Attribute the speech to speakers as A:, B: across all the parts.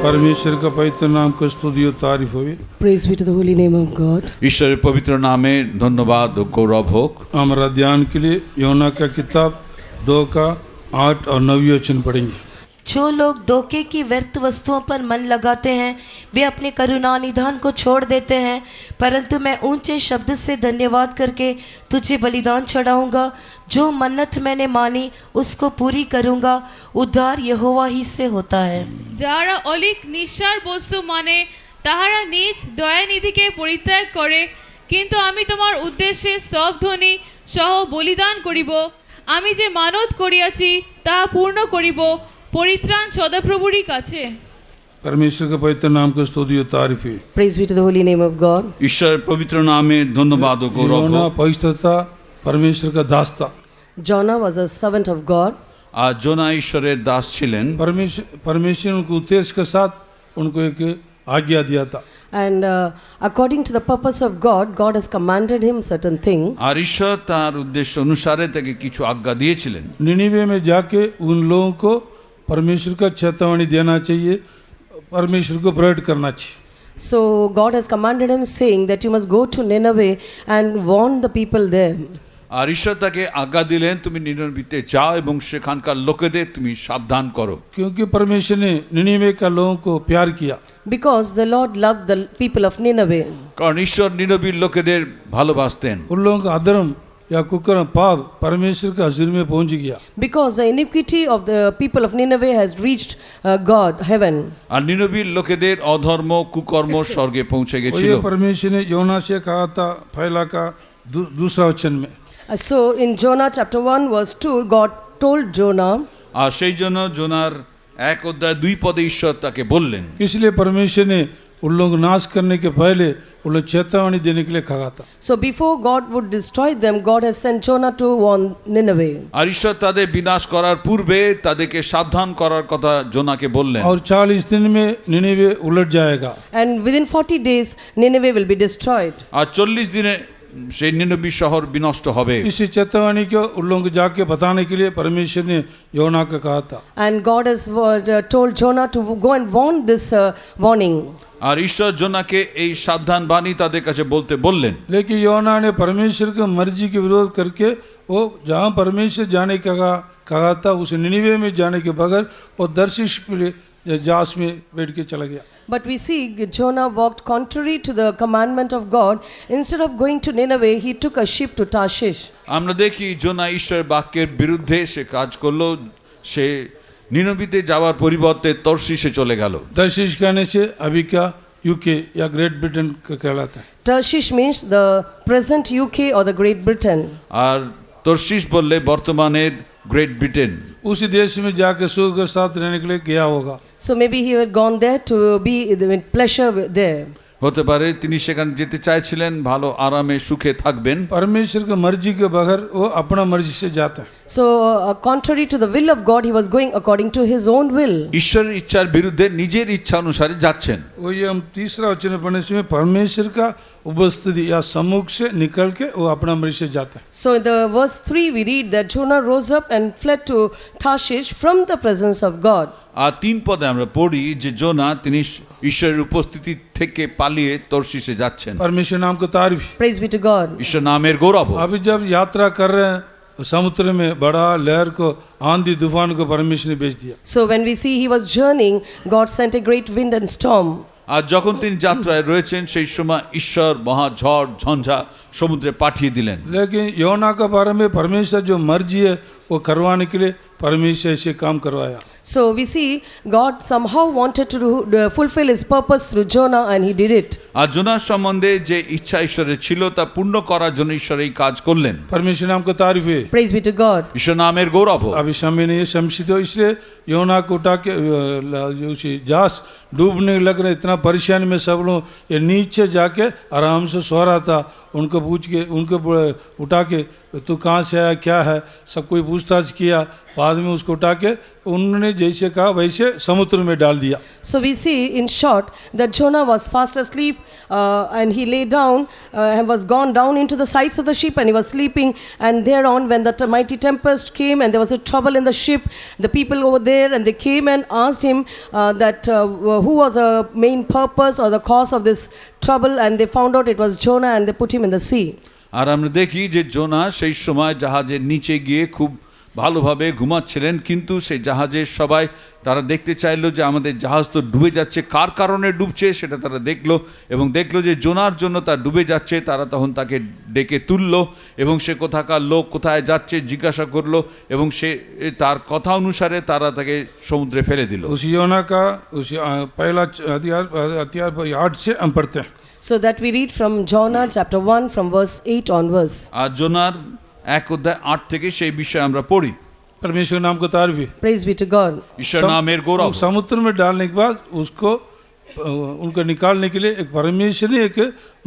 A: परमेश्वर का पवित्र नाम को स्तुति और तारीफ हो।
B: Praise be to the holy name of God.
C: ঈশ্বরের পবিত্র নামে ধন্যবাদ ও গৌরব হোক।
A: हमारा ध्यान के लिए योना का किताब 2 का 8 और 9 वचन पढ़ेंगे।
D: जो लोग धोखे की व्यर्थ वस्तुओं पर मन लगाते हैं वे अपने करुणा निधान को छोड़ देते हैं, परंतु मैं ऊंचे शब्द से धन्यवाद करके तुझे बलिदान चढ़ाऊंगा। जो मन्नत मैंने मानी उसको पूरी करूंगा, उद्धार यहोवा ही से होता है।
E: যারা অলিক নিঃসার বস্তু মানে তাহারা নিজ দয়ানিধিকে পরিত্যাগ করে, কিন্তু আমি তোমার উদ্দেশ্যে স্তবধ্বনি সহ বলিদান করিব। আমি যে মানত করিয়াছি তাহা পূর্ণ করিব, পরিত্রাণ সদাপ্রভুরই কাছে।
A: परमेश्वर का पवित्र नाम को स्तुति और तारीफ हो।
B: Praise be to the holy name of God.
C: ঈশ্বরের পবিত্র নামে ধন্যবাদ ও গৌরব
A: योना
C: হোক।
A: पवित्रता परमेश्वर का दास था।
B: Jonah was a servant of God.
C: আর জোনা ঈশ্বরের দাস ছিলেন।
A: परमेश्वर उनको उद्देश्य के साथ उनको एक आज्ञा दिया था।
B: And according to the purpose of God, God has commanded him certain thing.
C: আর ঈশ্বর তার উদ্দেশ্য অনুসারে তাকে কিছু আজ্ঞা দিয়েছিলেন।
A: निनिवे में जाके उन लोगों को परमेश्वर का चेतावनी देना चाहिए, परमेश्वर को प्रकट करना चाहिए।
B: So God has commanded him saying that you must go to Nineveh and warn the people there.
C: আর ঈশ্বর তাকে আজ্ঞা দিলেন তুমি নিনবেতে যাও এবং সেখানকার লোকেদের তুমি সাবধান করো।
A: क्योंकि परमेश्वर ने निनिवे का लोगों को प्यार किया।
B: Because the Lord loved the people of Nineveh.
C: কারণ ঈশ্বর নিনবীর লোকেদের ভালোবাসতেন।
A: उन लोगों का अधर्म या कुकर्म पाप परमेश्वर का हजूर में पहुंच गया।
B: Because the iniquity of the people of Nineveh has reached God, heaven.
C: আর নিনবীর লোকেদের অধর্ম কুকর্ম স্বর্গে পৌঁছে গেছিল।
A: ये परमेश्वर ने योना से कहा था फैला का दूसरा वचन में।
B: So in Jonah chapter 1 verse 2, God told Jonah.
C: আর সেই জন্য জোনার 1 অধ্যায় 2 পদে ঈশ্বর তাকে বললেন।
A: इसलिए परमेश्वर ने उन लोगों को नाश करने के पहले उन लोग चेतावनी देने के लिए कहा था।
B: So before God would destroy them, God has sent Jonah to warn Nineveh.
C: আর ঈশ্বর তাদের বিনাশ করার পূর্বে তাদেরকে সাবধান করার কথা জোনাকে বললেন।
A: और 40 दिन में निनिवे उलट जाएगा।
B: And within 40 days, Nineveh will be destroyed.
C: আর 40 দিনে সেই নিনবী শহর বিনষ্ট হবে।
A: इसी चेतावनी को उन लोगों को जाके बताने के लिए परमेश्वर ने योना को कहा था।
B: And God has told Jonah to go and warn this warning.
C: আর ঈশ্বর জোনাকে এই সাবধান বাণী তাদের কাছে বলতে বললেন।
A: लेकिन योना ने परमेश्वर की मर्जी के विरोध करके वो जहाँ परमेश्वर जाने का कहा था उस निनिवे में जाने के बगैर वो दर्शिश जहाज में बैठ के चला गया।
B: But we see Jonah walked contrary to the commandment of God. Instead of going to Nineveh, he took a ship to Tarshish.
C: আমরা দেখি জোনা ঈশ্বরের বাক্যের বিরুদ্ধে সে কাজ করলো, সে নিনবীতে যাওয়ার পরিবর্তে তরশিশে চলে গেল।
A: दर्शिश कहने से अभी का यूके या ग्रेट ब्रिटेन का कहलाता है।
B: Tarshish means the present UK or the Great Britain.
C: আর তরশিশ বললে বর্তমানের গ্রেট ব্রিটেন।
A: उसी देश में जाकर सुख के साथ रहने के लिए गया होगा।
B: So maybe he had gone there to be in pleasure there.
C: হতে পারে তিনি সেখানে যেতে চাইছিলেন ভালো আরামে সুখে থাকবেন।
A: परमेश्वर की मर्जी के बगैर वो अपना मर्जी से जाता है।
B: So contrary to the will of God, he was going according to his own will.
C: ঈশ্বরের ইচ্ছার বিরুদ্ধে নিজের ইচ্ছা অনুসারে যাচ্ছেন।
A: वो ये हम तीसरा वचन पढ़ने से परमेश्वर का उपस्थिति या सम्मुख से निकल के वो अपना मर्जी से जाता है।
B: So in the verse 3 we read that Jonah rose up and fled to Tarshish from the presence of God.
C: আর 3 পদে আমরা পড়ি যে জোনা তিনি ঈশ্বরের উপস্থিতি থেকে পালিয়ে তরশিশে যাচ্ছেন।
A: परमेश्वर नाम को तारीफ।
B: Praise be to God.
C: ঈশ্বর নামের গৌরব।
A: अभी जब यात्रा कर रहे हैं समुद्र में बड़ा लहर को आंधी तूफान को परमेश्वर ने भेज दिया।
B: So when we see he was journeying, God sent a great wind and storm.
C: আর যখন তিনি যাত্রায় রয়েছেন সেই সময় ঈশ্বর মহা ঝড় ঝঞ্ঝা সমুদ্রে পাঠিয়ে দিলেন।
A: लेकिन योना का बारे में परमेश्वर जो मर्जी है वो करवाने के लिए परमेश्वर ऐसे काम करवाया।
B: So we see God somehow wanted to fulfill his purpose through Jonah and he did it.
C: আর জোনার সম্বন্ধে যে ইচ্ছা ঈশ্বরের ছিল তা পূর্ণ করার জন্য ঈশ্বর এই কাজ করলেন।
A: परमेश्वर नाम को तारीफ है।
B: Praise be to God.
C: ঈশ্বর নামের গৌরব।
A: अभी समय नहीं है, शमशित हो, इसलिए योना को उठा के उसी जहाज डूबने लग रहे, इतना परेशानी में सब लोग, ये नीचे जाके आराम से सो रहा था। उनको पूछ के, उनको उठा के तू कहाँ से आया, क्या है, सब कोई पूछताछ किया। बाद में उसको उठा के उन्होंने जैसे कहा वैसे समुद्र में डाल दिया।
B: So we see in short that Jonah was fast asleep and he lay down and was gone down into the sides of the ship and he was sleeping. And thereon when the mighty tempest came and there was a trouble in the ship, the people over there and they came and asked him that who was the main purpose or the cause of this trouble, and they found out it was Jonah and they put him in the sea.
C: আর আমরা দেখি যে জোনা সেই সময় জাহাজের নিচে গিয়ে খুব ভালোভাবে ঘুমাচ্ছিলেন, কিন্তু সেই জাহাজের সবাই তারা দেখতে চাইলো যে আমাদের জাহাজ তো ডুবে যাচ্ছে, কার কারণে ডুবছে সেটা তারা দেখলো এবং দেখলো যে জোনার জন্য তা ডুবে যাচ্ছে। তারা তখন তাকে ডেকে তুললো এবং সে কোথাকার লোক, কোথায় যাচ্ছে জিজ্ঞাসা করলো এবং সে তার কথা অনুসারে তারা তাকে সমুদ্রে ফেলে দিল।
A: उस योना का उस पहला अध्याय 8 से हम पढ़ते हैं।
B: So that we read from Jonah chapter 1 from verse 8 onwards.
C: আর জোনার 1 অধ্যায় 8 থেকে সেই বিষয়ে আমরা পড়ি।
A: परमेश्वर नाम को तारीफ।
B: Praise be to God.
C: ঈশ্বর নামের গৌরব।
A: समुद्र में डालने के बाद उसको उनको निकालने के लिए एक परमेश्वर ने एक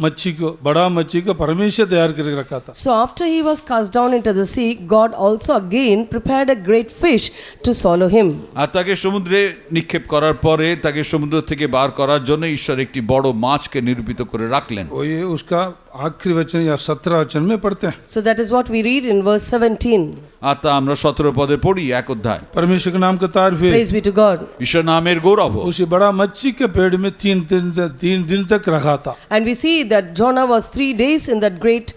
A: मच्छी को, बड़ा मच्छी को परमेश्वर तैयार करके रखा था।
B: So after he was cast down into the sea, God also again prepared a great fish to swallow him.
C: আর তাকে সমুদ্রে নিক্ষেপ করার পরে তাকে সমুদ্র থেকে বার করার জন্য ঈশ্বর একটি বড় মাছকে নিরূপিত করে রাখলেন।
A: वो ये उसका आखिरी वचन या 17 वचन में पढ़ते हैं।
B: So that is what we read in verse 17.
C: আর তা আমরা 17 পদে पढ़ी 1 অধ্যায়।
A: परमेश्वर के नाम का तारीफ है।
B: Praise be to God.
C: ঈশ্বর নামের গৌরব।
A: उसी बड़ा मच्छी के पेट में 3 दिन तक रखा था।
B: And we see that Jonah was 3 days in that great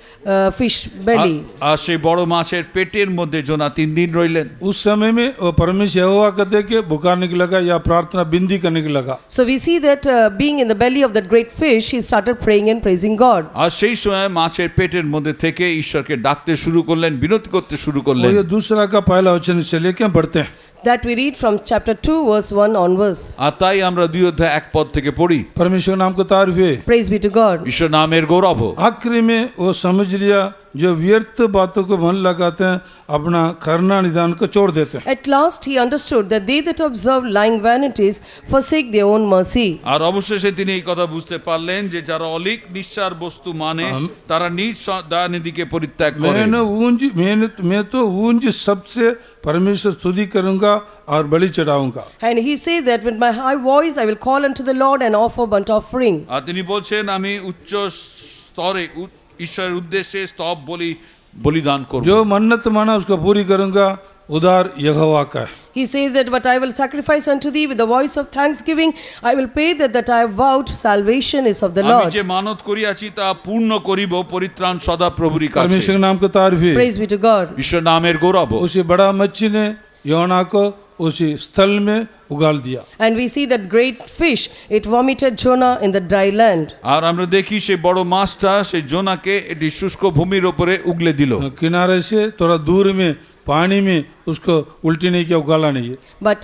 B: fish belly.
C: আর সেই বড় মাছের পেটের মধ্যে জোনা 3 দিন রইলেন।
A: उस समय में वो परमेश्वर यहोवा को देख के पुकारने के लगा या प्रार्थना बिंदी करने के लगा।
B: So we see that being in the belly of that great fish, he started praying and praising God.
C: আর সেই সময় মাছের পেটের মধ্যে থেকে ঈশ্বরকে ডাকতে শুরু করলেন, বিনতি করতে শুরু করলেন।
A: वो ये दूसरा का पहला वचन से लेके हम पढ़ते हैं।
B: That we read from chapter 2 verse 1 onwards.
C: আর তাই আমরা 2 অধ্যায় 1 পদ থেকে পড়ি।
A: परमेश्वर नाम को तारीफ है।
B: Praise be to God.
C: ঈশ্বর নামের গৌরব।
A: आखिरी में वो समझ लिया जो व्यर्थ बातों को मन लगाते हैं अपना करना निदान को छोड़ देते हैं।
B: At last he understood that they that observe lying vanities forsake their own mercy.
C: আর অবশেষে তিনি এই কথা বুঝতে পারলেন যে যারা অলিক নিঃসার বস্তু মানে তারা নিজ দয়ানিধিকে পরিত্যাগ করে।
A: मैं तो ऊंज सबसे परमेश्वर स्तुति करूंगा और बलि चढ़ाऊंगा।
B: And he said that with my high voice I will call unto the Lord and offer burnt offering.
C: আর তিনি বলছেন আমি উচ্চ স্তরে ঈশ্বরের উদ্দেশ্যে স্তব বলিদান করব।
A: जो मन्नत माना उसको पूरी करूंगा, उधार यहोवा का है।
B: He says that but I will sacrifice unto thee with the voice of thanksgiving. I will pay that I have vowed. Salvation is of the
C: আমি
B: Lord.
C: যে মানত করিয়াছি তা পূর্ণ করিব, পরিত্রাণ সদা প্রভুরই কাছে।
A: परमेश्वर के नाम को तारीफ है।
B: Praise be to God.
C: ঈশ্বর নামের গৌরব।
A: उसी बड़ा मच्छी ने योना को उसी स्थल में उगाल दिया।
B: And we see that great fish, it vomited Jonah in the dry land.
C: আর আমরা দেখি সেই বড় মাছটা সেই জোনাকে এটি শুষ্ক ভূমির উপরে উগলে দিল।
A: किनारे से थोड़ा दूर में पानी में उसको उल्टी नहीं किया, उगाला नहीं है।
B: But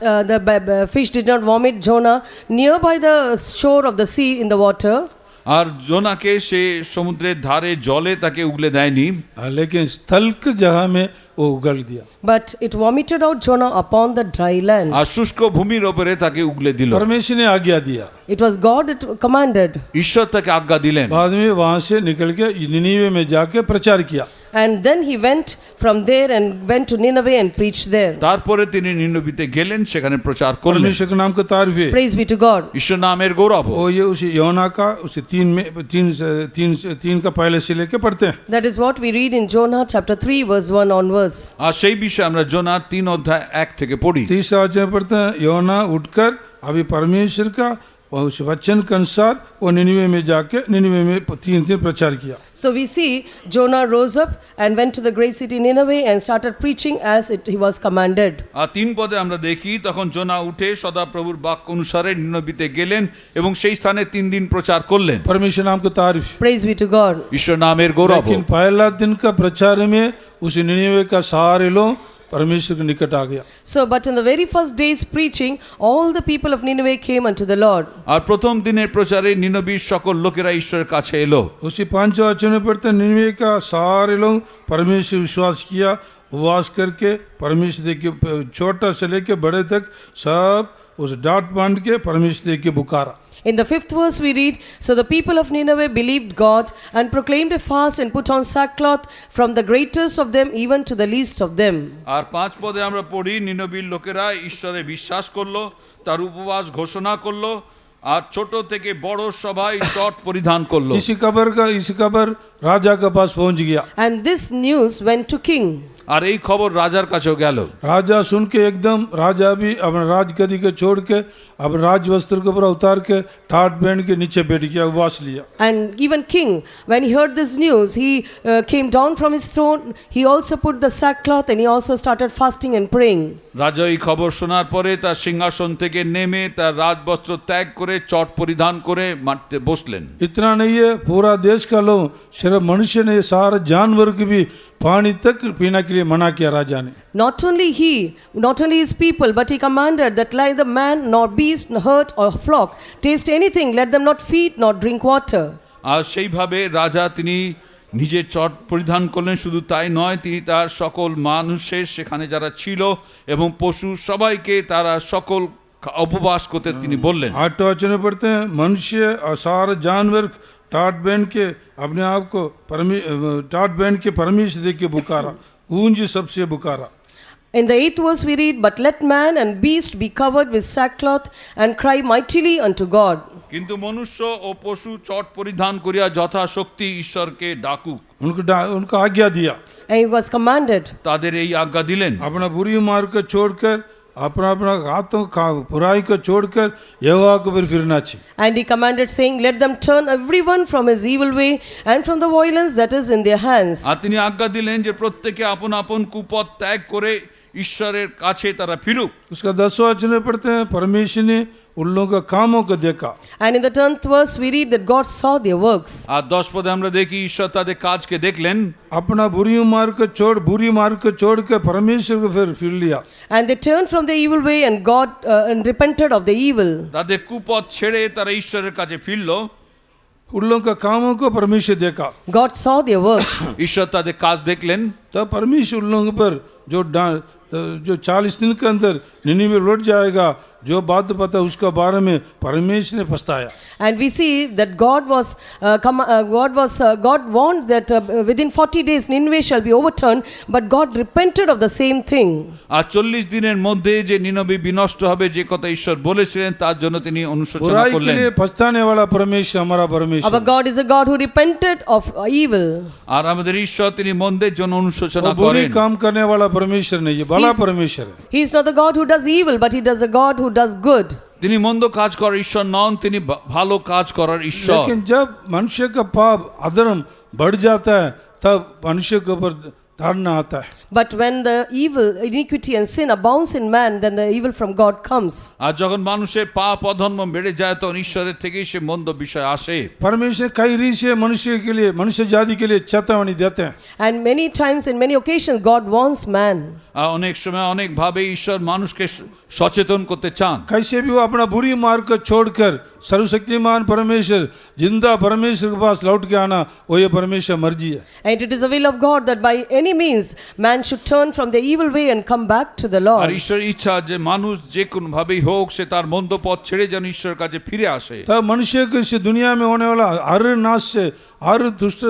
B: the fish did not vomit Jonah nearby the shore of the sea in the water.
C: আর জোনাকে সে সমুদ্রের ধারে জলে তাকে উগলে দেয়নি,
A: लेकिन स्थल की जगह में वो उगल दिया।
B: But it vomited out Jonah upon the dry land.
C: আর শুষ্ক ভূমির উপরে তাকে উগলে দিল।
A: परमेश्वर ने आज्ञा दिया,
B: It was God that commanded.
C: ঈশ্বর তাকে আজ্ঞা দিলেন।
A: बाद में वहां से निकल के निनीवे में जाके प्रचार किया।
B: And then he went from there and went to Nineveh and preached there.
C: তারপরে তিনি নিনবিতে গেলেন, সেখানে প্রচার করলেন।
A: परमेश्वर के नाम को तारीफ है।
B: Praise be to God.
C: ঈশ্বর নামের গৌরব।
A: वो ये उसी योना का उसी 3 का पहले से लेके पढ़ते हैं।
B: That is what we read in Jonah chapter 3 verse 1 onwards.
C: আর সেই বিষয়ে আমরা জোনার 3 অধ্যায় 1 থেকে পড়ি।
A: 30 वचन पढ़ते हैं। योना उठकर अभी परमेश्वर का उस वचन के अनुसार वो निनीवे में जाके निनीवे में 3 दिन प्रचार किया।
B: So we see Jonah rose up and went to the great city Nineveh and started preaching as he was commanded.
C: আর 3 পদে আমরা দেখি তখন জোনা উঠে সদাপ্রভুর বাক্য অনুসারে নিনবিতে গেলেন এবং সেই স্থানে 3 দিন প্রচার করলেন।
A: परमेश्वर नाम को तारीफ।
B: Praise be to God.
C: ঈশ্বর নামের গৌরব।
A: लेकिन पहला दिन का प्रचार में उसी निनीवे का सारे लोग परमेश्वर के निकट आ गया।
B: So but in the very first day's preaching all the people of Nineveh came unto the Lord.
C: আর প্রথম দিনের প্রচারে নিনবির সকল লোকেরা ঈশ্বরের কাছে এলো।
A: उसी 5 वचन में पढ़ते हैं निनीवे का सारे लोग परमेश्वर विश्वास किया उपवास करके परमेश्वर के छोटा से लेके बड़े तक सब उस डांट बांध के परमेश्वर के पुकारा.
B: In the 5th verse we read, "So the people of Nineveh believed God and proclaimed a fast and put on sackcloth from the greatest of them even to the least of them."
C: আর 5 পদে আমরা পড়ি নিনবীর লোকেরা ঈশ্বরে বিশ্বাস করলো, তার উপবাস ঘোষণা করলো, আর ছোট থেকে বড় সবাই চট পরিধান করলো।
A: इसी खबर राजा के पास पहुंच गया.
B: And this news went to king.
C: আর এই খবর রাজার কাছেও গেল।
A: राजा सुन के एकदम राजा भी अपना राजगद्दी को छोड़ के अब राज वस्त्र को पूरा उतार के ठाट पहन के नीचे बैठ गया, उपवास लिया.
B: And even king, when he heard this news, he came down from his throne. He also put the sackcloth and he also started fasting and praying.
C: রাজা এই খবর শোনার পরে তার সিংহাসন থেকে নেমে তার রাজবস্ত্র ত্যাগ করে চট পরিধান করে মাটিতে বসলেন।
A: इतना नहीं है, पूरा देश का लोग, सिर्फ मनुष्य ने, सारे जानवर की भी पानी तक पीने के लिए मना किया राजा ने.
B: Not only his people, but he commanded that neither man nor beast, herd or flock taste anything, let them not feed nor drink water.
C: আর সেইভাবে রাজা তিনি নিজে চট পরিধান করলেন। শুধু তাই নয়, তিনি তার সকল মানুষের সেখানে যারা ছিল এবং পশু সবাইকে তারা সকল উপবাস করতে তিনি বললেন।
A: 8 वचन पढ़ते हैं, मनुष्य और सारे जानवर टाट बहन के अपने आप को टाट बहन के परमेश्वर दे के पुकारा, ऊंची सबसे पुकारा.
B: In the 8th verse we read, "But let man and beast be covered with sackcloth and cry mightily unto God."
C: কিন্তু মনুষ্য ও পশু চট পরিধান করিয়া যথাশক্তি ঈশ্বরকে ডাকুক।
A: उनको आज्ञा दिया,
B: And he was commanded.
C: তাদের এই আজ্ঞা দিলেন।
A: अपना बुरी मार्ग को छोड़कर, अपना अपना हाथों का बुराई को छोड़कर यहोवा को फिरना चाहिए.
B: And he commanded, saying, "Let them turn everyone from his evil way and from the violence that is in their hands."
C: আর তিনি আজ্ঞা দিলেন যে প্রত্যেকে আপন আপন কুপথ ত্যাগ করে ঈশ্বরের কাছে তারা ফিরুক।
A: उसका 10 वचन पढ़ते हैं, परमेश्वर ने उन लोगों का कामों को देखा.
B: And in the 10th verse we read that God saw their works.
C: আর 10 পদে আমরা দেখি ঈশ্বর তাদের কাজকে দেখলেন।
A: अपना बुरी मार्ग को छोड़ के परमेश्वर को फिर लिया.
B: And they turned from their evil way and God and repented of the evil.
C: তাদের কুপথ ছেড়ে তারা ঈশ্বরের কাছে ফিরলো।
A: उन लोगों का कामों को परमेश्वर देखा.
B: God saw their works.
C: ঈশ্বর তাদের কাজ দেখলেন।
A: तब परमेश्वर उन लोगों पर जो 40 दिन के अंदर निनिवे लौट जाएगा, जो बात पता उसका बारे में परमेश्वर ने पछताया.
B: And we see that God warned that within 40 days Nineveh shall be overturned, but God repented of the same thing.
C: আর 40 দিনের মধ্যে যে নিনবে বিনষ্ট হবে যে কথা ঈশ্বর বলেছিলেন তার জন্য তিনি অনুশোচনা
A: बुराई के
C: করলেন।
A: लिए पछताने वाला परमेश्वर हमारा
B: Our
A: परमेश्वर.
B: God is a God who repented of evil.
C: আর আমাদের ঈশ্বর তিনি মন্দের জন্য অনুশোচনা
A: वो बुरी
C: করেন।
A: काम करने वाला परमेश्वर नहीं, ये भला परमेश्वर है.
B: He is not the God who does evil, but he does a God who does good.
C: তিনি মন্দ কাজ করার ঈশ্বর নন, তিনি ভালো কাজ করার ঈশ্বর।
A: लेकिन जब मनुष्य का पाप अधर्म बढ़ जाता है, तब मनुष्य के ऊपर ताड़ना आता है.
B: But when the evil, iniquity and sin abounds in man, then the evil from God comes.
C: আর যখন মানুষের পাপ অধর্ম বেড়ে যায় তখন ঈশ্বরের থেকেই সে মন্দ বিষয় আসে।
A: परमेश्वर कई रीत से मनुष्य के लिए, मनुष्य जाति के लिए चेतावनी देते हैं.
B: And many times, in many occasions, God warns man.
C: আর অনেক সময় অনেক ভাবে ঈশ্বর মানুষকে সচেতন করতে চান।
A: कैसे भी वो अपना बुरी मार्ग को छोड़कर सर्वशक्तिमान परमेश्वर, जिंदा परमेश्वर के पास लौट के आना, वो ये परमेश्वर मर्जी है.
B: And it is the will of God that by any means man should turn from the evil way and come back to the
C: R
B: Lord.
C: ঈশ্বর ইচ্ছা যে মানুষ যে কোনো ভাবেই হোক সে তার মন্দ পথ ছেড়ে যেন ঈশ্বরের কাছে ফিরে আসে।
A: तब मनुष्य को इस दुनिया में होने वाला हर नाश से, हर दुष्ट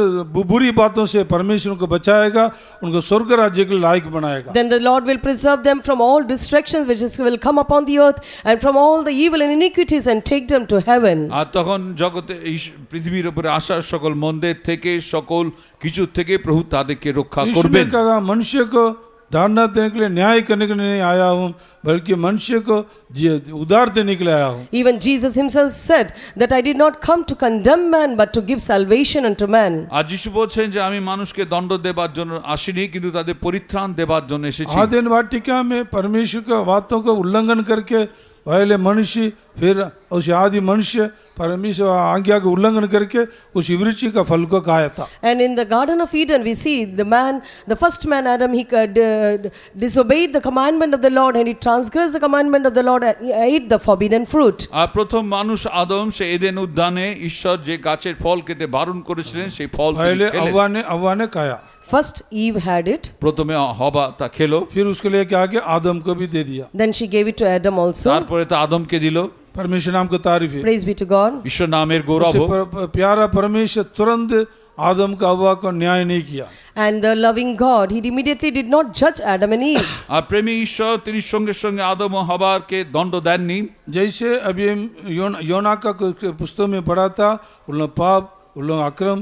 A: बुरी बातों से परमेश्वर को बचाएगा, उनको स्वर्ग राज्य के लायक बनाएगा.
B: Then the Lord will preserve them from all distractions which will come upon the earth and from all the evil and iniquities and take them to heaven.
C: আর তখন জগতে এই পৃথিবীর উপরে আসার সকল মন্দের থেকে সকল কিছু থেকে প্রভু তাদেরকে রক্ষা
A: यीशु ने
C: করবেন।
A: कहा, मनुष्य को डांटना देने के लिए, न्याय करने के लिए नहीं आया हूँ, बल्कि मनुष्य को उद्धार देने के लिए आया हूँ.
B: Even Jesus himself said that I did not come to condemn man but to give salvation unto man.
C: আর যিশু বলছেন যে আমি মানুষকে দণ্ড দেবার জন্য আসিনি কিন্তু তাদের পরিত্রাণ দেবার জন্য এসেছি।
A: आदिन वाटिका में परमेश्वर का बातों का उल्लंघन करके पहले मनुष्य, फिर उस आदि मनुष्य, परमेश्वर आज्ञा का उल्लंघन करके उस वृक्ष का फल को खाया था।
B: And in the Garden of Eden, we see the first man Adam, he disobeyed the commandment of the Lord and he transgressed the commandment of the Lord and he ate the forbidden fruit.
C: আর প্রথম মানুষ আদম সে এদেন উদ্যানে ঈশ্বর যে গাছের ফল খেতে বারণ করেছিলেন সেই ফল তিনি
A: पहले
C: খেলেন।
A: अव्वा ने खाया,
B: First Eve had it,
C: প্রথমে হবা তা খেলো,
A: फिर उसके लिए क्या आगे आदम को भी दे दिया।
B: then she gave it to Adam also.
C: তারপরে তা আদমকে দিল।
A: परमेश्वर नाम को तारीफ है।
B: Praise be to God.
C: ঈশ্বর नामेর গৌরব
A: उससे
C: হোক।
A: प्यारा परमेश्वर तुरंत आदम का अव्वा को न्याय नहीं किया।
B: And the loving God, he immediately did not judge Adam and Eve.
C: আর প্রেমী ঈশ্বর তিনি সঙ্গে সঙ্গে আদম ও হবাকে দণ্ড দেননি।
A: जैसे अभी हम योना का पुस्तक में पढ़ा था, उन लोग पाप, उन लोग अक्रम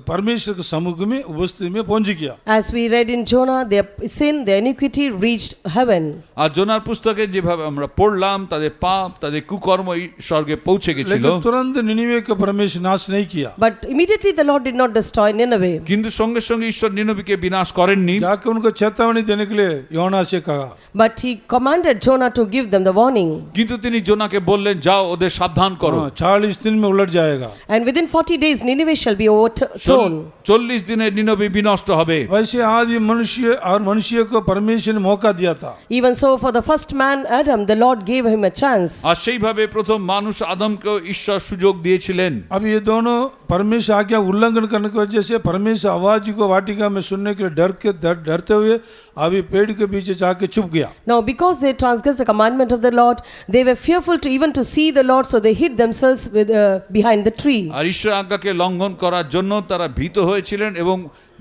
A: परमेश्वर के सम्मुख में उपस्थिति में पहुंच गया।
B: As we read in Jonah, their sin, their iniquity reached heaven.
C: আর জোনার পুস্তকে যেভাবে আমরা পড়লাম তাদের পাপ তাদের কুকর্ম স্বর্গে পৌঁছে গেছিল,
A: लेकिन तुरंत निनिवे का परमेश्वर नाश नहीं किया।
B: But immediately the Lord did not destroy Nineveh.
C: কিন্তু সঙ্গে সঙ্গে ঈশ্বর নিনবীকে বিনাশ করেননি।
A: जाके उनको चेतावनी देने के लिए योना से कहा,
B: But he commanded Jonah to give them the warning.
C: কিন্তু তিনি জোনাকে বললেন যাও ওদের সাবধান করো।
A: 40 दिन में उलट जाएगा।
B: And within 40 days, Nineveh shall be overthrown.
C: 40 দিনে নিনবী বিনষ্ট হবে।
A: वैसे आदि मनुष्य और मनुष्य को परमेश्वर ने मौका दिया था।
B: Even so, for the first man, Adam, the Lord gave him a chance.
C: আর সেইভাবে প্রথম মানুষ আদমকেও ঈশ্বর সুযোগ দিয়েছিলেন।
A: अब ये दोनों परमेश्वर आज्ञा उल्लंघन करने की वजह से परमेश्वर आवाज को वाटिका में सुनने के लिए डरते हुए अभी पेड़ के पीछे जाके छुप गया।
B: Now, because they transgressed the commandment of the Lord, they were fearful to even to see the Lord, so they hid themselves behind the tree.
C: আর ঈশ্বর আজ্ঞাকে লঙ্ঘন করার জন্য তারা ভীত হয়েছিলেন এবং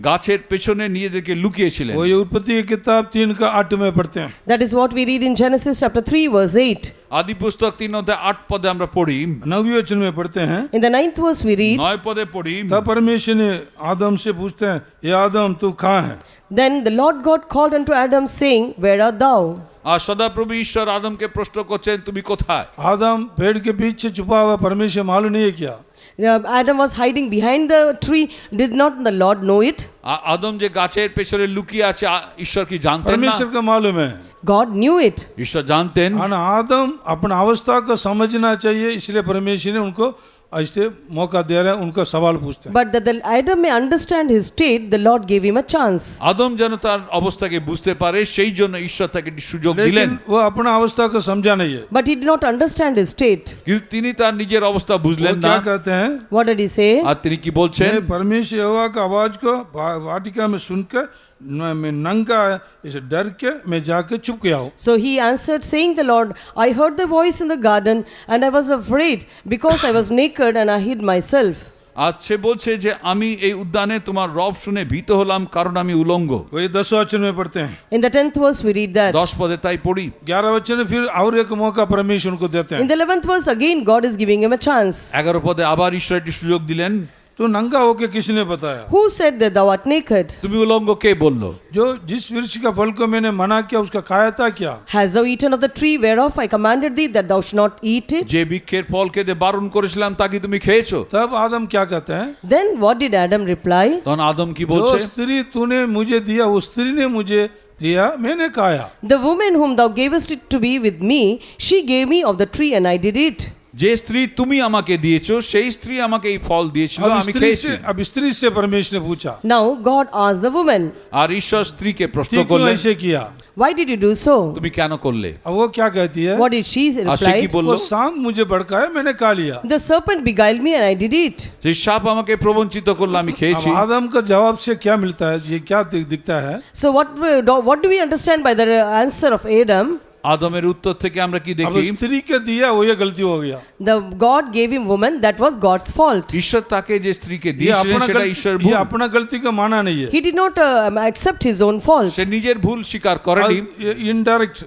C: গাছের পেছনে নিজেদেরকে লুকিয়েছিলেন।
A: वो ये उत्पत्ति की किताब 3:8 में पढ़ते हैं।
B: That is what we read in Genesis chapter 3, verse 8.
C: আদি পুস্তক 3:8 পদে আমরা পড়ি,
A: 9वें वचन में पढ़ते हैं।
B: In the 9th verse, we read,
C: 9 পদে পড়ি,
A: तब परमेश्वर ने आदम से पूछते हैं, ये आदम तू कहाँ है?
B: Then the Lord God called unto Adam, saying, Where art thou?
C: আর সদাপ্রভু ঈশ্বর আদমকে প্রশ্ন করছেন তুমি কোথায়?
A: आदम पेड़ के पीछे छुपा हुआ परमेश्वर मालूम नहीं है क्या?
B: Adam was hiding behind the tree. Did not the Lord know it?
C: আদম যে গাছের পেছনে লুকিয়ে আছে ঈশ্বর কি জানতেন না?
A: परमेश्वर का मालूम है।
B: God knew it.
C: ঈশ্বর জানতেন।
A: हाँ, आदम अपना अवस्था को समझना चाहिए, इसलिए परमेश्वर ने उनको ऐसे मौका दे रहे हैं, उनका सवाल पूछते हैं।
B: But that Adam may understand his state, the Lord gave him a chance.
C: আদম যেন তার অবস্থাকে বুঝতে পারে সেই জন্য ঈশ্বর তাকে একটি সুযোগ দিলেন।
A: लेकिन वो अपना अवस्था को समझा नहीं है।
B: But he did not understand his state.
C: কিন্তু তিনি তার নিজের অবস্থা
A: वो
C: বুঝলেন না।
A: क्या कहते हैं?
B: What did he say?
C: আর তিনি কি বলছেন?
A: मैं परमेश्वर यहोवा का आवाज को वाटिका में सुनकर मैं नंगा इस डर के मैं जाके छुप गया हूँ।
B: So he answered, saying, The Lord, I heard the voice in the garden, and I was afraid, because I was naked and I hid myself.
C: আজ সে বলছে যে আমি এই উদ্যানে তোমার রব শুনে ভীত হলাম কারণ আমি উলঙ্গ।
A: वही 10 वचन में पढ़ते हैं।
B: In the 10th verse, we read that.
C: 10 পদে তাই পড়ি।
A: 11 वचन में फिर और एक मौका परमेश्वर उनको देते
B: In
A: हैं।
B: the 11th verse, again, God is giving him a chance.
C: 11 পদে আবার ঈশ্বর একটি সুযোগ দিলেন।
A: तो नंगा होके किसने बताया?
B: Who said that thou art naked?
C: তুমি উলঙ্গ কে বললো?
A: जो जिस वृक्ष का फल को मैंने मना किया उसका खाया था क्या?
B: Hast thou eaten of the tree whereof I commanded thee that thou shalt not eat it?
C: যে বৃক্ষের ফল খেতে বারণ করেছিলাম তা কি তুমি খেয়েছো?
A: तब आदम क्या कहते हैं?
B: Then what did Adam reply?
C: তখন আদম কি
A: जो
C: বলছে?
A: स्त्री तूने मुझे दिया, उस स्त्री ने मुझे दिया, मैंने खाया।
B: The woman whom thou gavest it to be with me, she gave me of the tree and I did eat.
C: যে স্ত্রী তুমি আমাকে দিয়েছো সেই স্ত্রী আমাকে এই ফল দিয়েছিল আমি খেয়েছি।
A: अब स्त्री से परमेश्वर ने पूछा,
B: Now God asked the woman,
C: আর ঈশ্বর স্ত্রীকে প্রশ্ন
A: ठीक क्यों
C: করলেন
A: ऐसे किया?
B: Why did you do so?
C: তুমি কেন করলে?
A: अब वो क्या कहती है?
B: What did she
C: আর সে কি
B: reply?
C: বললো?
A: वो सांप मुझे भड़काया, मैंने खा लिया।
B: The serpent beguiled me and I did eat.
C: যে সাপ আমাকে প্রবঞ্চিত করলো আমি
A: अब
C: খেয়েছি।
A: आदम का जवाब से क्या मिलता है? ये क्या दिखता है?
B: So what do we understand by the answer of Adam?
C: আদমের উত্তর থেকে আমরা কি
A: अब
C: দেখি?
A: स्त्री के दिया वो ये गलती हो गया।
B: The God gave him woman, that was God's fault.
C: ঈশ্বর তাকে যে স্ত্রীকে
A: ये
C: দিয়েছিলেন সেটা ঈশ্বর
A: ये
C: ভুল।
A: अपना गलती का माना नहीं है।
B: He did not accept his own fault.
C: সে নিজের ভুল স্বীকার করেনি।
A: इनडायरेक्ट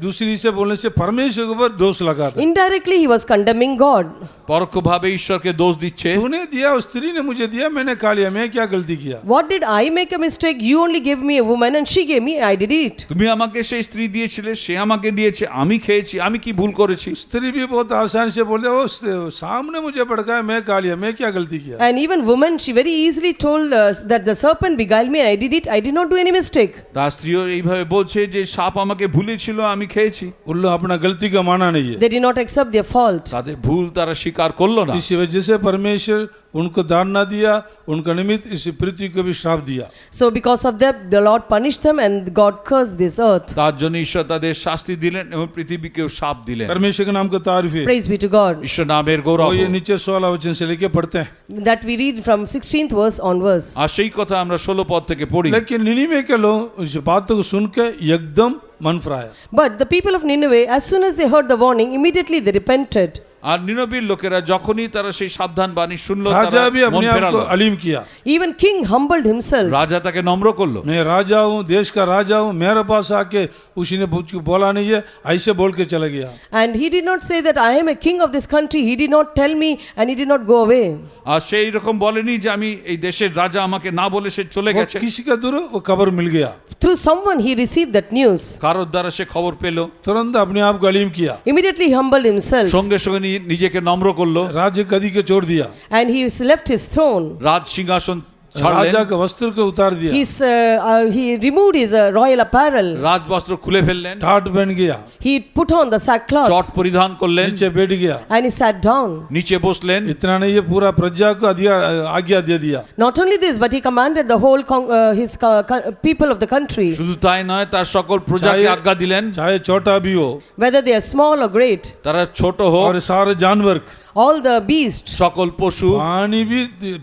A: दूसरी से बोलने से परमेश्वर के ऊपर दोष लगाता है।
B: Indirectly he was condemning God.
C: পরোক্ষভাবে ঈশ্বরকে দোষ দিচ্ছে।
A: तूने दिया, उस स्त्री ने मुझे दिया, मैंने खा लिया, मैं क्या गलती किया?
B: What did I make a mistake? You only gave me a woman and she gave me, I did eat.
C: তুমি আমাকে সেই স্ত্রী দিয়েছিলে সে আমাকে আমাকে দিয়েছে, আমি খেয়েছি, আমি কি ভুল করেছি?
A: स्त्री भी बहुत आसानी से बोले वो सामने मुझे भड़काया, मैं खा लिया, मैं क्या गलती किया?
B: And even woman, she very easily told that the serpent beguiled me and I did it. I did not do any mistake.
C: তার স্ত্রীও এইভাবে বলছে যে সাপ আমাকে ভুলেছিল, আমি খেয়েছি।
A: उल्लू अपना गलती का माना नहीं है।
B: They did not accept their fault.
C: তাদের ভুল তারা স্বীকার করলো না।
A: इसी वजह से परमेश्वर उनको दान ना दिया, उनका निमित्त इस पृथ्वी को भी श्राप दिया।
B: So because of that, the Lord punished them and God cursed this earth.
C: তার জন্য ঈশ্বর তাদের শাস্তি দিলেন এবং পৃথিবীকেও শাপ দিলেন।
A: परमेश्वर के नाम का तारीफ है।
B: Praise be to God.
C: ঈশ্বর নামের গৌরব।
A: वो ये नीचे 16 वचन से लेके पढ़ते हैं।
B: That we read from 16th verse onwards.
C: আর সেই কথা আমরা 16 পদ থেকে পড়ি।
A: लेकिन निनीवे के लोग इस बातों को सुन के एकदम मन फिराया।
B: But the people of Nineveh, as soon as they heard the warning, immediately they repented.
C: আর নিনবীর লোকেরা যখনই তারা সেই সাবধান বাণী শুনলো,
A: राजा
C: তারা
A: भी
C: মন
A: अपने आप को
C: ফেরালো।
A: अलीम किया।
B: Even king humbled himself.
C: রাজা তাকে নম্র করলো।
A: मैं राजा हूँ, देश का राजा हूँ, मेरे पास आके उसने बोला नहीं है, ऐसे बोल के चला गया।
B: And he did not say that I am a king of this country. He did not tell me and he did not go away.
C: আর সেই রকম বলেনি যে আমি এই দেশের রাজা, আমাকে না বলে সে চলে
A: वो
C: গেছে।
A: किसी का दूर वो खबर मिल गया,
B: Through someone he received that news.
C: কারোর দ্বারা সে খবর পেল,
A: तुरंत अपने आप को अलीम किया,
B: Immediately he humbled himself
C: সঙ্গে সঙ্গে নিজেকে নম্র করলো,
A: राज्य गदी के छोड़ दिया,
B: and he left his throne.
C: রাজ সিংহাসন ছাড়লেন,
A: राजा का वस्त्र को उतार दिया,
B: He removed his royal apparel.
C: রাজবস্ত্র খুলে ফেললেন,
A: ठाट बन गया,
B: He put on the sackcloth
C: চট পরিধান করলেন,
A: नीचे बैठ गया।
B: and he sat down.
C: নিচে বসলেন।
A: इतना नहीं, ये पूरा प्रजा को आज्ञा दे दिया।
B: Not only this, but he commanded the whole his people of the country,
C: শুধু তাই নয়, তার সকল প্রজাকে আজ্ঞা দিলেন,
A: चाहे छोटा भी हो
B: whether they are small or great,
C: তারা ছোট হোক,
A: और सारे जानवर,
B: all the beasts,
C: সকল পশু,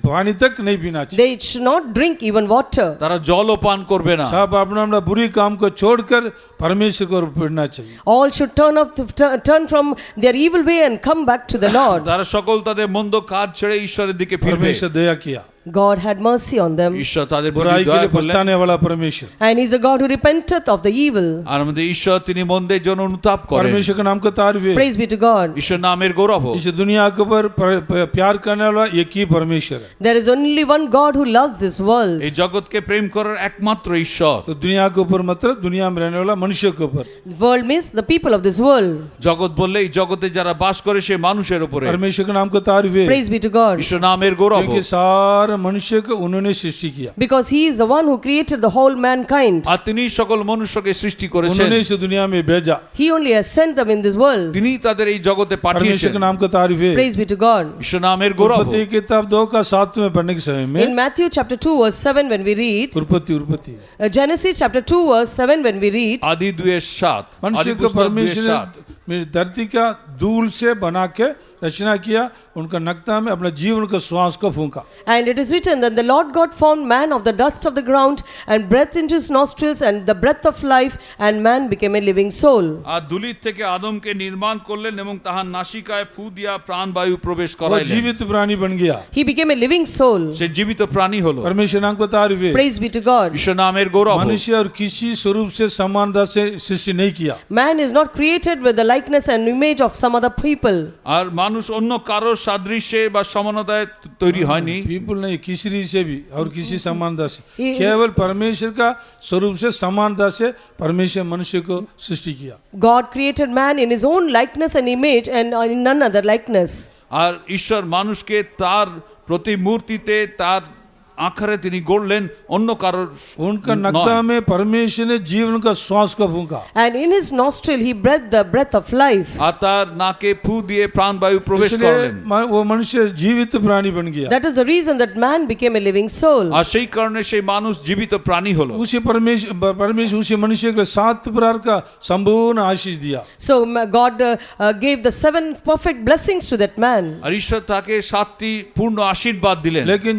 A: पानी तक नहीं पीना चाहिए।
B: they should not drink even water.
C: তারা জলও পান করবে না।
A: सब अपना अपना बुरी काम को छोड़कर परमेश्वर को पढ़ना चाहिए।
B: All should turn from their evil way and come back to the Lord.
C: তারা সকল তাদের মন্দ কাজ ছেড়ে ঈশ্বরের দিকে ফিরবে।
A: परमेश्वर दया किया,
B: God had mercy on them,
C: ঈশ্বর তাদের প্রতি
A: बुराई के
C: দয়া
A: लिए
C: করলেন।
A: पछताने वाला परमेश्वर।
B: and He's a God who repenteth of the evil.
C: আর আমাদের ঈশ্বর তিনি মন্দের জন্য অনুতাপ করেন।
A: परमेश्वर के नाम का तारीफ है।
B: Praise be to God.
C: ঈশ্বর নামের গৌরব হোক।
A: इस दुनिया के ऊपर प्यार करने वाला एक ही परमेश्वर है।
B: There is only one God who loves this world.
C: এই জগৎকে প্রেম করার একমাত্র ঈশ্বর।
A: तो दुनिया के ऊपर मतलब दुनिया में रहने वाला मनुष्य के ऊपर।
B: World means the people of this world.
C: জগৎ বললে এই জগতে যারা বাস করে সে মানুষের উপরে।
A: परमेश्वर के नाम का तारीफ है,
B: Praise be to God.
C: ঈশ্বর নামের গৌরব
A: क्योंकि
C: হোক।
A: सारे मनुष्य को उन्होंने सृष्टि किया।
B: Because He is the one who created the whole mankind.
C: আর তিনি সকল মনুষ্যকে সৃষ্টি করেছেন।
A: उन्होंने इस दुनिया में भेजा।
B: He only has sent them in this world.
C: তিনি তাদের এই জগতে
A: परमेश्वर
C: পাঠিয়েছেন।
A: के नाम का तारीफ है।
B: Praise be to God.
C: ঈশ্বর নামের গৌরব হোক।
A: उत्पत्ति किताब 2 का 7 में पढ़ने के समय में
B: In Matthew chapter 2 verse 7 when we read,
A: उत्पत्ति
B: Genesis chapter 2 verse 7 when we read,
C: আদি 2:7,
A: मनुष्य
C: আদি
A: को
C: पुस्तक
A: परमेश्वर
C: 2:7।
A: ने धरती का धूल से बना के रचना किया, उनका नक्ता में अपना जीवन का श्वास को फूंका।
B: and it is written that the Lord God formed man of the dust of the ground and breathed into his nostrils and the breath of life, and man became a living soul.
C: আর ধুলির থেকে আদমকে নির্মাণ করলেন এবং তাহার নাসিকায় ফু দিয়া প্রাণবায়ু প্রবেশ
A: वो
C: করাইলেন।
A: जीवित प्राणी बन गया।
B: He became a living soul.
C: সে জীবিত প্রাণী হলো।
A: परमेश्वर नाम का तारीफ है।
B: Praise be to God.
C: ঈশ্বর নামের গৌরব হোক।
A: मनुष्य और किसी स्वरूप से समानता से सृष्टि नहीं किया।
B: Man is not created with the likeness and image of some other people.
C: আর মানুষ অন্য কারো সাদৃশ্যে বা সমানতায় তৈরি হয়নি।
A: पीपल नहीं, किसी से भी और किसी समानता से,
B: ये-
A: केवल परमेश्वर का स्वरूप से समानता से परमेश्वर मनुष्य को सृष्टि किया।
B: God created man in his own likeness and image and in none other likeness.
C: আর ঈশ্বর মানুষকে তার প্রতিমূর্তিতে তার আকারে তিনি গড়লেন, অন্য কারোর
A: उनका नक्ता
C: নয়।
A: में परमेश्वर ने जीवन का श्वास को फूंका।
B: And in his nostril he breathed the breath of life.
C: আর তার নাকে ফু দিয়ে প্রাণবায়ু প্রবেশ
A: इसलिए
C: করলেন।
A: वो मनुष्य जीवित प्राणी बन गया।
B: That is the reason that man became a living soul.
C: আর সেই কারণে সেই মানুষ জীবিত প্রাণী হলো।
A: उसी परमेश्वर उसी मनुष्य को 7 प्रकार का संपूर्ण आशीष दिया।
B: So God gave the 7 perfect blessings to that man.
C: আর ঈশ্বর তাকে 7টি পূর্ণ আশীর্বাদ দিলেন।
A: लेकिन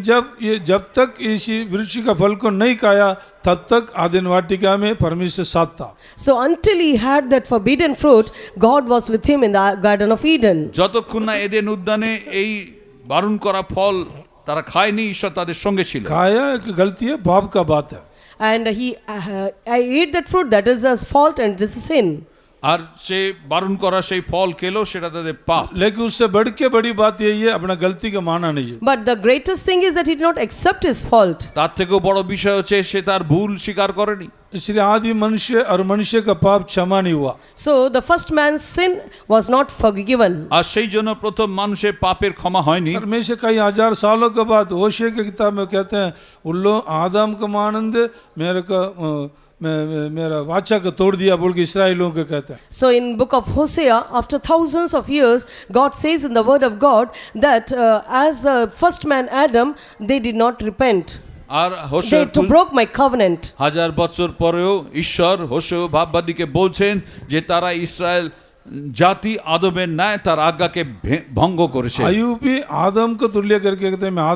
A: जब तक इसी वृक्ष का फल को नहीं खाया, तब तक आदिन वाटिका में परमेश्वर साथ था।
B: So until he had that forbidden fruit, God was with him in the Garden of Eden.
C: যতক্ষণ না এদেন উদ্যানে এই বারণ করা ফল তারা খায়নি, ঈশ্বর তাদের সঙ্গে ছিল।
A: खाया एक गलती है, पाप का बात है।
B: And he I ate that fruit, that is his fault and this is sin.
C: আর সে বারণ করা সেই ফল খেলো, সেটা তাদের পাপ।
A: लेकिन उससे बढ़ के बड़ी बात यही है अपना गलती का माना नहीं है।
B: But the greatest thing is that he did not accept his fault.
C: তার থেকেও বড় বিষয় হচ্ছে সে তার ভুল স্বীকার করেনি।
A: इसलिए आदि मनुष्य और मनुष्य का पाप क्षमा नहीं हुआ।
B: So the first man's sin was not forgiven.
C: আর সেই জন্য প্রথম মানুষের পাপের ক্ষমা হয়নি।
A: परमेश्वर कई हजार सालों के बाद होशे की किताब में कहते हैं उल्लो आदम का मानंद मेरा वाचा को तोड़ दिया बोल के इसराइलियों को कहते हैं।
B: So in book of Hosea, after thousands of years, God says in the word of God that as the first man Adam, they did not repent.
C: R
B: They
C: হোশে
B: broke my covenant.
C: হাজার বছর পরেও ঈশ্বর হোশে ভাববাদীকে বলছেন যে তারা Israel জাতি আদমের ন্যায় তার আজ্ঞাকে ভঙ্গ করেছে।
A: अय्यूब भी आदम को तुल्य करके कहते हैं मैं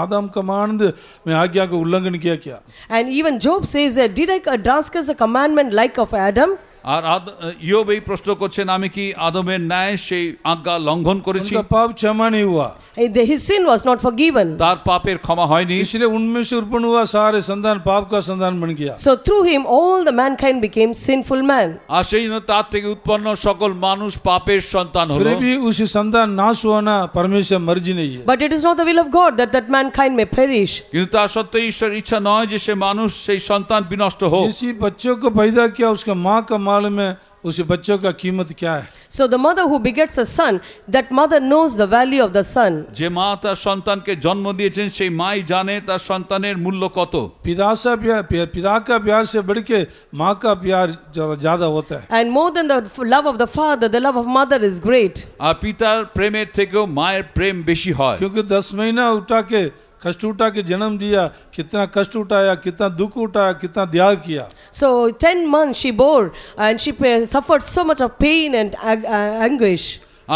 A: आदम का मानंद मैं आज्ञा का उल्लंघन किया क्या।
B: And even Job says that did I transgress the commandment like of Adam?
C: আর ইয়োব এই প্রশ্ন করছেন আমি কি আদমের ন্যায় সেই আজ্ঞা লঙ্ঘন করেছি?
A: उनका पाप क्षमा नहीं हुआ,
B: His sin was not forgiven.
C: তার পাপের ক্ষমা হয়নি।
A: इसलिए उनमें से उत्पन्न हुआ सारे संतान पाप का संतान बन गया।
B: So through him all the mankind became sinful man.
C: আর সেই জন্য তার থেকে উৎপন্ন সকল মানুষ পাপের সন্তান হলো।
A: फिर भी उसी संतान नाश होना परमेश्वर मर्जी नहीं है।
B: But it is not the will of God that mankind may perish.
C: কিন্তু তার সত্ত্বেও ঈশ্বর ইচ্ছা নয় যে সে মানুষ সেই সন্তান বিনষ্ট হোক।
A: किसी बच्चों को पैदा किया उसका माँ का मालूम है उसी बच्चों का कीमत क्या है।
B: So the mother who begets a son, that mother knows the value of the son.
C: যে মা তার সন্তানকে জন্ম দিয়েছেন সেই মাই জানে তার সন্তানের মূল্য কত।
A: पिता का प्यार से बढ़ के माँ का प्यार ज्यादा होता है।
B: And more than the love of the father, the love of mother is great.
C: আর পিতার প্রেমের থেকেও মায়ের প্রেম বেশি হয়।
A: क्योंकि 10 महीना उठा के कष्ट उठा के जन्म दिया, कितना कष्ट उठाया, कितना दुख उठाया, कितना त्याग किया।
B: So 10 months she bore and she suffered so much of pain and anguish.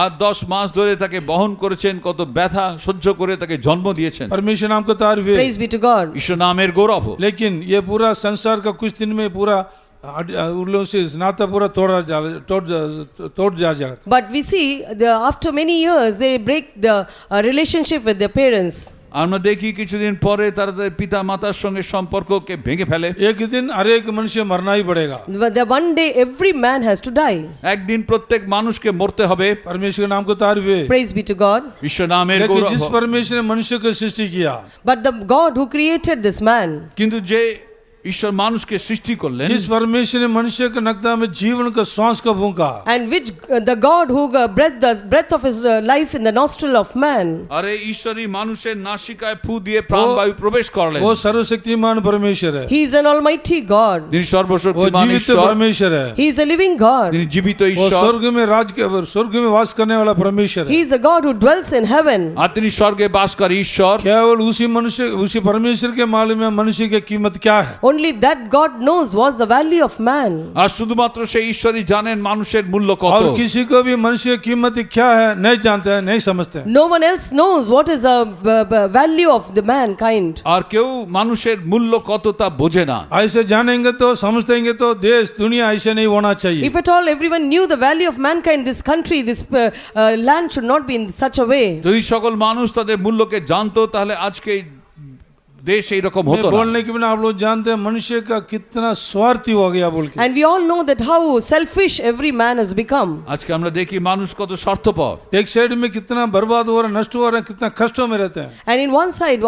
C: আর 10 মাস ধরে তাকে বহন করেছেন, কত ব্যথা সহ্য করে তাকে জন্ম দিয়েছেন।
A: परमेश्वर नाम को तारीफ है।
B: Praise be to God.
C: ঈশ্বর नामेर गौरव हो।
A: लेकिन ये पूरा संसार का कुछ दिन में पूरा उन से नाता पूरा तोड़ जाता।
B: But we see after many years they break the relationship with their parents.
C: আমরা দেখি কিছুদিন পরে তারা তাদের পিতা মাতার সঙ্গে সম্পর্ককে ভেঙে ফেলে।
A: एक दिन हर एक मनुष्य मरना ही पड़ेगा।
B: One day every man has to die.
C: একদিন প্রত্যেক মানুষকে মরতে হবে।
A: परमेश्वर नाम को तारीफ है।
B: Praise be to God.
C: ঈশ্বর नामेर
A: लेकिन
C: गौरव
A: जिस
C: हो।
A: परमेश्वर ने मनुष्य को सृष्टि किया,
B: But the God who created this man,
C: কিন্তু যে ঈশ্বর মানুষকে সৃষ্টি করলেন,
A: जिस परमेश्वर ने मनुष्य के नक्ता में जीवन का श्वास को फूंका,
B: and which the God who breathed the breath of his life in the nostril of man,
C: আরে ঈশ্বরই মানুষের নাসিকায় ফু দিয়ে প্রাণবায়ু প্রবেশ করলেন।
A: वो सर्वशक्तिमान परमेश्वर है।
B: he is an almighty God.
C: তিনি
A: वो
C: সর্বশক্তিমান
A: जीवित
C: ঈশ্বর,
A: परमेश्वर है।
B: He is a living God.
C: তিনি জীবিত
A: वो
C: ঈশ্বর,
A: स्वर्ग में वास करने वाला परमेश्वर
B: He
A: है।
B: is a God who dwells in heaven.
C: আর তিনি স্বর্গে বাসকারী ঈশ্বর।
A: केवल उसी परमेश्वर के मालूम है मनुष्य की कीमत क्या है।
B: Only that God knows what's the value of man.
C: আর শুধুমাত্র সেই ঈশ্বরই জানেন মানুষের মূল্য কত।
A: और किसी को भी मनुष्य की कीमत क्या है नहीं जानते हैं, नहीं समझते हैं।
B: No one else knows what is the value of the mankind.
C: আর কেউ মানুষের মূল্য কত তা বোঝে না।
A: ऐसे जानेंगे तो समझेंगे तो देश दुनिया ऐसे नहीं होना चाहिए।
B: If at all everyone knew the value of mankind, this country, this land should not be in such a way.
C: যদি সকল মানুষ তাদের মূল্যকে জানতো তাহলে আজকে देश এইরকম হতো না।
A: बोलने के बिना आप लोग जानते हैं मनुष्य का कितना स्वार्थी हो गया बोल के।
B: And we all know that how selfish every man has become.
C: আজকে আমরা দেখি মানুষ কত স্বার্থপর।
A: एक साइड में कितना बर्बाद हो रहा है, नष्ट हो रहा है, कितना कष्टों में रहते हैं।
B: And in one side,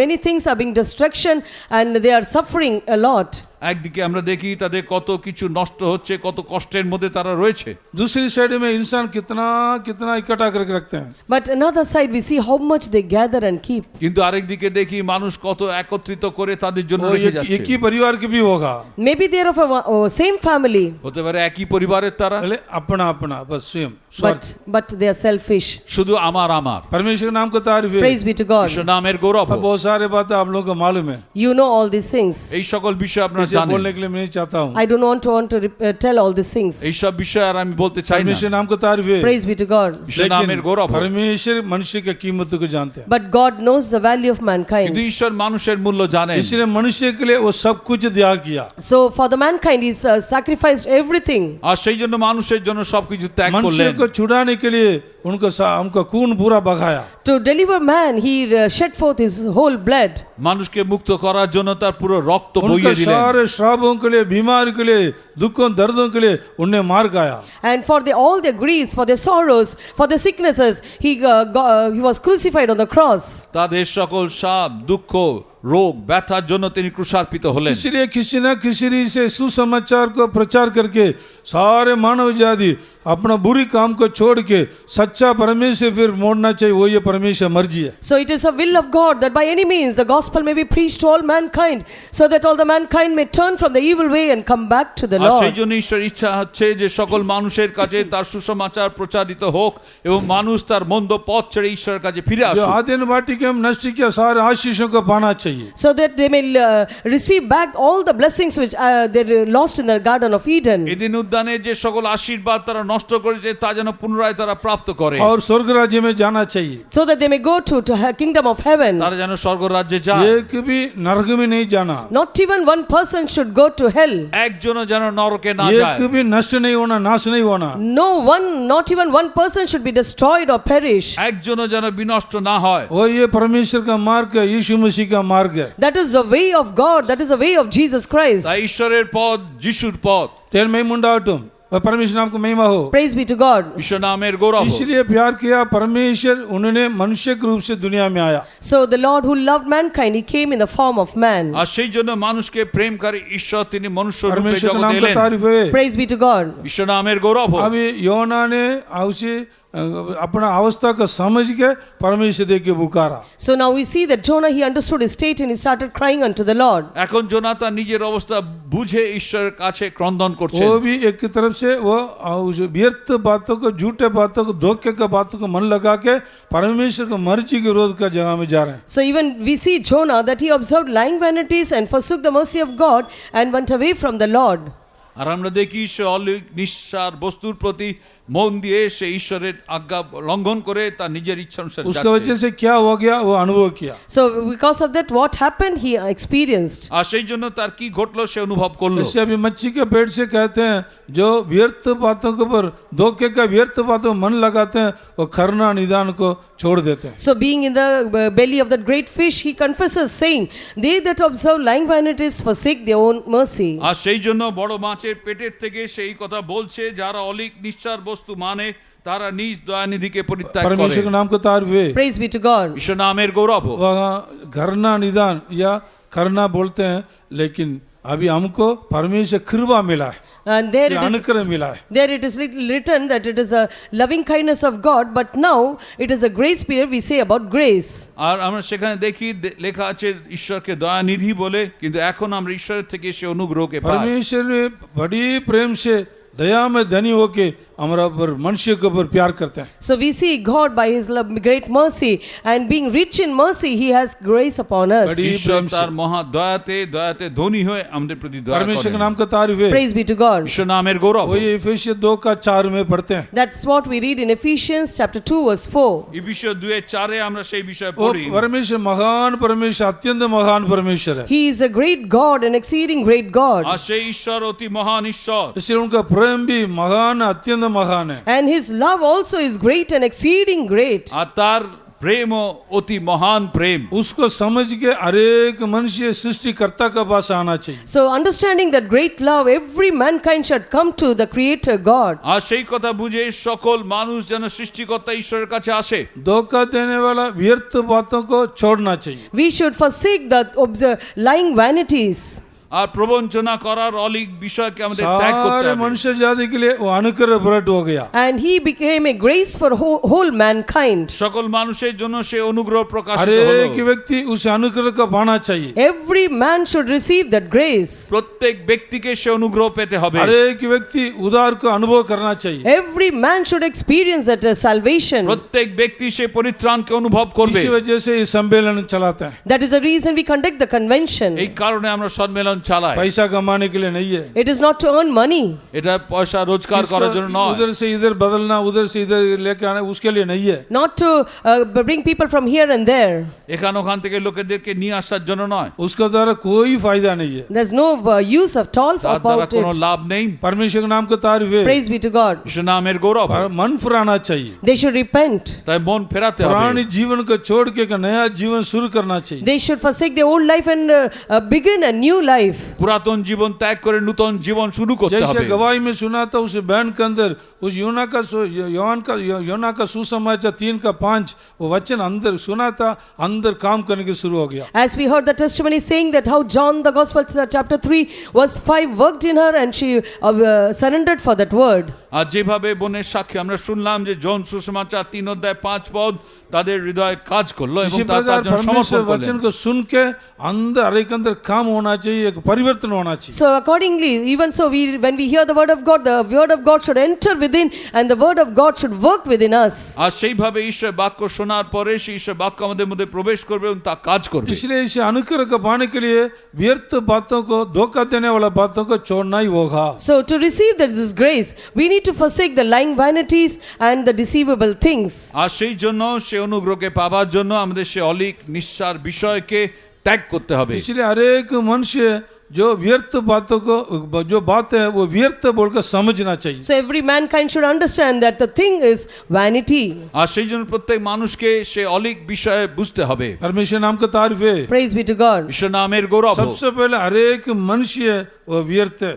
B: many things are being destruction and they are suffering a lot.
C: একদিকে আমরা দেখি তাদের কত কিছু নষ্ট হচ্ছে, কত কষ্টের মধ্যে তারা রয়েছে।
A: दूसरी साइड में इंसान कितना इकट्ठा करके रखते हैं।
B: But another side we see how much they gather and keep.
C: কিন্তু আরেকদিকে দেখি মানুষ কত একত্রিত করে তাদের জন্য
A: वो
C: রেখে
A: एक
C: যাচ্ছে।
A: ही परिवार के भी होगा,
B: Maybe they are of a same family,
C: হতে পারে একই পরিবারের তারা,
A: पहले अपना अपना बस स्वयं स्वार्थ।
B: but they are selfish.
C: শুধু আমার আমার।
A: परमेश्वर के नाम को तारीफ है।
B: Praise be to God.
C: ঈশ্বর नामेर गौरव
A: और
C: हो।
A: बहुत सारे बातें आप लोगों को मालूम है।
B: You know all these things.
C: এই সকল বিষয় আপনারা
A: इसे
C: জানেন।
A: बोलने के लिए मैं नहीं चाहता हूँ।
B: I don't want to tell all these things.
C: এই সব বিষয় আর আমি বলতে চাই না।
A: परमेश्वर नाम को तारीफ है।
B: Praise be to God.
C: ঈশ্বর नामेर गौरव हो।
A: परमेश्वर मनुष्य की कीमत को जानते हैं,
B: But God knows the value of
C: কিন্তু
B: mankind.
C: ঈশ্বর মানুষের মূল্য জানেন।
A: इसलिए मनुष्य के लिए वो सब कुछ त्याग किया।
B: So for the mankind, He sacrificed everything.
C: আর সেই জন্য মানুষের জন্য সবকিছু ত্যাগ
A: मनुष्य
C: করলেন।
A: को छुड़ाने के लिए उनका खून पूरा बहाया।
B: To deliver man, he shed forth his whole blood.
C: মানুষকে মুক্ত করার জন্য তার পুরো রক্ত
A: उनके
C: বইয়ে দিলেন।
A: सारे श्रापों के लिए, बीमारी के लिए, दुखों दर्दों के लिए उन्हें मार गया।
B: And for all their griefs, for their sorrows, for their sicknesses, he was crucified on the cross.
C: তাদের সকল সাপ দুঃখ রোগ ব্যথার জন্য তিনি ক্রুশার্পিত হলেন।
A: इसलिए किसी न किसी से सुसमाचार को प्रचार करके सारे मानव जाति अपना बुरी काम को छोड़ के सच्चा परमेश्वर फिर मोड़ना चाहिए। वो ये परमेश्वर मर्जी है।
B: So it is the will of God that by any means the gospel may be preached to all mankind, so that all the mankind may turn from the evil way and come back to the
C: আর সেই
B: Lord.
C: জন্য ঈশ্বর ইচ্ছা হচ্ছে যে সকল মানুষের কাছে তার সুসমাচার প্রচারিত হোক এবং মানুষ তার মন্দ পথ ছেড়ে ঈশ্বরের কাছে ফিরে
A: जो
C: আসুক।
A: आदिन वाटी के हम नष्ट किया सारे आशीषों को पाना चाहिए।
B: So that they may receive back all the blessings which they lost in the Garden of Eden.
C: এদিন উদ্যানে যে সকল আশীর্বাদ তারা নষ্ট করেছে তা যেন পুনরায় তারা প্রাপ্ত করে।
A: और स्वर्ग राज्य में जाना चाहिए।
B: So that they may go to kingdom of heaven.
C: তারা যেন স্বর্গ রাজ্যে যায়।
A: एक भी नरक में नहीं जाना।
B: Not even one person should go to hell.
C: একজনও যেন নরকে না যায়।
A: एक भी नष्ट नहीं होना, नाश नहीं होना।
B: No one, not even one person should be destroyed or perish.
C: একজনও যেন বিনষ্ট না হয়।
A: वो ये परमेश्वर का मार्ग है, यीशु मसीह का मार्ग है।
B: That is the way of God. That is the way of Jesus Christ.
C: তাই ঈশ্বরের পথ যিশুর পথ।
A: तेरे में मुंडा तुम और परमेश्वर नाम को महिमा हो।
B: Praise be to God.
C: ঈশ্বর নামের গৌরব হোক।
A: इसलिए प्यार किया परमेश्वर, उन्होंने मनुष्य के रूप से दुनिया में आया।
B: So the Lord who loved mankind, he came in the form of man.
C: আর সেই জন্য মানুষকে প্রেমকারী ঈশ্বর তিনি মনুষ্য রূপে
A: परमेश्वर के
C: জগতে
A: नाम का
C: এলেন।
A: तारीफ है।
B: Praise be to God.
C: ঈশ্বর নামের গৌরব হোক।
A: अभी योना ने उसे अपना अवस्था को समझ के परमेश्वर दे के पुकारा।
B: So now we see that Jonah, he understood his state and he started crying unto the Lord.
C: এখন জোনা তার নিজের অবস্থা বুঝে ঈশ্বরের কাছে ক্রন্দন করছে।
A: वो भी एक तरफ से वो उस व्यर्थ बातों को, झूठे बातों को, धोखे के बातों को मन लगा के परमेश्वर को मर्जी के विरोध का जगह में जा रहे हैं।
B: So even we see Jonah that he observed lying vanities and forsook the mercy of God and went away from the Lord.
C: আর আমরা দেখি সে অলৌকিক নিঃসার বস্তুর প্রতি মন দিয়ে সে ঈশ্বরের আজ্ঞা লঙ্ঘন করে তার নিজের ইচ্ছা অনুসারে
A: उसका वजह
C: যাচ্ছে।
A: से क्या हो गया, वो अनुभव किया।
B: So because of that, what happened, he experienced.
C: আর সেই জন্য তার কি ঘটলো সে অনুভব করলো।
A: जैसे अभी मच्छी के पेट से कहते हैं, जो व्यर्थ बातों के ऊपर, धोखे का व्यर्थ बातों मन लगाते हैं, वो खरना निदान को छोड़ देते हैं।
B: So being in the belly of that great fish, he confesses saying, they that observe lying vanities forsake their own mercy.
C: আর সেই জন্য বড় মাছের পেটের থেকে সেই কথা বলছে, যারা অলিক নিঃসার বস্তু মানে তারা নিজ দয়ানিধিকে পরিত্যাগ করে।
A: परमेश्वर के नाम को तारीफ है।
B: Praise be to God.
C: ঈশ্বর নামের গৌরব হোক।
A: वहाँ घरना निदान या खरना बोलते हैं, लेकिन अभी हमको परमेश्वर कृपा मिला है,
B: And there
A: ये
B: it is,
A: अनुग्रह मिला है।
B: there it is written that it is a loving kindness of God, but now it is a grace period we say about grace.
C: আর আমরা সেখানে দেখি লেখা আছে ঈশ্বরকে দয়ানিধি বলে, কিন্তু এখন আমরা ঈশ্বরের থেকে সে অনুগ্রহকে পাই।
A: परमेश्वर ने बड़ी प्रेम से दया में धनी होके हमारा पर मनुष्य के ऊपर प्यार करते हैं।
B: So we see God by his great mercy, and being rich in mercy, he has grace upon us.
A: बड़ी
C: ঈশ্বর
A: प्रेम से।
C: তার মহা দয়াতে ধনী হয়ে আমাদের প্রতি দয়া
A: परमेश्वर के
C: করেন।
A: नाम का तारीफ है।
B: Praise be to God.
C: ঈশ্বর নামের গৌরব হোক।
A: वही इफिसियंस 2:4 में पढ़ते हैं।
B: That's what we read in Ephesians chapter 2 verse 4.
C: इफिसियों 2:4 আমরা সেই বিষয়ে
A: वो
C: পড়ি।
A: परमेश्वर महान परमेश्वर, अत्यंत महान परमेश्वर है।
B: He is a great God, an exceeding great God.
C: আর সেই ঈশ্বর অতি মহান ঈশ্বর।
A: इसलिए उनका प्रेम भी महान, अत्यंत महान है।
B: And his love also is great and exceeding great.
C: আর তার প্রেমও অতি মহান প্রেম।
A: उसको समझ के हर एक मनुष्य सृष्टिकर्ता के पास आना चाहिए।
B: So understanding that great love, every mankind should come to the Creator God.
C: আর সেই কথা বুঝে সকল মানুষ যেন সৃষ্টিকর্তা ঈশ্বরের কাছে আসে।
A: धोखा देने वाला व्यर्थ बातों को छोड़ना चाहिए।
B: We should forsake the lying vanities.
C: আর প্রবঞ্চনা করার অলিক বিষয়কে আমাদের ত্যাগ করতে
A: सारे
C: হবে।
A: मनुष्य जाति के लिए वो अनुग्रह प्रकट हो गया।
B: And he became a grace for whole mankind.
C: সকল মানুষের জন্য সে অনুগ্রহ
A: हर
C: প্রকাশিত
A: एक
C: হলো।
A: व्यक्ति उस अनुग्रह को पाना चाहिए।
B: Every man should receive that grace.
C: প্রত্যেক ব্যক্তিকে সে অনুগ্রহ পেতে হবে।
A: हर एक व्यक्ति उदार को अनुभव करना चाहिए।
B: Every man should experience that salvation.
C: প্রত্যেক ব্যক্তি সে পরিত্রাণকে অনুভব করবে।
A: इसी वजह से ये सम्मेलन चलाते हैं।
B: That is the reason we conduct the convention.
C: এই কারণে আমরা সম্মেলন চালায়,
A: पैसा कमाने के लिए नहीं है।
B: It is not to earn money.
C: এটা পয়সা রোজগার করার জন্য
A: इसका
C: নয়,
A: उधर से इधर बदलना, उधर से इधर लेके आना, उसके लिए नहीं है।
B: Not to bring people from here and there.
C: এখান ওখান থেকে লোকেদেরকে নিয়ে আসার জন্য নয়,
A: उसका द्वारा कोई फायदा नहीं है।
B: There's no use of all
C: তার দ্বারা
B: about
C: কোনো
B: it.
C: লাভ নেই।
A: परमेश्वर के नाम का तारीफ है।
B: Praise be to God.
C: ঈশ্বর নামের গৌরব,
A: पर मन फुराना चाहिए।
B: They should repent.
C: তাই মন ফেরাতে
A: पुरानी
C: হবে,
A: जीवन को छोड़ के एक नया जीवन शुरू करना चाहिए।
B: They should forsake their old life and begin a new life.
C: পুরাতন জীবন ত্যাগ করে নতুন জীবন শুরু করতে
A: जैसे
C: হবে।
A: गवाही में सुना था उस बहन के अंदर उस योना का सुसमाचार 3:5 वो वचन अंदर सुना था, अंदर काम करने के शुरू हो गया।
B: As we heard the testimony saying that how John the Gospel chapter 3 verse 5 worked in her and she surrendered for that word.
C: আর যেভাবে বোনের সাক্ষী আমরা শুনলাম যে জন সুসমাচার 3:5 তাদের হৃদয়ে কাজ করলো এবং
A: इसी
C: তার
A: प्रकार
C: জন্য সমর্পণ
A: परमेश्वर
C: করলেন।
A: वचन को सुन के अंदर हर एक अंदर काम होना चाहिए, एक परिवर्तन होना चाहिए।
B: So accordingly, even so, when we hear the word of God, the word of God should enter within and the word of God should work within us.
C: আর সেইভাবে ঈশ্বর বাক্য শোনার পরে সেই ঈশ্বর বাক্য আমাদের মধ্যে প্রবেশ করবে এবং তা কাজ করবে।
A: इसलिए इसे अनुग्रह को पाने के लिए व्यर्थ बातों को, धोखा देने वाला बातों को छोड़ना ही होगा।
B: So to receive this grace, we need to forsake the lying vanities and the deceivable things.
C: আর সেই জন্য সে অনুগ্রহকে পাবার জন্য আমাদের সে অলিক নিঃসার বিষয়কে ত্যাগ করতে হবে।
A: इसलिए हर एक मनुष्य जो व्यर्थ बातों को, जो बात है वो व्यर्थ बोलकर समझना चाहिए।
B: So every mankind should understand that the thing is vanity.
C: আর সেই জন্য প্রত্যেক মানুষকে সে অলিক বিষয়ে বুঝতে হবে।
A: परमेश्वर नाम का तारीफ है।
B: Praise be to God.
C: ঈশ্বর নামের গৌরব হোক।
A: सबसे पहले हर एक मनुष्य वो व्यर्थ है।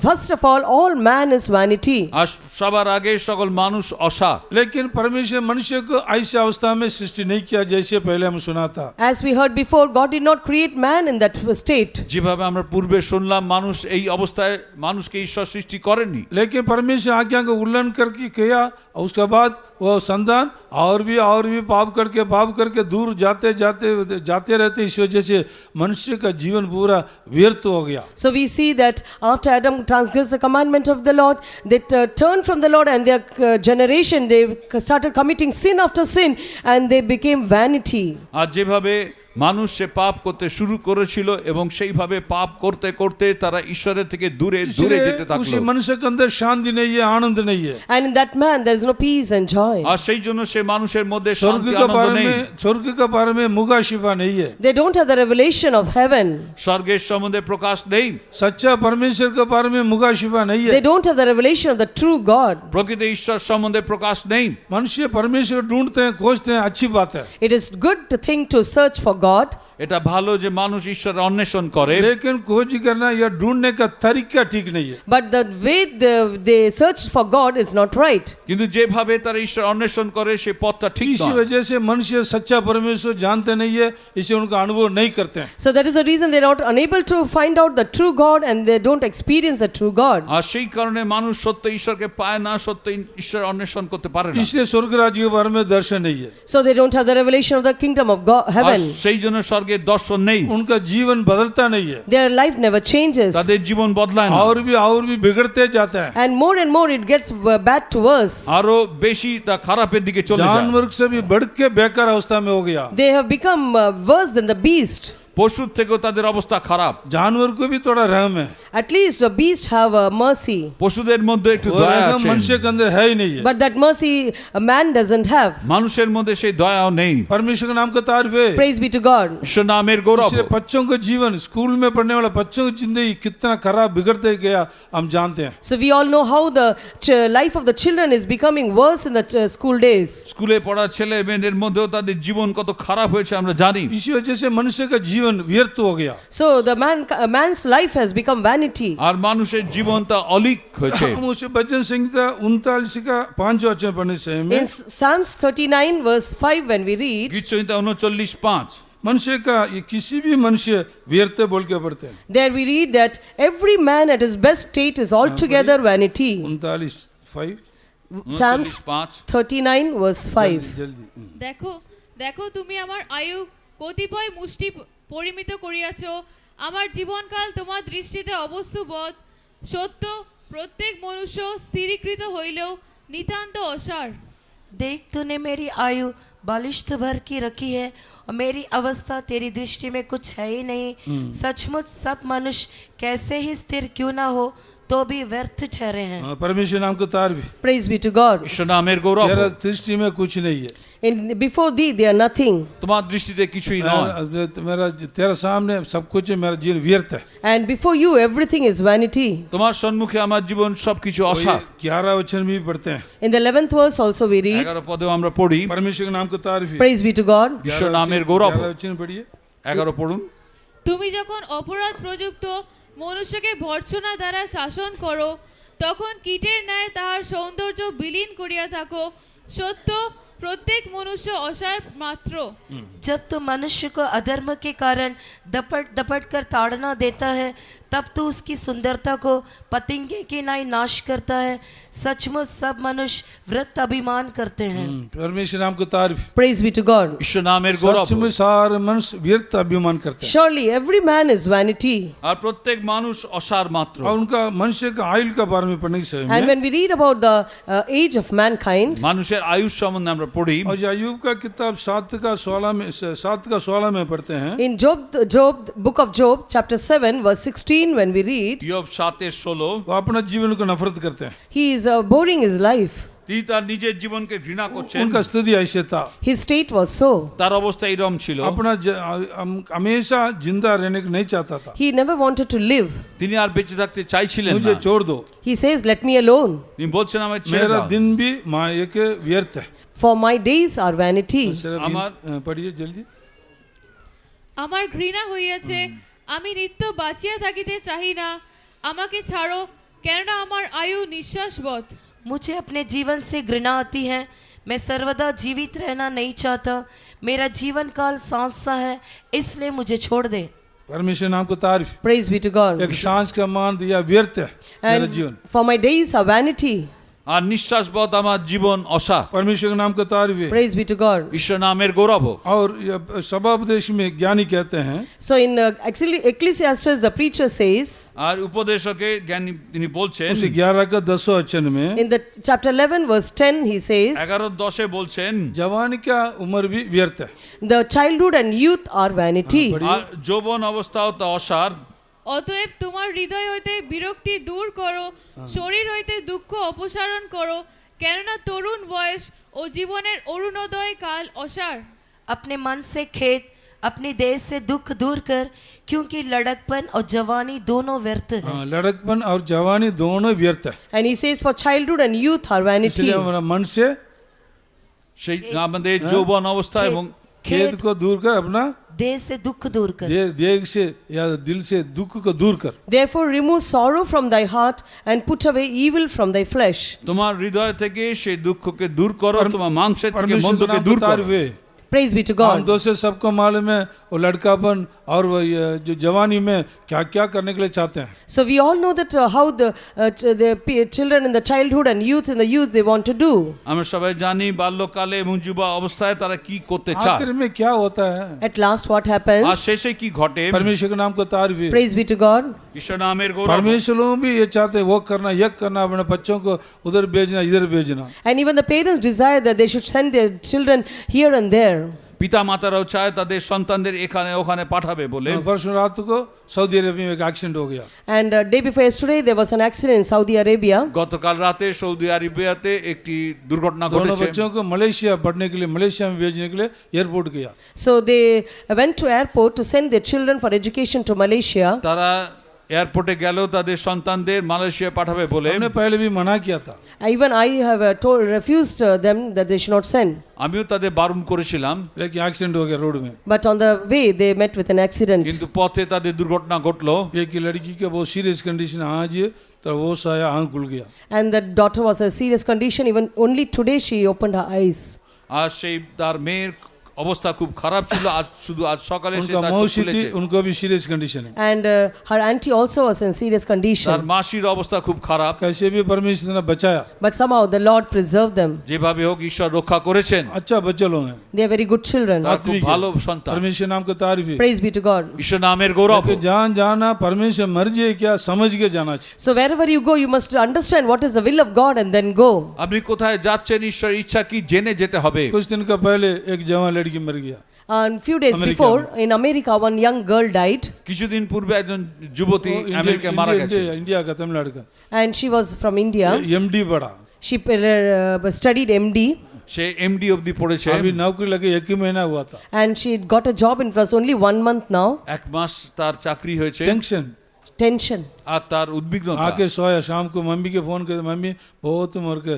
B: First of all man is vanity.
C: আর সবার আগে সকল মানুষ অসার।
A: लेकिन परमेश्वर मनुष्य को ऐसी अवस्था में सृष्टि नहीं किया जैसे पहले हम सुना था।
B: As we heard before, God did not create man in that state.
C: যেভাবে আমরা পূর্বে শুনলাম মানুষ এই অবস্থায় মানুষকে ঈশ্বর সৃষ্টি করেননি,
A: लेकिन परमेश्वर आज्ञा का उल्लंघन करके किया, उसके बाद वो संतान और भी पाप करके दूर जाते रहते, इस वजह से मनुष्य का जीवन पूरा व्यर्थ हो गया।
B: So we see that after Adam transgressed the commandment of the Lord, they turned from the Lord and their generation, they started committing sin after sin and they became vanity.
C: আর যেভাবে মানুষ সে পাপ করতে শুরু করেছিল এবং সেইভাবে পাপ করতে করতে তারা ঈশ্বরের থেকে দূরে দূরে যেতে
A: इसलिए
C: থাকলো।
A: उसी मनुष्य के अंदर शांति नहीं है, आनंद नहीं है।
B: And in that man there is no peace and joy.
C: আর সেই জন্য সে মানুষের মধ্যে
A: स्वर्ग
C: শান্তি
A: के
C: আনন্দ
A: बारे
C: নেই,
A: में, स्वर्ग के बारे में मुगा शिफा नहीं है।
B: They don't have the revelation of heaven.
C: স্বর্গের সম্বন্ধে প্রকাশ নেই,
A: सच्चा परमेश्वर के बारे में मुगा शिफा नहीं
B: They
A: है।
B: don't have the revelation of the true God.
C: প্রকৃত ঈশ্বর সম্বন্ধে প্রকাশ নেই।
A: मनुष्य परमेश्वर ढूंढते हैं, खोजते हैं, अच्छी बात है।
B: It is good to think to search for God.
C: এটা ভালো যে মানুষ ঈশ্বরের অন্বেষণ করে,
A: लेकिन खोज करना या ढूंढने का तरीका ठीक नहीं है।
B: But the way they search for God is not right.
C: কিন্তু যেভাবে তারা ঈশ্বর অন্বেষণ করে সে পথটা ঠিক
A: इसी
C: নয়।
A: वजह से मनुष्य सच्चा परमेश्वर जानते नहीं है, इसे उनका अनुभव नहीं करते हैं।
B: So that is the reason they are not unable to find out the true God and they don't experience the true God.
C: আর সেই কারণে মানুষ সত্য ঈশ্বরকে পায় না, সত্য ঈশ্বর অন্বেষণ করতে পারে না।
A: इसलिए स्वर्ग राज्य के बारे में दर्शन नहीं है।
B: So they don't have the revelation of the kingdom of God,
C: R
B: heaven.
C: সেই জন্য স্বর্গের দর্শন নেই,
A: उनका जीवन बदलता नहीं है,
B: Their life never changes.
C: তাদের জীবন বদলায় না,
A: और भी बिगड़ते जाता है।
B: And more it gets bad to worse.
C: আরো বেশি তা খারাপের দিকে চলে যায়।
A: जानवर से भी बढ़ के बेकार अवस्था में हो गया।
B: They have become worse than the beast.
C: পশুর থেকেও তাদের অবস্থা খারাপ।
A: जानवर को भी थोड़ा रहम है,
B: At least the beast have mercy.
C: পশুদের মধ্যে একটু
A: वो
C: দয়া
A: रहम
C: আছে,
A: मनुष्य के अंदर है ही नहीं है।
B: But that mercy a man doesn't have.
C: মানুষের মধ্যে সেই দয়াও নেই।
A: परमेश्वर के नाम का तारीफ है।
B: Praise be to God.
C: ঈশ্বর নামের গৌরব।
A: इसलिए बच्चों का जीवन, स्कूल में पढ़ने वाला बच्चों की जिंदगी कितना खराब बिगड़ते गया हम जानते हैं।
B: So we all know how the life of the children is becoming worse in the school days.
C: স্কুলে পড়া ছেলে মেয়েদের মধ্যেও তাদের জীবন কত খারাপ হয়েছে আমরা জানি।
A: इसी वजह से मनुष्य का जीवन व्यर्थ हो गया।
B: So the man's life has become vanity.
C: আর মানুষের জীবনটা অলিক হয়েছে।
A: हम उसे भजन संहिता 39 का 5 वचन पढ़ने से हमें
B: In Psalms 39 verse 5 when we read,
C: গীত সংহিতা 39:5
A: मनुष्य का, ये किसी भी मनुष्य व्यर्थ बोल के पढ़ते हैं।
B: there we read that every man at his best state is altogether vanity.
A: 39:5
B: Psalms 39 verse 5.
A: जल्दी।
E: দেখো দেখো তুমি আমার আয়ু কতিপয় মুষ্টি পরিমিত করিয়াছ, আমার জীবনকাল তোমার দৃষ্টিতে অবস্তুবৎ। সত্য প্রত্যেক মনুষ্য স্থিরীকৃত হইলেও নিতান্ত অসার।
D: देख तूने मेरी आयु बालिश्त भर की रखी है और मेरी अवस्था तेरी दृष्टि में कुछ है ही नहीं। सचमुच सब मनुष्य कैसे ही स्थिर क्यों ना हो तो भी व्यर्थ ठहरे हैं।
A: परमेश्वर नाम को तारीफ।
B: Praise be to God.
C: ঈশ্বর नाমের গৌরব
A: तेरा
C: হোক।
A: दृष्टि में कुछ नहीं है।
B: Before thee, they are nothing.
C: তোমার দৃষ্টিতে কিছুই নয়।
A: मेरा तेरा सामने सब कुछ है, मेरा जीवन व्यर्थ है।
B: And before you, everything is vanity.
C: তোমার সম্মুখে আমার জীবন সবকিছু অসার।
A: 11 वचन भी पढ़ते हैं।
B: In the 11th verse also we read,
C: 11 পদেও আমরা পড়ি
A: परमेश्वर के नाम को तारीफ।
B: Praise be to God.
C: ঈশ্বর নামের গৌরব হোক।
A: 11 वचन पढ़िए।
C: 11 পড়ুন।
E: তুমি যখন অপরাধ প্রযুক্ত মনুষ্যকে ভর্ৎসনা দ্বারা শাসন করো, তখন কীটের ন্যায় তাহার সৌন্দর্য বিলীন করিয়া থাকো। সত্য প্রত্যেক মনুষ্য অসার মাত্র।
D: जब तू मनुष्य को अधर्म के कारण दपट दपट कर ताड़ना देता है, तब तू उसकी सुंदरता को पतंगे के नाई नाश करता है। सचमुच सब मनुष्य वृत्त अभिमान करते हैं।
A: परमेश्वर नाम को तारीफ।
B: Praise be to God.
C: ঈশ্বর नामेর গৌরব
A: सच में
C: হোক।
A: सारे मनुष्य व्यर्थ अभिमान करते हैं
B: Surely every man is vanity.
C: আর প্রত্যেক মানুষ অসার মাত্র।
A: और उनका मनुष्य का आयु का बारे में पढ़ने की समय
B: And
A: में
B: when we read about the age of mankind,
C: মানুষের আয়ুর সম্বন্ধে আমরা পড়ি
A: और जो अय्यूब का किताब 7 का 16 में पढ़ते हैं।
B: in book of Job, chapter 7, verse 16, when we read,
C: ইয়োব 7:16
A: वो अपना जीवन को नफरत करते हैं।
B: he is boring his life.
C: তিনি তার নিজের জীবনকে ঘৃণা করছেন।
A: उनका स्थिति ऐसे था।
B: His state was so.
C: তার অবস্থা এরকম ছিল।
A: अपना हमेशा जिंदा रहने को नहीं चाहता था।
B: He never wanted to live.
C: তিনি আর বেঁচে থাকতে চাইছিলেন
A: मुझे
C: না।
A: छोड़ दो,
B: He says, let me alone,
C: তিনি বলছেন আমায় ছেড়ে
A: मेरा
C: দাও।
A: दिन भी माया के व्यर्थ है।
B: for my days are vanity.
A: पढ़िए जल्दी।
E: আমার ঘৃণা হইয়াছে, আমি নিত্য বাঁচিয়া থাকিতে চাহি না। আমাকে ছাড়ো, কেননা আমার আয়ু নিঃশ্বাসবৎ।
D: मुझे अपने जीवन से घृणा आती है। मैं सर्वदा जीवित रहना नहीं चाहता। मेरा जीवन काल सांस सा है, इसलिए मुझे छोड़ दे।
A: परमेश्वर नाम को तारीफ।
B: Praise be to God.
A: एक सांस का मान दिया व्यर्थ है मेरा जीवन।
B: And for my days are vanity.
C: আর নিঃশ্বাসবৎ আমার জীবন অসার।
A: परमेश्वर के नाम को तारीफ है।
B: Praise be to God.
C: ঈশ্বর नामेর গৌরব হোক।
A: और सभापदेश में ज्ञानी कहते हैं,
B: So in actually Ecclesiastes, the preacher says,
C: আর উপদেশকে জ্ঞানী তিনি বলছেন
A: उसे 11 का 10 वचन में,
B: in the chapter 11, verse 10, he says,
C: 11:10 বলছেন
A: जवानी का उम्र भी व्यर्थ है।
B: the childhood and youth are vanity.
C: আর যৌবন অবস্থাও তা অসার।
E: অতএব তোমার হৃদয় হইতে বিরক্তি দূর করো, শরীর হইতে দুঃখ অপসারণ করো, কেননা তরুণ বয়স ও জীবনের অরুণোদয় কাল অসার।
D: अपने मन से खेद, अपनी देह से दुख दूर कर, क्योंकि लड़कपन और जवानी दोनों व्यर्थ है।
A: लड़कपन और जवानी दोनों व्यर्थ है।
B: And he says, for childhood and youth are vanity.
A: इसलिए हमारा मन से
C: সেই আমাদের যৌবন অবস্থা এবং
A: खेद को दूर कर, अपना
D: देह से दुख दूर कर।
A: देह से या दिल से दुख को दूर कर।
B: Therefore remove sorrow from thy heart and put away evil from thy flesh.
C: তোমার হৃদয় থেকে সেই দুঃখকে দূর করো, তোমার মাংসের থেকে
A: परमेश्वर
C: মন্দকে
A: नाम
C: দূর
A: को
C: করো।
A: तारीफ है।
B: Praise be to
A: हम
B: God.
A: दोस्त सबको मालूम है वो लड़कापन और वो ये जो जवानी में क्या क्या करने के लिए चाहते हैं।
B: So we all know that how the children in the childhood and youth in the youth they want to do.
C: আমরা সবাই জানি বাল্যকালে এবং যুবা অবস্থায় তারা কি করতে চায়।
A: आखिर में क्या होता है?
B: At last what
C: R
B: happens?
C: শেষে কি ঘটে?
A: परमेश्वर के नाम को तारीफ है।
B: Praise be to God.
C: ঈশ্বর नामेর গৌরব।
A: परमेश्वर लोग भी ये चाहते हैं वो करना ये करना, अपने बच्चों को उधर भेजना इधर भेजना।
B: And even the parents desire that they should send their children here and there.
C: পিতা মাতারাও চায় তাদের সন্তানদের এখানে ওখানে পাঠাবে বলে।
A: परसों रात को सऊदी अरब में एक एक्सीडेंट हो गया।
B: And day before yesterday there was an accident in Saudi Arabia.
C: গতকাল রাতে সৌদি আরবিয়াতে একটি দুর্ঘটনা
A: दोनों
C: ঘটেছে।
A: बच्चों को मलेशिया पढ़ने के लिए मलेशिया में भेजने के लिए एयरपोर्ट गया।
B: So they went to airport to send their children for education to Malaysia.
C: তারা এয়ারপোর্টে গেল তাদের সন্তানদের মালয়েশিয়া পাঠাবে বলে।
A: हमने पहले भी मना किया था।
B: Even I have refused them that they should not send.
C: আমিও তাদের বারণ করেছিলাম,
A: लेकिन एक्सीडेंट हो गया रोड में।
B: But on the way they met with an accident.
C: কিন্তু পথে তাদের দুর্ঘটনা ঘটলো।
A: एक की लड़की का बहुत सीरियस कंडीशन आज तो वो साया आँख खुल गया।
B: And the daughter was a serious condition. Even only today she opened her eyes.
C: আর সেই তার মেয়ের অবস্থা খুব খারাপ ছিল, আজ সকালে সে
A: उनका
C: তার চোখ
A: मौसी थी,
C: খুলেছে।
A: उनको भी सीरियस कंडीशन है।
B: And her auntie also was in serious
C: তার
B: condition.
C: মাসির অবস্থা খুব খারাপ,
A: कैसे भी परमेश्वर ने बचाया,
B: But somehow the Lord preserved them.
C: যেভাবে হোক ঈশ্বর রক্ষা করেছেন।
A: अच्छा बच्चे लोग हैं,
B: They are very good children.
C: তার খুব
A: आत्मिक है।
C: ভালো সন্তান।
A: परमेश्वर नाम का तारीफ है।
B: Praise be to God.
C: ঈশ্বর নামের গৌরব।
A: कि जान जाना परमेश्वर मर्जी है क्या समझ के जाना चाहिए।
B: So wherever you go, you must understand what is the will of God and then go.
C: আপনি কোথায় যাচ্ছেন, ঈশ্বরের ইচ্ছা কি জেনে যেতে হবে।
A: कुछ दिन का पहले एक जवान लड़की मर गया,
B: And few days
A: America
B: before, in America, one young girl died,
C: কিছুদিন পূর্বে একজন যুবতী
A: वो
C: আমেরিকায় মারা গেছে।
A: इंडिया का तमिलनाडु का
B: and she was from India.
A: MD पढ़ा,
B: She studied MD,
C: say MD অবধি পড়েছে,
A: अभी नौकरी लगे 1 ही महीना हुआ था।
B: and she got a job. It was only 1 month now.
C: 1 মাস তার চাকরি হয়েছে।
A: Tension
B: Tension.
C: আর তার উদ্বিগ্নতা।
A: आके सोया, शाम को मम्मी के फोन कर, मम्मी बहुत मोर के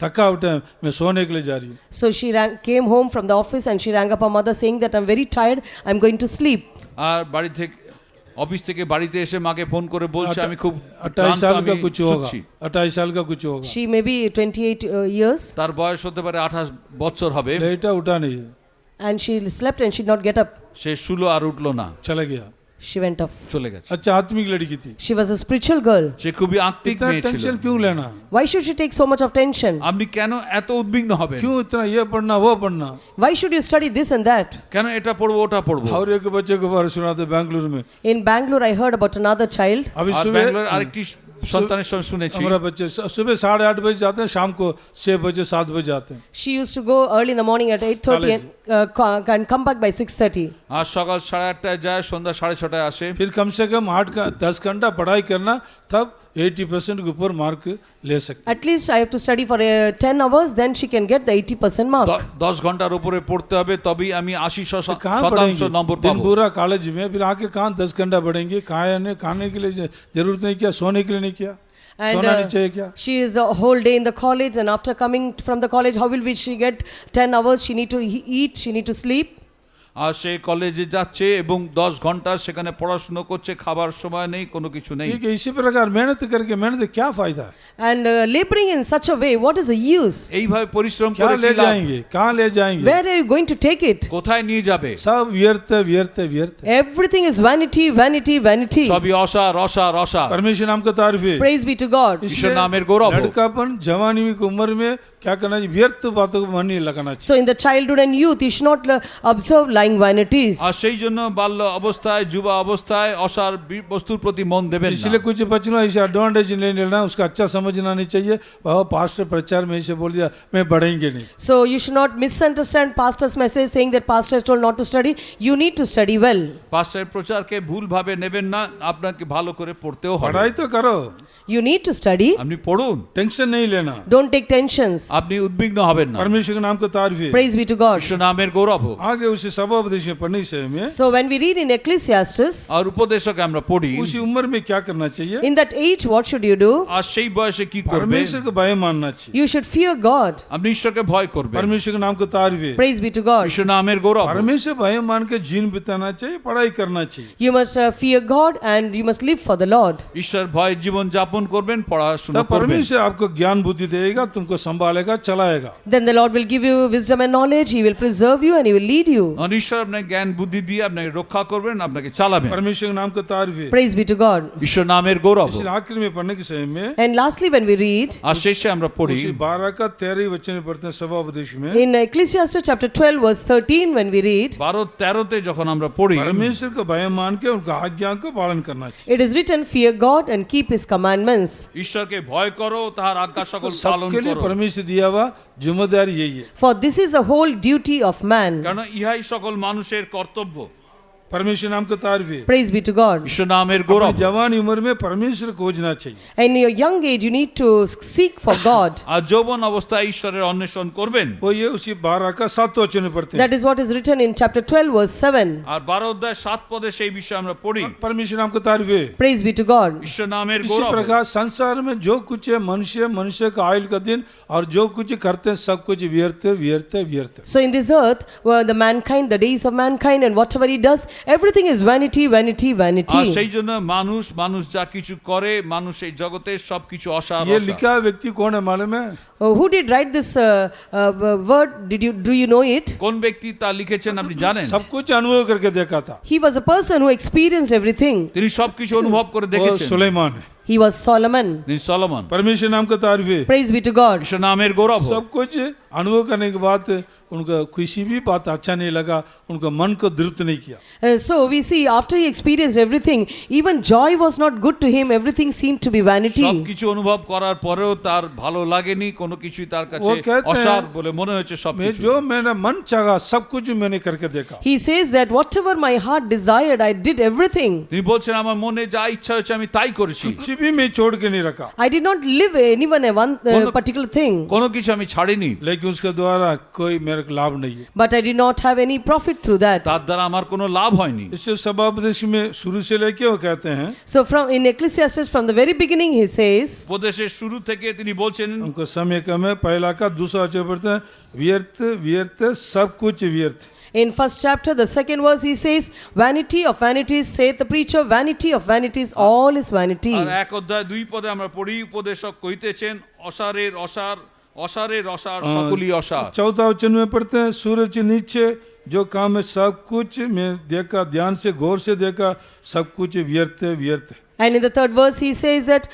A: थका उठा है, मैं सोने के लिए जा रही हूँ।
B: So she came home from the office and she rang up her mother saying that I'm very tired, I'm going to sleep.
C: আর বাড়ি থেকে অফিস থেকে বাড়িতে এসে মাকে ফোন করে বলছে আমি খুব
A: 28 साल का कुछ होगा,
C: শুচ্ছি।
A: 28 साल का कुछ होगा।
B: She may be 28 years,
C: তার বয়স হতে পারে 28 বছর হবে।
A: लेटा उठा नहीं है,
B: and she slept and she did not get up.
C: সে শুলো আর উঠলো না,
A: चला गया।
B: She went off.
C: চলে গেছে।
A: अच्छा आत्मिक लड़की थी,
B: She was a spiritual girl.
C: সে খুবই আত্মিক
A: इतना
C: মেয়ে ছিল।
A: टेंशन क्यों लेना,
B: Why should she take so much of tension?
C: আপনি কেন এত উদ্বিগ্ন হবেন?
A: क्यों इतना ये पढ़ना वो पढ़ना।
B: Why should you study this and that?
C: কেন এটা পড়বো ওটা পড়বো?
A: और एक बच्चे को बार सुना था बेंगलुरु में,
B: In Bangalore, I heard about another child.
A: अभी
C: আর
A: सुबह
C: ব্যাঙ্গালোর আরেকটি সন্তানের সঙ্গে শুনেছি,
A: हमारा बच्चे सुबह 8:30 बजे जाते हैं, शाम को 6 बजे 7 बजे जाते हैं।
B: She used to go early in the morning at 8:30 and come back by 6:30.
C: আর সকাল 8:30টায় যায়, সন্ধ্যা 6:30টায় আসে।
A: फिर कम से कम 10 घंटा पढ़ाई करना, तब 80% के ऊपर मार्क ले सकते।
B: At least I have to study for 10 hours, then she can get the 80% mark.
C: 10 ঘন্টার উপরে পড়তে হবে, তবেই আমি 80
A: कहाँ
C: শতাংশ
A: पढ़ेंगे
C: নম্বর
A: दिन
C: পাবো।
A: पूरा कॉलेज में, फिर आके कहाँ 10 घंटा पढ़ेंगे, खाने के लिए जरूरत नहीं किया, सोने के लिए नहीं किया,
B: And
A: सोना नहीं चाहिए क्या।
B: she is a whole day in the college, and after coming from the college, how will she get 10 hours? She need to eat, she need to sleep.
C: আর সে কলেজে যাচ্ছে এবং 10 ঘন্টা সেখানে পড়াশোনা করছে, খাবার সময় নেই, কোনো কিছু নেই।
A: ठीक है, इसी प्रकार मेहनत करके मेहनत क्या फायदा है,
B: And laboring in such a way, what is the use?
C: এইভাবে পরিশ্রম
A: क्या
C: করে
A: ले
C: কি লাভ?
A: जाएंगे, कहाँ ले जाएंगे,
B: Where are you going to take it?
C: কোথায় নিয়ে যাবে?
A: सब व्यर्थ व्यर्थ व्यर्थ।
B: Everything is vanity, vanity, vanity.
C: সবই অসার অসার অসার।
A: परमेश्वर नाम का तारीफ है।
B: Praise be to God.
C: ईश्वर नामेर गौरव हो।
A: लड़कापन जवानी की उम्र में क्या करना चाहिए, व्यर्थ बातों को मन नहीं लगाना चाहिए।
B: So in the childhood and youth, you should not observe lying vanities.
C: আর সেই জন্য বাল্য অবস্থায়, যুবা অবস্থায় অসার বস্তুর প্রতি মন দেবেন
A: इसलिए
C: না।
A: कुछ बच्चों ऐसे एडवांटेज नहीं लेना, उसका अच्छा समझना नहीं चाहिए। वह पास्टर प्रचार में ऐसे बोल दिया मैं बढ़ेंगे नहीं।
B: So you should not misunderstand pastor's message saying that pastor is told not to study. You need to study well.
C: পাস্টারের প্রচারকে ভুলভাবে নেবেন না, আপনাকে ভালো করে পড়তেও হবে।
A: पढ़ाई तो करो,
B: You need to study.
C: আপনি পড়ুন,
A: टेंशन नहीं लेना।
B: Don't take tensions.
C: আপনি উদ্বিগ্ন হবেন না।
A: परमेश्वर के नाम को तारीफ है।
B: Praise be to God.
C: ঈশ্বর নামের গৌরব হোক।
A: आगे उसी सभापदेश में पढ़ने से में
B: So when we read in Ecclesiastes,
C: আর উপদেশকে আমরা পড়ি,
A: उसी उम्र में क्या करना चाहिए,
B: in that age, what should you do?
C: আর সেই বয়সে কি করবে?
A: परमेश्वर को भय मानना चाहिए।
B: You should fear God.
C: আপনি ঈশ্বরকে ভয় করবেন।
A: परमेश्वर के नाम को तारीफ है।
B: Praise be to God.
C: ঈশ্বর নামের গৌরব হোক।
A: परमेश्वर भय मान के जीवन बिताना चाहिए, पढ़ाई करना चाहिए।
B: You must fear God and you must live for the Lord.
C: ঈশ্বর ভয় জীবন যাপন করবেন, পড়াশোনা
A: तब
C: করবেন।
A: परमेश्वर आपको ज्ञान बुद्धि देगा, तुमको संभालेगा, चलाएगा।
B: Then the Lord will give you wisdom and knowledge. He will preserve you and He will lead you.
C: আর ঈশ্বর আপনাকে জ্ঞান বুদ্ধি দিয়ে আপনাকে রক্ষা করবেন, আপনাকে চালাবেন।
A: परमेश्वर के नाम को तारीफ है।
B: Praise be to God.
C: ঈশ্বর নামের গৌরব হোক।
A: इसलिए आखिर में पढ़ने के समय में
B: And lastly, when we read
C: আর শেষে আমরা পড়ি
A: उसी 12 का 13 वचन में पढ़ते हैं सभापदेश में,
B: in Ecclesiastes chapter 12, verse 13, when we read,
C: 12-13 যখন আমরা পড়ি,
A: परमेश्वर को भय मान के उनका आज्ञा को पालन करना चाहिए।
B: it is written, fear God and keep His commandments.
C: ঈশ্বরকে ভয় করো, তাহার আজ্ঞা সকল পালন
A: सबके लिए
C: করো,
A: परमेश्वर दिया हुआ जिम्मेदारी यही है।
B: For this is the whole duty of man.
C: কারণ ইহাই সকল মানুষের কর্তব্য।
A: परमेश्वर नाम को तारीफ है।
B: Praise be to God.
C: ঈশ্বর নামের গৌরব
A: अपनी जवानी उम्र में परमेश्वर को खोजना चाहिए।
B: In your young age, you need to seek for God.
C: আর যৌবন অবস্থায় ঈশ্বরের অন্বেষণ করবেন।
A: वो ये उसी 12 का 7 वचन में पढ़ते हैं।
B: That is what is written in chapter 12, verse 7.
C: আর 12 অধ্যায় 7 পদে সেই বিষয়ে আমরা পড়ি।
A: परमेश्वर नाम को तारीफ है।
B: Praise be to God.
C: ঈশ্বর নামের
A: इसी
C: গৌরব।
A: प्रकार संसार में जो कुछ है, मनुष्य का आयुल का दिन और जो कुछ करते हैं सब कुछ व्यर्थ व्यर्थ व्यर्थ।
B: So in this earth, the mankind, the days of mankind, and whatever he does, everything is vanity, vanity,
C: R
B: vanity.
C: সেই জন্য মানুষ যা কিছু করে, মানুষ এই জগতের সবকিছু অসার
A: ये
C: অসার।
A: लिखा व्यक्ति कौन है मालूम है?
B: Who did write this word? Do you know it?
C: কোন ব্যক্তি তা লিখেছেন আপনি জানেন?
A: सब कुछ अनुभव करके देखा था।
B: He was a person who experienced everything.
C: তিনি সবকিছু অনুভব করে
A: वो
C: দেখেছেন।
A: सुलेमान है।
B: He was Solomon.
C: তিনি সলোমন।
A: परमेश्वर नाम का तारीफ है।
B: Praise be to God.
C: ঈশ্বর नाমের গৌরব হোক।
A: सब कुछ अनुभव करने के बाद उनका किसी भी बात अच्छा नहीं लगा, उनका मन को तृप्त नहीं किया।
B: So we see after he experienced everything, even joy was not good to him. Everything seemed to be vanity.
C: সবকিছু অনুভব করার পরেও তার ভালো লাগেনি, কোনো কিছুই তার কাছে
A: वो कहते हैं,
C: অসার বলে মনে হয়েছে
A: मैं
C: সবকিছু।
A: जो मेरा मन चाहा सब कुछ मैंने करके देखा।
B: He says that whatever my heart desired, I did everything.
C: তিনি বলছেন আমার মনে যা ইচ্ছা হয়েছে আমি তাই করেছি,
A: कुछ भी मैं छोड़ के नहीं रखा,
B: I did not live anyone one particular thing,
C: কোনো কিছু আমি ছাড়িনি।
A: लेकिन उसके द्वारा कोई मेरे को लाभ नहीं है।
B: but I did not have any profit through that.
C: তার দ্বারা আমার কোনো লাভ হয়নি।
A: इससे सभापदेश में शुरू से लेके वो कहते हैं,
B: So from in Ecclesiastes from the very beginning he says,
C: উপদেশের শুরু থেকে তিনি বলছেন
A: उनको समय कम है, पहला का दूसरा अच्छे पढ़ते हैं, व्यर्थ व्यर्थ सब कुछ व्यर्थ।
B: in first chapter the second verse he says, vanity of vanities saith the preacher, vanity of vanities, all is vanity.
C: আর এক অধ্যায় 2 পদে আমরা পড়ি উপদেশক কইতেছেন অসারের অসার, অসারের অসার, সকলই অসার।
A: चौथा वचन में पढ़ते हैं, सूरज के नीचे जो काम है सब कुछ मैं देखा, ध्यान से गौर से देखा, सब कुछ व्यर्थ है, व्यर्थ है।
B: And in the third verse he says that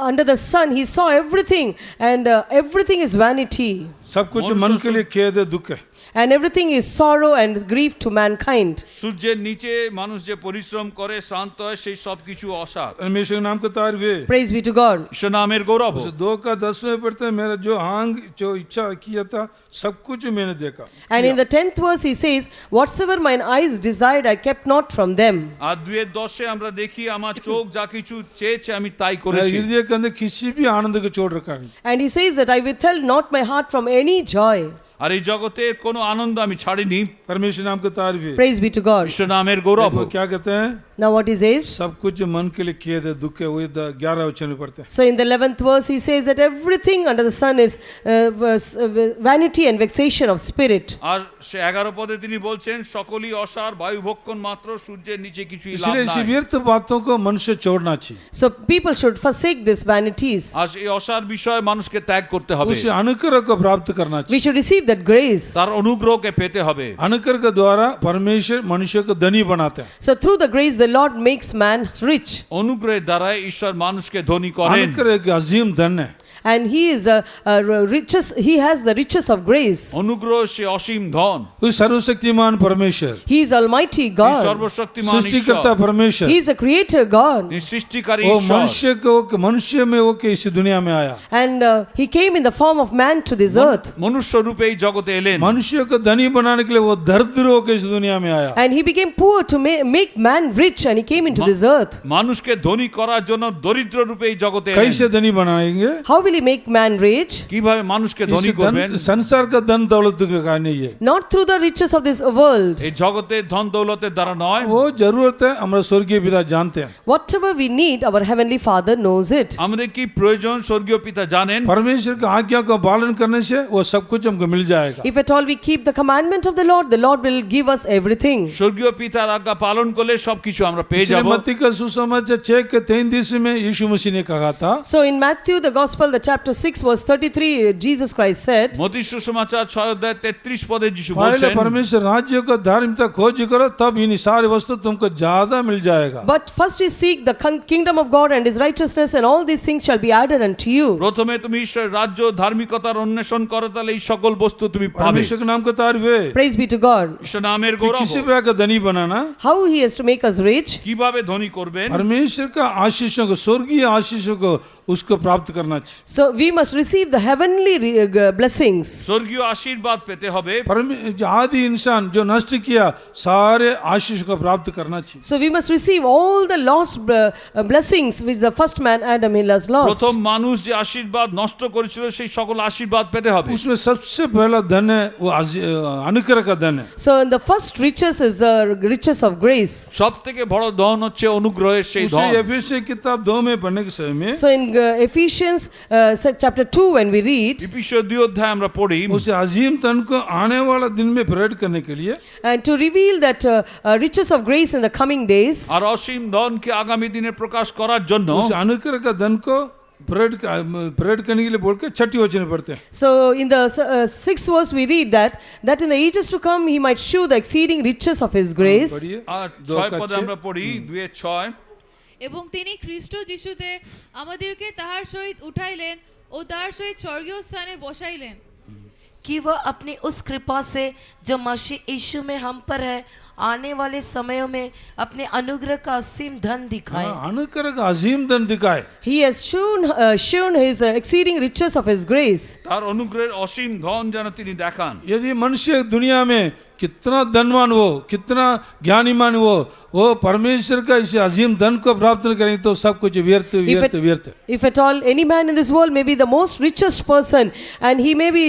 B: under the sun he saw everything, and everything is vanity,
A: सब कुछ मन के लिए खेद है, दुख है।
B: and everything is sorrow and grief to mankind.
C: সূর্যের নিচে মানুষ যে পরিশ্রম করে শ্রান্ত হয় সেই সব কিছু অসার।
A: परमेश्वर के नाम का तारीफ है।
B: Praise be to God.
C: ঈশ্বর नामेর गौरव हो।
A: 2 का 10 में पढ़ते हैं, मेरा जो आंग जो इच्छा किया था सब कुछ मैंने देखा।
B: And in the 10th verse he says, whatsoever mine eyes desired I kept not from them.
C: আর 2:10 আমরা দেখি আমার চোখ যা কিছু চেয়েছে আমি তাই করেছি।
A: हृदय के अंदर किसी भी आनंद को छोड़ रखा नहीं।
B: And he says that I withheld not my heart from any joy.
C: আর এই জগতের কোনো আনন্দ আমি ছাড়িনি।
A: परमेश्वर नाम का तारीफ है।
B: Praise be to God.
C: ঈশ্বর नामेর गौरव
A: वो
C: हो।
A: क्या कहते हैं?
B: Now what he says?
A: सब कुछ मन के लिए खेद है, दुख है। वो 11 वचन में पढ़ते हैं।
B: So in the 11th verse he says that everything under the sun is vanity and vexation of spirit.
C: আর সে 11 পদে তিনি বলছেন সকলই অসার, বায়ু ভক্ষণ মাত্র, সূর্যের নিচে কিছুই লাভ
A: इसलिए इसी
C: নাই।
A: व्यर्थ बातों को मनुष्य छोड़ना चाहिए।
B: So people should forsake these vanities.
C: আর এই অসার বিষয় মানুষকে ত্যাগ করতে হবে।
A: उसे अनुग्रह को प्राप्त करना
B: We
A: चाहिए।
B: should receive that grace.
C: তার অনুগ্রহকে পেতে হবে।
A: अनुग्रह के द्वारा परमेश्वर मनुष्य को धनी बनाते हैं।
B: So through the grace the Lord makes man rich.
C: অনুগ্রহের দ্বারা ঈশ্বর মানুষকে ধনী করেন।
A: अनुग्रह एक अजीम धन है।
B: And he is he has the riches of grace.
C: অনুগ্রহ সে অসীম ধন।
A: कोई सर्वशक्तिमान परमेश्वर,
B: He is Almighty
C: তিনি
B: God.
C: সর্বশক্তিমান
A: सृष्टिकर्ता
C: ঈশ্বর,
A: परमेश्वर,
B: He is a creator God.
C: তিনি সৃষ্টিকারী
A: वो
C: ঈশ্বর।
A: मनुष्य में वो के इस दुनिया में आया।
B: And he came in the form of man to this earth.
C: মনুষ্য রূপে এই জগতে এলেন।
A: मनुष्य को धनी बनाने के लिए वो दरिद्र होकर इस दुनिया में आया।
B: And he became poor to make man rich, and he came into this earth.
C: মানুষকে ধনী করার জন্য দরিদ্র রূপে এই জগতে এলেন।
A: कैसे धनी बनाएंगे?
B: How will he make man rich?
C: কিভাবে মানুষকে ধনী
A: इस
C: করবেন?
A: संसार का धन दौलत का नहीं है।
B: Not through the riches of this world.
C: এই জগতের ধন দৌলতের দ্বারা নয়।
A: वो जरूरत है, हमारे स्वर्गीय पिता जानते हैं।
B: Whatever we need, our heavenly Father knows it.
C: আমাদের কি প্রয়োজন স্বর্গীয় পিতা জানেন।
A: परमेश्वर की आज्ञा को पालन करने से वो सब कुछ हमको मिल जाएगा।
B: If at all we keep the commandment of the Lord will give us everything.
C: স্বর্গীয় পিতার আজ্ঞা পালন করলে সবকিছু আমরা পেয়ে
A: इसलिए
C: যাব।
A: मत्ती का सुसमाचार 6 के 33 में यीशु मसीह ने कहा था,
B: So in Matthew the Gospel, the chapter 6 verse 33, Jesus Christ said,
C: মত্তি সুসমাচার 6:33 পদে যিশু
A: पहले
C: বলছেন,
A: परमेश्वर राज्य को धार्मिकता खोज करो, तब इन सारी वस्तु तुमको ज्यादा मिल जाएगा।
B: but first you seek the kingdom of God and his righteousness, and all these things shall be added unto you.
C: প্রথমে তুমি ঈশ্বরের রাজ্য ধার্মিকতার অন্বেষণ করো, তাহলে এই সকল বস্তু তুমি পাবে।
A: परमेश्वर के नाम का तारीफ है।
B: Praise be to God.
C: ঈশ্বর নামের
A: कि
C: গৌরব
A: किसी
C: হোক।
A: प्रकार का धनी बनाना,
B: How he has to make us rich?
C: কিভাবে ধনী করবেন?
A: परमेश्वर का आशीषों को, स्वर्गीय आशीषों को उसको प्राप्त करना चाहिए।
B: So we must receive the heavenly blessings.
C: স্বর্গীয় আশীর্বাদ পেতে হবে।
A: जो आदि इंसान जो नष्ट किया, सारे आशीष को प्राप्त करना चाहिए।
B: So we must receive all the lost blessings which the first man Adam has lost.
C: প্রথম মানুষ যে আশীর্বাদ নষ্ট করেছিল সেই সকল আশীর্বাদ পেতে হবে।
A: उसमें सबसे पहला धन है वो अनुग्रह का धन है।
B: So the first riches is the riches of grace.
C: সবথেকে বড় ধন হচ্ছে অনুগ্রহের সেই
A: उसे
C: ধন।
A: एफेसी किताब 2 में पढ़ने के समय में
B: So in Ephesians chapter 2, when we read,
C: ইফিসীয় 2 অধ্যায় আমরা পড়ি
A: उस अजीम धन को आने वाला दिन में प्रकट करने के लिए
B: and to reveal that riches of grace in the coming days,
C: আর অসীম ধনকে আগামী দিনে প্রকাশ করার জন্য
A: उस अनुग्रह का धन को प्रकट करने के लिए बोल के छठी वचन में पढ़ते हैं।
B: so in the 6th verse we read that in the ages to come he might shew the exceeding riches of his grace.
A: पढ़िए
C: আর
A: दो
C: 6
A: का
C: পদে
A: छः।
C: আমরা পড়ি 2:6
E: এবং তিনি খ্রিস্ট যিশুতে আমাদেরকে তাহার সহিত উঠাইলেন ও তাহার সহিত স্বর্গীয় স্থানে বসাইলেন
D: कि वह अपनी उस कृपा से जो मसीह यीशु में हम पर है आने वाले समयों में अपने अनुग्रह का असीम धन दिखाए।
A: हाँ, अनुग्रह का अजीम धन दिखाए।
B: He has shown his exceeding riches of his grace.
C: তার অনুগ্রহের অসীম ধন যেন তিনি দেখান।
A: यदि मनुष्य दुनिया में कितना धनवान हो, कितना ज्ञानीमान हो, वो परमेश्वर का इस अजीम धन को प्राप्त न करें तो सब कुछ व्यर्थ व्यर्थ व्यर्थ।
B: If at all any man in this world may be the most richest person and he may be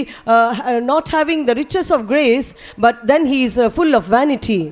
B: not having the riches of grace, but then he is full of vanity.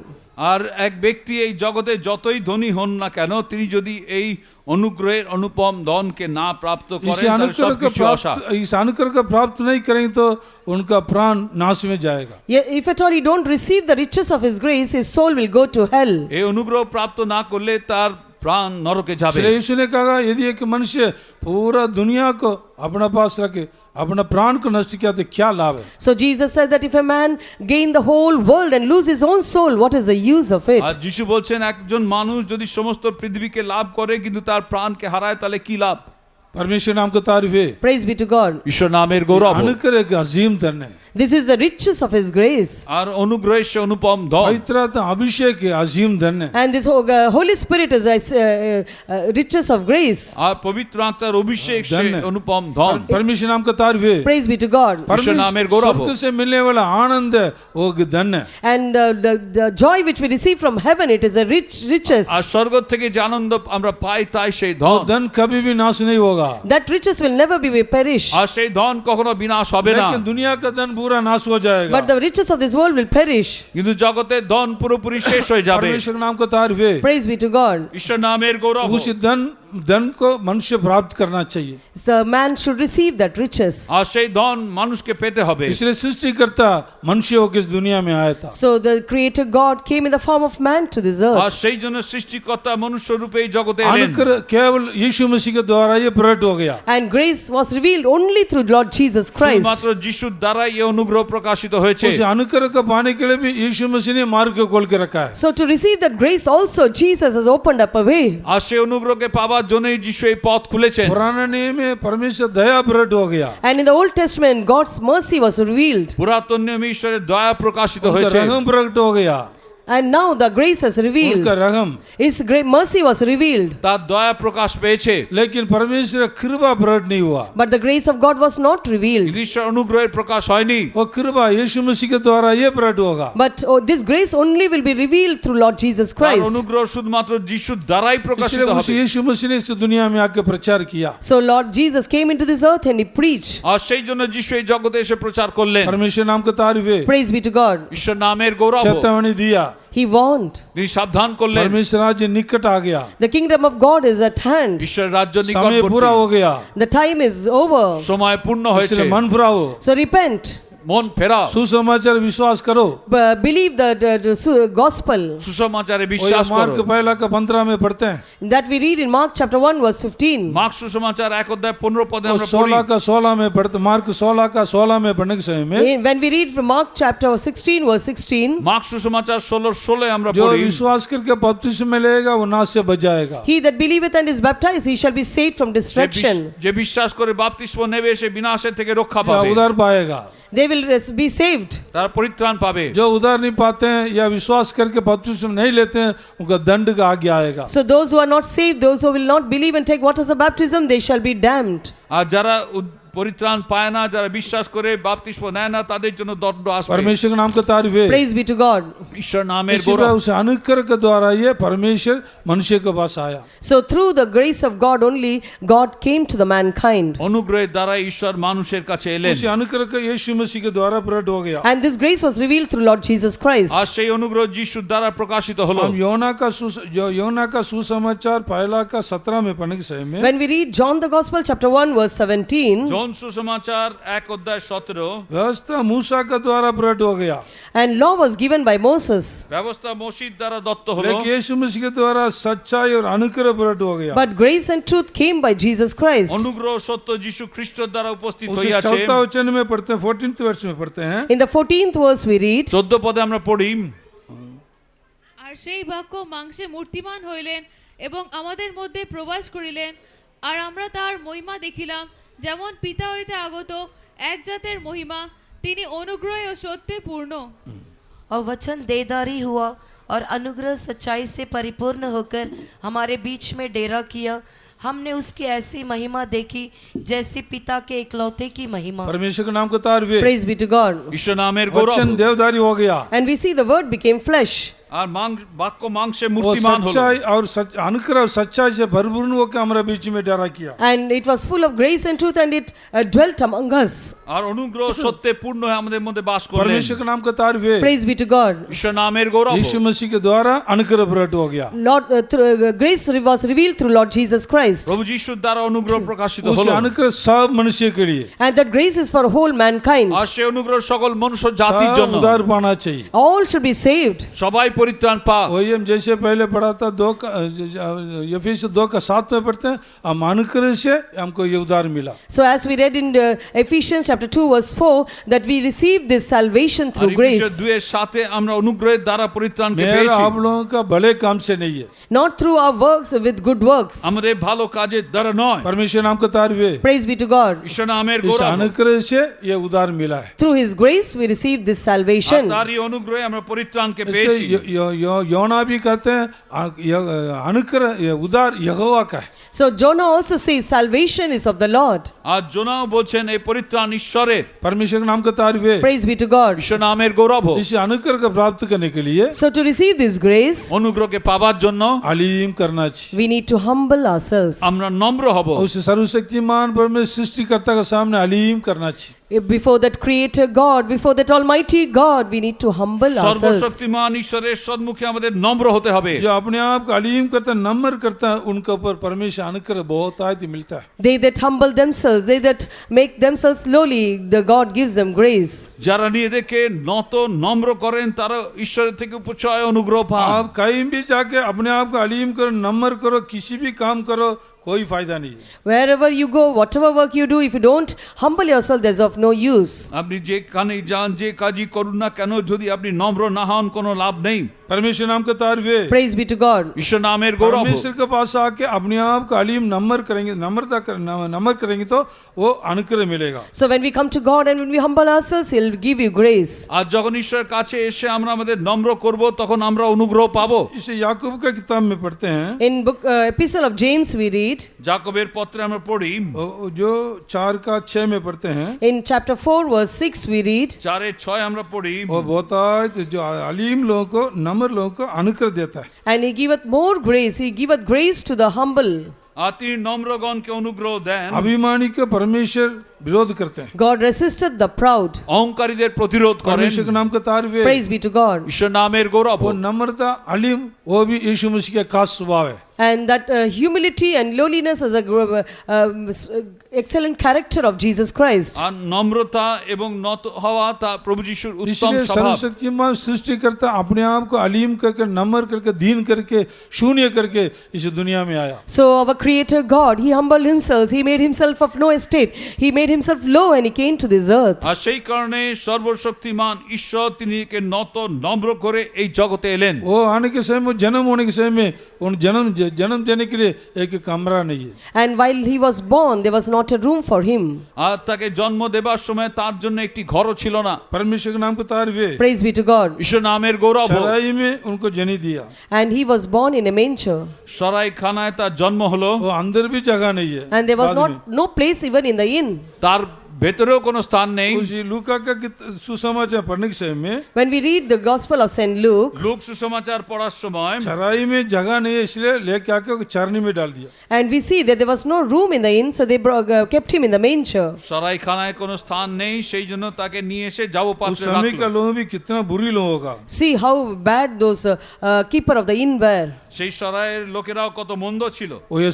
C: আর এক ব্যক্তি এই জগতে যতই ধনী হন না কেন তিনি যদি এই অনুগ্রহের অনুপম ধনকে না প্রাপ্ত
A: इस
C: করেন তাহলে
A: अनुग्रह को
C: সবকিছু আশা।
A: प्राप्त इस अनुग्रह को प्राप्त नहीं करेंगे तो उनका प्राण नाश में जाएगा।
B: If at all he don't receive the riches of his grace, his soul will go to hell.
C: এই অনুগ্রহ প্রাপ্ত না করলে তার প্রাণ নরকে যাবে।
A: इसलिए यीशु ने कहा यदि एक मनुष्य पूरा दुनिया को अपना पास रखे अपना प्राण को नष्ट किया तो क्या लाभ है।
B: So Jesus said that if a man gain the whole world and lose his own soul, what is the use of it?
C: আর যিশু বলছেন একজন মানুষ যদি সমস্ত পৃথিবীকে লাভ করে কিন্তু তার প্রাণকে হারায় তাহলে কি লাভ।
A: परमेश्वर नाम का तारीफ है।
B: Praise be to God.
C: ঈশ্বর নামের গৌরব।
A: अनुग्रह का अजीम धन है।
B: This is the riches of his grace.
C: আর অনুগ্রহের সে অনুপম ধন।
A: पवित्र आत्मा अभिषेक है अजीम धन है।
B: And this Holy Spirit is riches of grace.
C: আর পবিত্র আত্মার অভিষেক সে
A: ধন্য।
C: অনুপম ধন।
A: परमेश्वर नाम का तारीफ है।
B: Praise be to God.
C: ईश्वर नामेर गौरव हो।
A: स्वर्ग से मिलने वाला आनंद है वो धन है।
B: And the joy which we receive from heaven, it is a riches.
C: আর স্বর্গ থেকে যে আনন্দ আমরা পাই তাই সেই
A: वो
C: ধন।
A: धन कभी भी नाश नहीं होगा।
B: That riches will never be perish.
C: আর সেই ধন কখনো বিনাশ হবে না।
A: लेकिन दुनिया का धन पूरा नाश हो जाएगा।
B: But the riches of this world will perish.
C: কিন্তু জগতের ধন পুরোপুরি শেষ হয়ে যাবে।
A: परमेश्वर नाम का तारीफ है।
B: Praise be to God.
C: ঈশ্বর নামের গৌরব হোক।
A: उस धन को मनुष्य प्राप्त करना चाहिए।
B: So man should receive that riches.
C: আর সেই ধন মানুষকে পেতে হবে।
A: इसलिए सृष्टिकर्ता मनुष्य होकर इस दुनिया में आया था।
B: So the creator God came in the form of man to this
C: R
B: earth.
C: সেই জন্য সৃষ্টিকর্তা মনুষ্য রূপে এই জগতে এলেন।
A: अनुग्रह केवल यीशु मसीह के द्वारा ये प्रकट हो गया।
B: And grace was revealed only through Lord Jesus Christ.
C: শুধুমাত্র যিশুর দ্বারাই এই অনুগ্রহ প্রকাশিত হয়েছে।
A: उस अनुग्रह को पाने के लिए भी यीशु मसीह ने मार्ग को खोल के रखा है।
B: So to receive that grace also, Jesus has opened up a way.
C: আর সেই অনুগ্রহকে পাওয়ার জন্যই যিশু এই পথ খুলেছেন।
A: पुराने नियम में परमेश्वर दया प्रकट हो गया।
B: And in the Old Testament, God's mercy was revealed.
C: পুরাতন নিয়মে ঈশ্বরের দয়া প্রকাশিত
A: उनका
C: হয়েছে।
A: रहम प्रकट हो गया।
B: And now the grace has revealed.
A: उनका रहम
B: His great mercy was revealed.
C: তার দয়া প্রকাশ পেয়েছে।
A: लेकिन परमेश्वर का कृपा प्रकट नहीं हुआ।
B: But the grace of God was not revealed.
C: ঈশ্বর অনুগ্রহের প্রকাশ হয়নি।
A: वो कृपा यीशु मसीह के द्वारा ये प्रकट होगा।
B: But this grace only will be revealed through Lord Jesus
C: তার
B: Christ.
C: অনুগ্রহ শুধুমাত্র যিশুর দ্বারাই প্রকাশিত
A: इसलिए उस
C: হবে।
A: यीशु मसीह ने इस दुनिया में आके प्रचार किया।
B: So Lord Jesus came into this earth and he preached.
C: আর সেই জন্য যিশু এই জগতে এসে প্রচার করলেন।
A: परमेश्वर नाम का तारीफ है।
B: Praise be to God.
C: ঈশ্বর নামের গৌরব হোক।
A: चेतावनी दिया।
B: He warned.
C: তিনি সাবধান করলেন।
A: परमेश्वर राज्य निकट आ गया।
B: The kingdom of God is at hand.
C: ঈশ্বর রাজ্য
A: समय पूरा
C: নিকটবর্তী।
A: हो गया।
B: The time is over.
C: সময় পূর্ণ হয়েছে।
A: इसलिए मन फिराओ।
B: So repent.
C: মন ফেরাও।
A: सुसमाचार विश्वास करो।
B: Believe the gospel.
C: সুসমাচারে
A: और
C: বিশ্বাস
A: ये मार्क
C: করো।
A: पहला का 15 में पढ़ते हैं।
B: That we read in Mark chapter 1 verse 15.
C: Mark সুসমাচার 1 অধ্যায় 15 পদে
A: और
C: আমরা পড়ি।
A: 16 का 16 में पढ़ते मार्क 16 का 16 में पढ़ने के समय में
B: When we read from Mark chapter 16 verse 16.
C: Mark সুসমাচার 16 আমরা
A: जो
C: পড়ি।
A: विश्वास करके बपतिस्मा लेगा वो नाश से बच जाएगा।
B: He that believeth and is baptized, he shall be saved from destruction.
C: যে বিশ্বাস করে বাপ্তিস্ম নেবে সে বিনাশের থেকে রক্ষা
A: या
C: পাবে।
A: उधार पाएगा।
B: They will be saved.
C: তারা পরিত্রাণ পাবে।
A: जो उधार नहीं पाते हैं या विश्वास करके बपतिस्मा नहीं लेते हैं उनका दंड का आज्ञा आएगा।
B: So those who are not saved, those who will not believe and take waters of baptism, they shall be damned.
C: আর যারা পরিত্রাণ পায় না, যারা বিশ্বাস করে বাপতিস্ম নেয় না, তাদের জন্য দণ্ড আসবে।
A: परमेश्वर का नाम का तारीफ है।
B: Praise be to God.
C: ঈশ্বর নামের
A: इसी तरह
C: গৌরব।
A: उस अनुग्रह के द्वारा ये परमेश्वर मनुष्य के पास आया।
B: So through the grace of God only, God came to the mankind.
C: অনুগ্রহের দ্বারা ঈশ্বর মানুষের কাছে এলেন।
A: उस अनुग्रह का यीशु मसीह के द्वारा प्रकट हो गया।
B: And this grace was revealed through Lord Jesus Christ.
C: আর সেই অনুগ্রহ যিশুর দ্বারা প্রকাশিত হলো।
A: हम योना का सुसमाचार पहला का 17 में पढ़ने के समय में
B: When we read John the Gospel chapter 1 verse 17,
C: জন সুসমাচার 1:17,
A: व्यवस्था मूसा का द्वारा प्रकट हो गया,
B: and law was given by Moses,
C: ব্যবস্থা মসির দ্বারা দত্ত হলো,
A: लेकिन यीशु मसीह के द्वारा सच्चाई और अनुग्रह प्रकट हो गया।
B: but grace and truth came by Jesus Christ.
C: অনুগ্রহ সত্য যিশু খ্রিস্টের দ্বারা উপস্থিত
A: उसे
C: হইয়াছে।
A: 4 वचन में पढ़ते हैं, 14th वर्ष में पढ़ते हैं।
B: In the 14th verse we read,
C: 14 পদে আমরা পড়ি,
E: আর সেই বাক্য মাংসে মূর্তিমান হইলেন এবং আমাদের মধ্যে প্রবেশ করিলেন, আর আমরা তার মহিমা দেখিলাম, যেমন পিতা হইতে আগত এক জাতের মহিমা, তিনি অনুগ্রহে ও সত্যে পূর্ণ।
D: और वचन देदारी हुआ और अनुग्रह सच्चाई से परिपूर्ण होकर हमारे बीच में डेरा किया। हमने उसकी ऐसी महिमा देखी जैसी पिता के इकलौते की महिमा।
A: परमेश्वर के नाम का तारीफ है।
B: praise be to God.
C: ঈশ্বর নামের গৌরব।
A: वचन देवदारी हो गया
B: And we see the word became flesh.
C: আর বাক্য মাংসে
A: और
C: মূর্তিমান হলো,
A: सच्चाई और अनुग्रह और सच्चाई से भरपूर होकर हमारे बीच में डेरा किया।
B: And it was full of grace and truth, and it dwelt among us.
C: আর অনুগ্রহ সত্যে পূর্ণ হয়ে আমাদের মধ্যে বাস করলেন।
A: परमेश्वर के नाम का तारीफ है।
B: Praise be to God.
C: ঈশ্বর নামের গৌরব।
A: यीशु मसीह के द्वारा अनुग्रह प्रकट हो गया।
B: Lord, grace was revealed through Lord Jesus Christ.
C: প্রভু যিশুর দ্বারা অনুগ্রহ প্রকাশিত
A: उस
C: হলো,
A: अनुग्रह सब मनुष्य के लिए
B: And that grace is for whole mankind.
C: আর সেই অনুগ্রহ সকল মনুষ্য জাতির
A: सब
C: জন্য।
A: उद्धार पाना चाहिए।
B: All should be saved.
C: সবাই পরিত্রাণ পাক।
A: वही हम जैसे पहले पढ़ा था यफीस 2:7 में पढ़ते हैं, हम अनुग्रह से हमको ये उद्धार मिला।
B: So as we read in Ephesians chapter 2 verse 4, that we received this salvation
C: R
B: through
C: এফেসীয়
B: grace,
C: 2:7 আমরা অনুগ্রহের দ্বারা পরিত্রাণকে
A: मेरा
C: পেয়েছি।
A: आप लोगों का भले काम से नहीं है,
B: not through our works with good works.
C: আমাদের ভালো কাজের দ্বারা নয়।
A: परमेश्वर नाम का तारीफ है।
B: Praise be to God.
C: ঈশ্বর নামের
A: इस
C: গৌরব।
A: अनुग्रह से ये उद्धार मिला है।
B: Through His grace we received this
C: R
B: salvation.
C: তারই অনুগ্রহে আমরা পরিত্রাণকে
A: इससे
C: পেয়েছি।
A: योना भी कहते हैं अनुग्रह ये उद्धार यहोवा का है।
B: So Jonah also says salvation is of the Lord.
C: আর জোনাও বলছেন এই পরিত্রাণ ঈশ্বরের।
A: परमेश्वर के नाम का तारीफ है।
B: Praise be to God.
C: ঈশ্বর নামের গৌরব।
A: इस अनुग्रह को प्राप्त करने के लिए
B: So to receive this grace,
C: অনুগ্রহকে পাবার জন্য
A: अलीम करना चाहिए।
B: we need to humble ourselves.
C: আমরা নম্র হব।
A: उस सर्वशक्तिमान परमेश्वर सृष्टिकर्ता के सामने अलीम करना चाहिए।
B: Before that creator God, before that almighty God, we need to humble ourselves.
C: সর্বশক্তিমান ঈশ্বরের সম্মুখে আমাদের নম্র হতে হবে।
A: जो अपने आप को अलीम करता है, नम्र करता है, उनके ऊपर परमेश्वर अनुग्रह बहुत आयत मिलता है।
B: They that humble themselves, they that make themselves lowly, the God gives them grace.
C: যারা নিজেদেরকে নত নম্র করেন তারা ঈশ্বরের থেকে উপচয় অনুগ্রহ পান।
A: आप कहीं भी जाके अपने आप को अलीम करो, नम्र करो, किसी भी काम करो, कोई फायदा नहीं है।
B: Wherever you go, whatever work you do, if you don't humble yourself, there's of no use.
C: আপনি যেখানে যান, যে কাজই করুন না কেন, যদি আপনি নম্র না হন কোনো লাভ নেই।
A: परमेश्वर नाम का तारीफ है।
B: Praise be to God.
C: ঈশ্বর নামের গৌরব।
A: परमेश्वर के पास आके अपने आप को अलीम नम्र करेंगे, नम्र करेंगे तो वो अनुग्रह मिलेगा।
B: So when we come to God and when we humble ourselves, He'll give you grace.
C: আর যখন ঈশ্বরের কাছে এসে আমরা আমাদের নম্র করব তখন আমরা অনুগ্রহ পাবো।
A: इसे याकूब का किताब में पढ़ते हैं,
B: In book Epistle of James we read,
C: যাকবের পত্রে আমরা পড়ি,
A: जो 4:6 में पढ़ते हैं,
B: in chapter 4 verse 6 we read,
C: 4:6 আমরা পড়ি,
A: वो बहुत जो अलीम लोगों को, नम्र लोगों को अनुग्रह देता है।
B: and He giveth more grace, He giveth grace to the humble.
C: আর তিনি নম্রগণকে অনুগ্রহ দেন।
A: अभिमानी को परमेश्वर विरोध करते हैं।
B: God resisteth the proud.
C: অহংকারীদের প্রতিরোধ করেন।
A: परमेश्वर के नाम का तारीफ है।
B: Praise be to God.
C: ঈশ্বর নামের গৌরব।
A: वो नम्रता अलीम वो भी यीशु मसीह का खास स्वभाव है।
B: And that humility and lowliness is a excellent character of Jesus Christ.
C: আর নম্রতা এবং নত হওয়া তা প্রভু যিশুর উত্তম
A: इसलिए
C: স্বভাব।
A: सर्वशक्तिमान सृष्टिकर्ता अपने आप को अलीम करके, नम्र करके, दीन करके, शून्य करके इस दुनिया में आया।
B: So our creator God, He humbled Himself. He made Himself of no estate. He made Himself low and He came to this earth.
C: আর সেই কারণে সর্বশক্তিমান ঈশ্বর তিনি একে নত নম্র করে এই জগতে এলেন।
A: वो आने के समय में, जन्म होने के समय में, उन जन्म देने के लिए एक कमरा नहीं है।
B: And while He was born, there was not a room for Him.
C: আর তাকে জন্ম দেবার সময় তার জন্য একটি ঘরও ছিল না।
A: परमेश्वर के नाम को तारीफ है।
B: Praise be to God.
C: ঈশ্বর নামের গৌরব।
A: चराई में उनको जनी दिया।
B: And He was born in a manger.
C: সরাই খানায় তার জন্ম হলো।
A: वो अंदर भी जगह नहीं है।
B: And there was
A: बाद में।
B: no place even in the inn.
C: তার ভেতরেও কোনো স্থান নেই।
A: उसी लूका का सुसमाचार पढ़ने के समय में
B: When we read the Gospel of St. Luke,
C: Luke সুসমাচার পড়ার সময়
A: चराई में जगह नहीं है इसलिए लेके आके चारनी में डाल दिया।
B: and we see that there was no room in the inn, so they kept him in the manger.
C: সরাইখানায় কোনো স্থান নেই, সেই জন্য তাকে নিয়ে এসে যাও
A: उस
C: পাত্রে
A: समय का
C: রাখলো।
A: लोग भी कितना बुरी लोगों का।
B: See how bad those keeper of the inn were.
C: সেই সরাইয়ের লোকেরাও কত মন্দ ছিল।
A: वो ये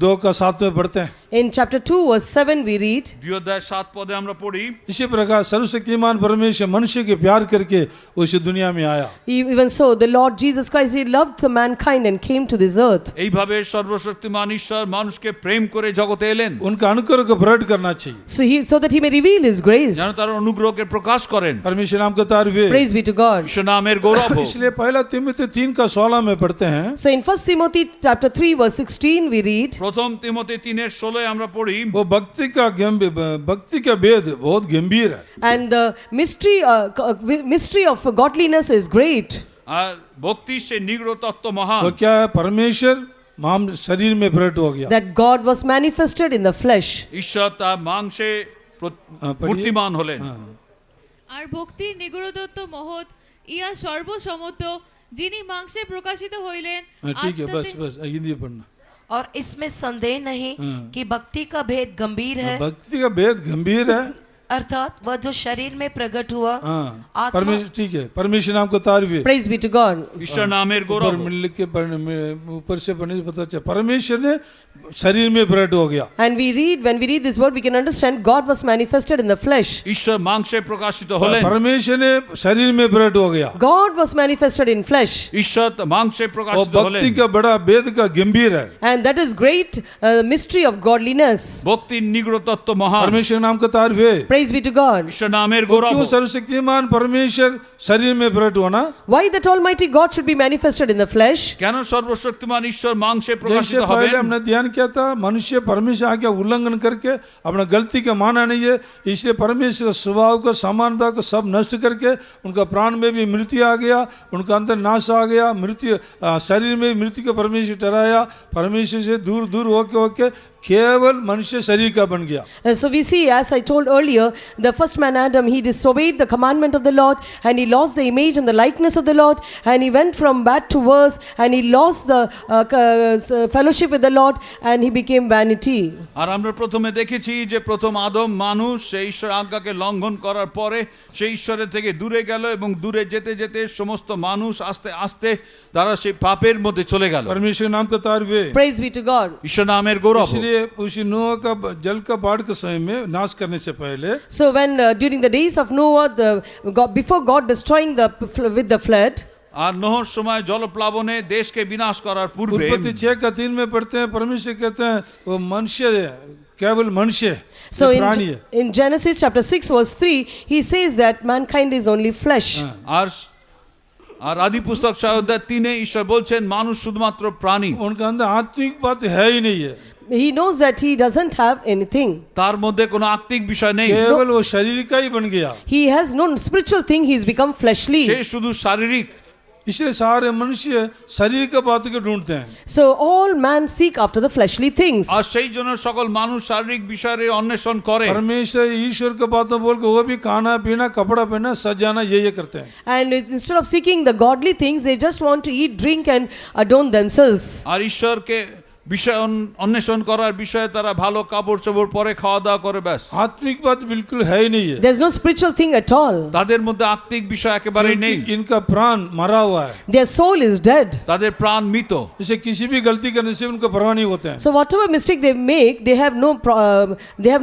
A: 2 का 7 में पढ़ते हैं।
B: In chapter 2 verse 7 we read,
C: 2 অধ্যায় 7 পদে আমরা পড়ি,
A: इसी प्रकार सर्वशक्तिमान परमेश्वर मनुष्य के प्यार करके उस दुनिया में आया।
B: even so the Lord Jesus Christ, he loved the mankind and came to this earth.
C: এইভাবে সর্বশক্তিমান ঈশ্বর মানুষকে প্রেম করে জগতে এলেন,
A: उनका अनुग्रह को प्रकट करना चाहिए।
B: So that he may reveal his grace.
C: যেন তার অনুগ্রহকে প্রকাশ করেন।
A: परमेश्वर नाम का तारीफ है।
B: Praise be to God.
C: ঈশ্বর নামের গৌরব হোক।
A: इसलिए पहला तीमुथी 3 का 16 में पढ़ते हैं।
B: So in 1 Timothy chapter 3 verse 16 we read,
C: প্রথম তিমোথী 3:16 আমরা পড়ি,
A: वो भक्ति का भेद बहुत गंभीर है।
B: and the mystery of godliness is great.
C: আর ভক্তির সেই নিগূঢ় তত্ত্ব মহান।
A: वो क्या है? परमेश्वर शरीर में प्रकट हो गया।
B: That God was manifested in the flesh.
C: ঈশ্বর তার মাংসে মূর্তিমান হলেন।
E: আর ভক্তির নিগূঢ়তত্ত্ব মহৎ, ইহা সর্বসম্মত, যিনি মাংসে প্রকাশিত হইলেন।
A: ठीक है,
E: আত্মাতে-
A: बस हिंदी पढ़ना।
D: और इसमें संदेह नहीं कि भक्ति का भेद गंभीर है,
A: भक्ति का भेद गंभीर है।
D: अर्थात वह जो शरीर में प्रकट हुआ
A: हाँ,
D: आत्मा-
A: परमेश्वर ठीक है, परमेश्वर नाम को तारीफ है।
B: Praise be to God.
C: ঈশ্বর নামের গৌরব
A: ऊपर
C: হোক।
A: लिख के ऊपर से पढ़ने से पता चला परमेश्वर ने शरीर में प्रकट हो गया।
B: And when we read this word, we can understand God was manifested in the flesh.
C: ঈশ্বর মাংসে প্রকাশিত হলেন।
A: परमेश्वर ने शरीर में प्रकट हो गया।
B: God was manifested in flesh.
C: ঈশ্বর মাংসে
A: और
C: প্রকাশিত হলেন।
A: भक्ति का बड़ा भेद का गंभीर है।
B: And that is great mystery of godliness.
C: ভক্তির নিগূঢ় তত্ত্ব মহান।
A: परमेश्वर नाम का तारीफ है।
B: Praise be to God.
C: ঈশ্বর নামের গৌরব
A: क्यों
C: হোক।
A: सर्वशक्तिमान परमेश्वर शरीर में प्रकट होना?
B: Why that Almighty God should be manifested in the flesh?
C: কেন সর্বশক্তিমান ঈশ্বর মাংসে
A: जैसे
C: প্রকাশিত
A: पहले
C: হবেন?
A: हमने ध्यान किया था, मनुष्य परमेश्वर आज्ञा उल्लंघन करके अपना गलती का माना नहीं है, इसलिए परमेश्वर का स्वभाव को, समानता को सब नष्ट करके उनका प्राण में भी मृत्यु आ गया, उनका अंतर नाश आ गया, मृत्यु शरीर में मृत्यु को परमेश्वर ठहराया, परमेश्वर से दूर दूर होके केवल मनुष्य शरीर का बन गया।
B: So we see, as I told earlier, the first man Adam, he disobeyed the commandment of the Lord, and he lost the image and the likeness of the Lord, and he went from bad to worse, and he lost the fellowship with the Lord, and he became vanity.
C: আর আমরা প্রথমে দেখেছি যে প্রথম আদম মানুষ সেই ঈশ্বর আজ্ঞাকে লঙ্ঘন করার পরে সেই ঈশ্বরের থেকে দূরে গেল, এবং দূরে যেতে যেতে সমস্ত মানুষ আস্তে আস্তে তারা সেই পাপের মধ্যে চলে গেল।
A: परमेश्वर नाम का तारीफ है।
B: Praise be to God.
C: ঈশ্বর নামের গৌরব হোক।
A: इसलिए उसी नोह का जल का बाढ़ के समय में नाश करने से पहले
B: So when during the days of Noah, before God destroying with the flood,
C: আর নোহর সময় জলপ্লাবনে দেশকে বিনাশ করার পূর্বে
A: उत्पत्ति 6 का 3 में पढ़ते हैं, परमेश्वर कहते हैं वो मनुष्य है, केवल मनुष्य है,
B: so
A: ये प्राणी है।
B: in Genesis chapter 6 verse 3, he says that mankind is only flesh.
C: আর আর আদি পুস্তক 6 অধ্যায় 3 ঈশ্বর বলছেন মানুষ শুধুমাত্র প্রাণী।
A: उनका अंदर आत्मिक बात है ही नहीं है,
B: He knows that he doesn't have anything.
C: তার মধ্যে কোনো আত্মিক বিষয় নেই।
A: केवल वो शरीर का ही बन गया।
B: He has no spiritual thing, he's become
C: say
B: fleshly.
C: শুধু শারীরিক।
A: इसलिए सारे मनुष्य शरीर का बात को ढूंढते हैं।
B: So all man seek after the fleshly things.
C: আর সেই জন্য সকল মানুষ শারীরিক বিষয়ের অন্বেষণ করে।
A: परमेश्वर ईश्वर का बातों बोल के वो भी खाना पीना कपड़ा पहनना सजाना ये करते हैं।
B: And instead of seeking the godly things, they just want to eat, drink and adorn themselves.
C: আর ঈশ্বরকে বিষয় অন্বেষণ করার বিষয়ে তারা ভালো কাপড় চোপড় পরে খাওয়া দাওয়া করে ব্যাস।
A: आत्मिक बात बिल्कुल है ही नहीं है।
B: There's no spiritual thing at all.
C: তাদের মধ্যে আত্মিক বিষয় একেবারেই নেই।
A: इनका प्राण मरा हुआ है,
B: Their soul is dead.
C: তাদের প্রাণ মৃত।
A: इसे किसी भी गलती करने से उनको परवाह नहीं होते हैं।
B: So whatever mistake they make, they have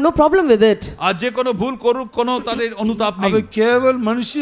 B: no problem with it.
C: আর যে কোনো ভুল করুক কোনো তাদের অনুতাপ নেই।
A: अब केवल मनुष्य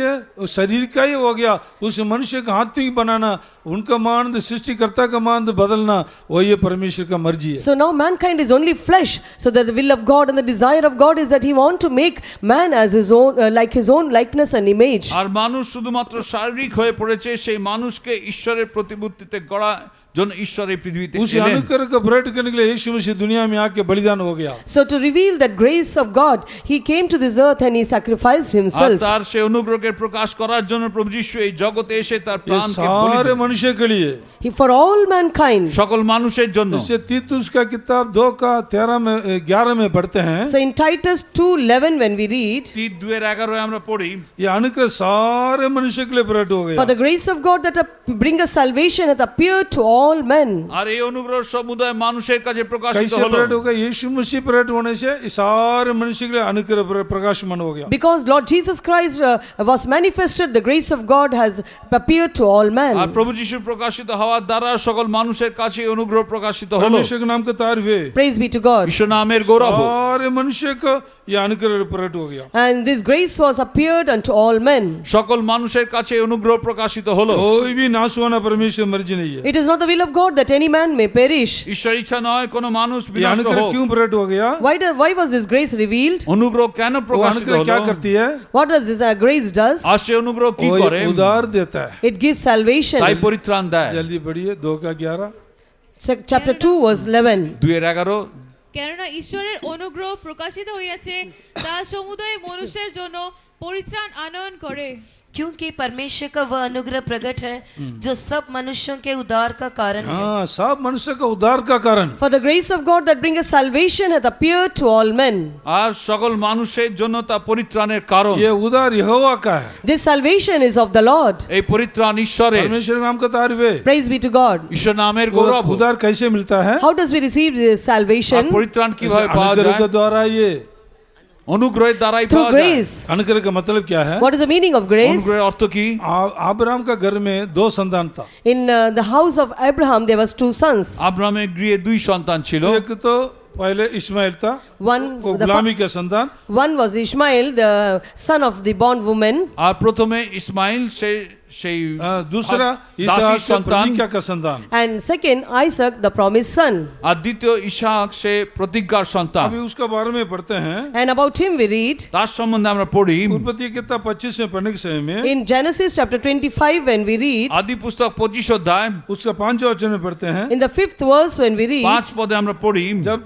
A: शरीर का ही हो गया, उस मनुष्य का आत्मिक बनाना, उनका मानद सृष्टिकर्ता का मानद बदलना, वो ये परमेश्वर का मर्जी है।
B: So now mankind is only flesh. So the will of God and the desire of God is that he want to make man as his own, like his own likeness and image.
C: আর মানুষ শুধুমাত্র শারীরিক হয়ে পড়েছে, সেই মানুষকে ঈশ্বরের প্রতিমূর্তিতে গড়া জন্য ঈশ্বর এই পৃথিবীতে
A: उस
C: এলেন।
A: अनुग्रह को प्रकट करने के लिए यीशु मसीह दुनिया में आके बलिदान हो गया।
B: So to reveal that grace of God, he came to this earth and he sacrificed
C: R
B: himself.
C: তার সেই অনুগ্রহকে প্রকাশ করার জন্য প্রভু যিশু এই জগতে এসে তার
A: ये
C: প্রাণকে বলি
A: सारे
C: দিলেন।
A: मनुष्य के लिए।
B: He for all mankind.
C: সকল মানুষের জন্য।
A: इससे तीतुस का किताब 2 का 13 में 11 में पढ़ते हैं।
B: So in Titus 2:11 when we read,
C: तीत 2:11 আমরা পড়ি,
A: ये अनुग्रह सारे मनुष्य के लिए प्रकट हो
B: for
A: गया।
B: the grace of God that bring us salvation hath appeared to all men.
C: আর এই অনুগ্রহ সমুদায় মানুষের কাছে প্রকাশিত
A: कैसे
C: হলো।
A: प्रकट हो गया? यीशु मसीह प्रकट होने से ये सारे मनुष्य के लिए अनुग्रह प्रकाशमान हो गया।
B: Because Lord Jesus Christ was manifested, the grace of God has appeared to all
C: R
B: men.
C: প্রভু যিশু প্রকাশিত হওয়ার দ্বারা সকল মানুষের কাছে এই অনুগ্রহ প্রকাশিত হলো।
A: परमेश्वर के नाम का तारीफ है।
B: Praise be to God.
C: ঈশ্বর নামের গৌরব হোক।
A: सारे मनुष्य को ये अनुग्रह प्रकट हो गया।
B: And this grace was appeared unto all men.
C: সকল মানুষের কাছে এই অনুগ্রহ প্রকাশিত হলো।
A: कोई भी नाश होना परमेश्वर मर्जी नहीं है।
B: It is not the will of God that any man may perish.
C: ঈশ্বর ইচ্ছা নয় কোনো মানুষ
A: ये
C: বিনষ্ট
A: अनुग्रह
C: হোক।
A: क्यों प्रकट हो गया?
B: Why was this grace revealed?
C: অনুগ্রহ কেন
A: वो
C: প্রকাশিত
A: अनुग्रह
C: হলো?
A: क्या करती है?
B: What does this grace does?
C: আর সে অনুগ্রহ কি
A: वो
C: করে?
A: उदार देता है।
B: It gives salvation.
C: তাই পরিত্রাণ দেয়।
A: जल्दी बढ़िए 2 का 11।
B: Chapter 2 verse 11.
C: 2:11
E: কেননা ঈশ্বরের অনুগ্রহ প্রকাশিত হইয়াছে তা সমুদয় মনুষ্যের জন্য পরিত্রাণ আনয়ন করে।
D: क्योंकि परमेश्वर का वह अनुग्रह प्रकट है जो सब मनुष्यों के उद्धार का कारण है।
A: हाँ, सब मनुष्य का उद्धार का कारण।
B: For the grace of God that bringeth salvation hath appeared to all men.
C: আর সকল মানুষের জন্য তা পরিত্রাণের কারণ।
A: ये उद्धार यहोवा का है।
B: This salvation is of the Lord.
C: এই পরিত্রাণ ঈশ্বরের।
A: परमेश्वर के नाम का तारीफ है।
B: Praise be to God.
C: ঈশ্বর নামের গৌরব হোক।
A: उद्धार कैसे मिलता है?
B: How does we receive this
C: R
B: salvation?
C: পরিত্রাণ কিভাবে পাওয়া
A: अनुग्रह
C: যায়?
A: के द्वारा। ये
C: অনুগ্রহের দ্বারাই
B: Through
C: পাওয়া যায়।
B: grace.
A: अनुग्रह का मतलब क्या है?
B: What is the meaning of grace?
C: অনুগ্রহের অর্থ কি?
A: अब्राहम का घर में 2 संतान था।
B: In the house of Abraham there was 2 sons.
C: আব্রাহামের গৃহে 2 সন্তান ছিল।
A: एक तो पहले इस्माइल था,
B: One
A: वो गुलामी का संतान।
B: one was Ishmael, the son of the bondwoman.
C: আর প্রথমে ইসমাইল সেই
A: दूसरा
C: দাসীর
A: इसहाक
C: সন্তান।
A: प्रतिज्ञा का संतान।
B: And second, Isaac, the promised son.
C: আর দ্বিতীয় ইসহাক সে প্রতিজ্ঞার সন্তান।
A: अभी उसके बारे में पढ़ते हैं।
B: And about him we read
C: তার সম্বন্ধে আমরা পড়ি
A: उत्पत्ति की किताब 25 में पढ़ने के समय में
B: in Genesis chapter 25 when we read,
C: আদি পুস্তক 25 অধ্যায়
A: उसका 5 वचन में पढ़ते हैं।
B: in the 5th verse when we read,
C: 5 পদে আমরা পড়ি
A: जब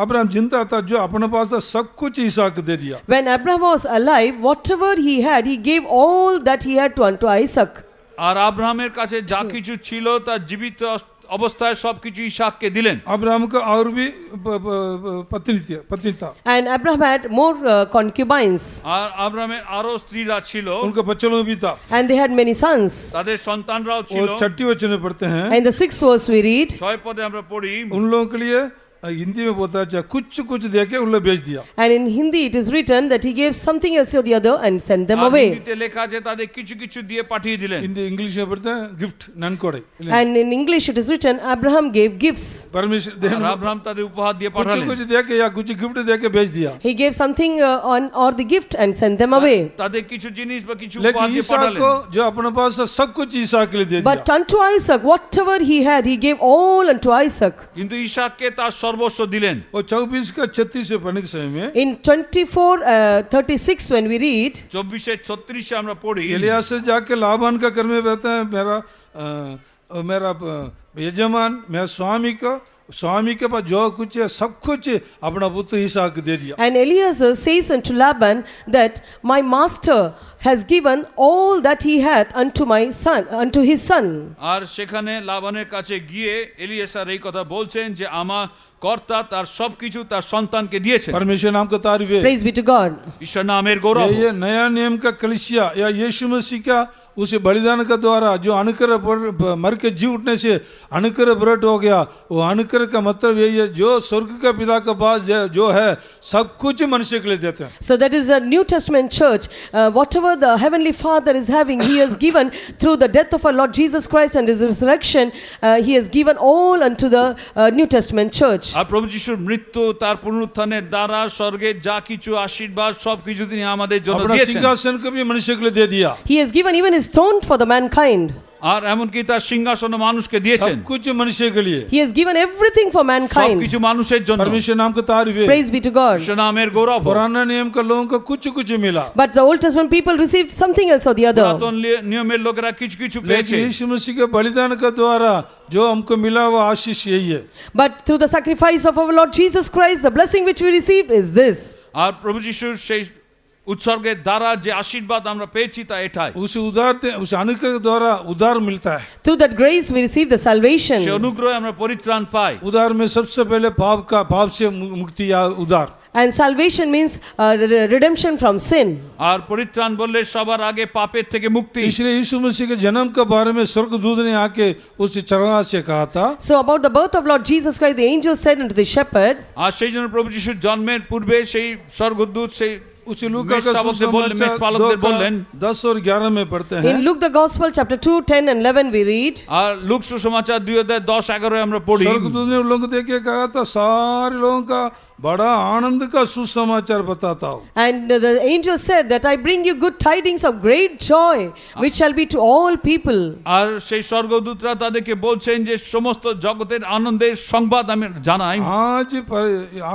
A: अब्राहम जिंदा था, जो अपने पास था सब कुछ इसहाक दे दिया।
B: when Abraham was alive, whatever he had, he gave all that he had unto Isaac.
C: আর আব্রাহামের কাছে যা কিছু ছিল তা জীবিত অবস্থায় সবকিছু ইসহাককে দিলেন।
A: अब्राहम का और भी पत्नी था।
B: And Abraham had more concubines,
C: আর আব্রাহামের আরো স্ত্রীরা ছিল,
A: उनका बच्चों में भी था।
B: and they had many sons.
C: তাদের সন্তানরাও ছিল।
A: और 6 वचन में पढ़ते हैं।
B: And in the 6th verse we read,
C: 6 পদে আমরা পড়ি
A: उन लोगों के लिए हिंदी में बोलता है कुछ कुछ दे के उन लोग भेज दिया।
B: and in Hindi it is written that he gave something else or the other and sent them
C: R
B: away.
C: হিন্দিতে লেখা আছে তাদের কিছু কিছু দিয়ে পাঠিয়ে দিলেন।
A: हिंदी इंग्लिश में पढ़ते हैं गिफ्ट नन कोड़े।
B: And in English it is written, Abraham gave gifts.
A: परमेश्वर
C: আর
A: देने
C: আব্রাহাম তাদের উপহার দিয়ে
A: कुछ
C: পাঠালেন।
A: कुछ दे के या कुछ गिफ्ट दे के भेज दिया।
B: He gave something on or the gift and sent them away.
C: তাদের কিছু জিনিস বা কিছু উপহার
A: लेकिन
C: দিয়ে
A: ईसाक
C: পাঠালেন।
A: को जो अपने पास था सब कुछ ईसाक के लिए दे
B: But
A: दिया।
B: unto Isaac, whatever he had, he gave all unto Isaac.
C: কিন্তু ইসহাককে তার সর্বস্ব দিলেন।
A: और 24 का 36 में पढ़ने के समय में
B: In 24:36 when we read,
C: 24:36 আমরা পড়ি
A: एलिया से जाके लाबान का घर में रहता है मेरा यजमान मेरा स्वामी के पास जो कुछ है सब कुछ अपना पुत्र ईसाक दे दिया।
B: and Eliezer says unto Laban that my master has given all that he hath unto his son.
C: আর সেখানে লাবানের কাছে গিয়ে এলিয়েসার এই কথা বলছেন যে আমার কর্তা তার সবকিছু তার সন্তানকে দিয়েছেন।
A: परमेश्वर नाम का तारीफ है।
B: Praise be to God.
C: ঈশ্বর नामेর गौरव।
A: ये नया नियम का कलीसिया या यीशु मसीह का उस बलिदान का द्वारा जो अनुग्रह मर के जी उठने से अनुग्रह प्रकट हो गया, वो अनुग्रह का मतलब यही है जो स्वर्ग का पिता के पास जो है सब कुछ मनुष्य के लिए देते हैं।
B: So that is a New Testament church. Whatever the Heavenly Father is having, He has given through the death of our Lord Jesus Christ and His resurrection. He has given all unto the New Testament church.
C: আর প্রভু যিশুর মৃত্যু তার পুনরুত্থানের দ্বারা স্বর্গের যা কিছু আশীর্বাদ সবকিছু তিনি আমাদের জন্য
A: अपना
C: দিয়েছেন।
A: सिंहासन को भी मनुष्य के लिए दे दिया।
B: He has given even His throne for the mankind.
C: আর এমনকি তার সিংহাসন মানুষকে দিয়েছেন
A: सब कुछ मनुष्य के लिए।
B: He has given everything for mankind.
C: সবকিছু মানুষের জন্য।
A: परमेश्वर नाम का तारीफ है।
B: Praise be to God.
C: ঈশ্বর নামের গৌরব হোক।
A: पुराना नियम का लोगों को कुछ कुछ मिला,
B: But the Old Testament people received something else or the other.
C: পুরাতন নিয়মের লোকেরা কিছু কিছু পেয়েছে,
A: लेकिन यीशु मसीह के बलिदान का द्वारा जो हमको मिला वो आशीष यही है।
B: But through the sacrifice of our Lord Jesus Christ, the blessing which we received is this.
C: আর প্রভু যিশুর সেই উৎসর্গের দ্বারা যে আশীর্বাদ আমরা পেয়েছি তা এটাই।
A: उस अनुग्रह के द्वारा उद्धार मिलता है।
B: Through that grace we receive the salvation.
C: সে অনুগ্রহে আমরা পরিত্রাণ পাই।
A: उद्धार में सबसे पहले पाप से मुक्ति या उद्धार।
B: And salvation means redemption from sin.
C: আর পরিত্রাণ বললে সবার আগে পাপের থেকে মুক্তি।
A: इसलिए यीशु मसीह के जन्म के बारे में स्वर्गदूत ने आके उस चरवाहा से कहा था।
B: So about the birth of Lord Jesus Christ, the angel said unto the shepherd,
C: আর সেই জন্য প্রভু যিশুর জন্মের পূর্বে সেই স্বর্গদূত সেই
A: उस लूका का
C: মেষপালকদের বললেন
A: 10 और 11 में पढ़ते हैं।
B: in Luke the Gospel chapter 2, 10 and 11 we read,
C: আর লূক সুসমাচার 2:10-11 আমরা পড়ি।
A: स्वर्गदूत ने उन लोगों को देख के कहा था सारे लोगों का बड़ा आनंद का सुसमाचार बताता हूँ।
B: and the angel said that I bring you good tidings of great joy, which shall be to all people.
C: আর সেই স্বর্গদূতরা তাদেরকে বলছেন যে সমস্ত জগতের আনন্দের সংবাদ আমি জানাই।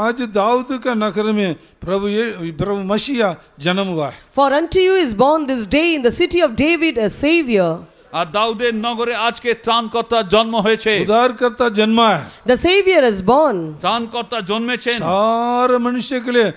A: आज दाऊद का नगर में प्रभु मसीहा जन्म हुआ है।
B: For unto you is born this day in the city of David a Savior.
C: আর দাউদের নগরে আজকে ত্রাণকর্তার জন্ম হয়েছে।
A: उद्धारकर्ता जन्मा है।
B: The Savior is born.
C: ত্রাণকর্তা জন্মেছেন।
A: सारे मनुष्य के लिए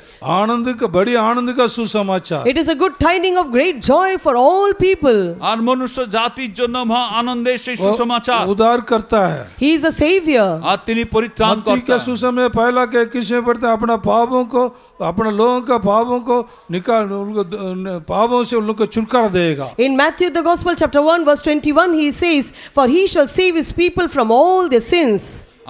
A: बड़ी आनंद का सुसमाचार।
B: It is a good tiding of great joy for all people.
C: আর মনুষ্য জাতির জন্য মহা আনন্দের সেই সুসমাচার।
A: उद्धार करता है।
B: He is a Savior.
C: আর তিনি পরিত্রাণকর্তা।
A: मत्ती का सुसमाचार पहला के किसमें पढ़ता है? अपना पापों को अपने लोगों का पापों को निकाल उनको पापों से उन लोगों को छुटकारा देगा।
B: In Matthew the Gospel chapter 1 verse 21 he says, for he shall save his people from all their sins.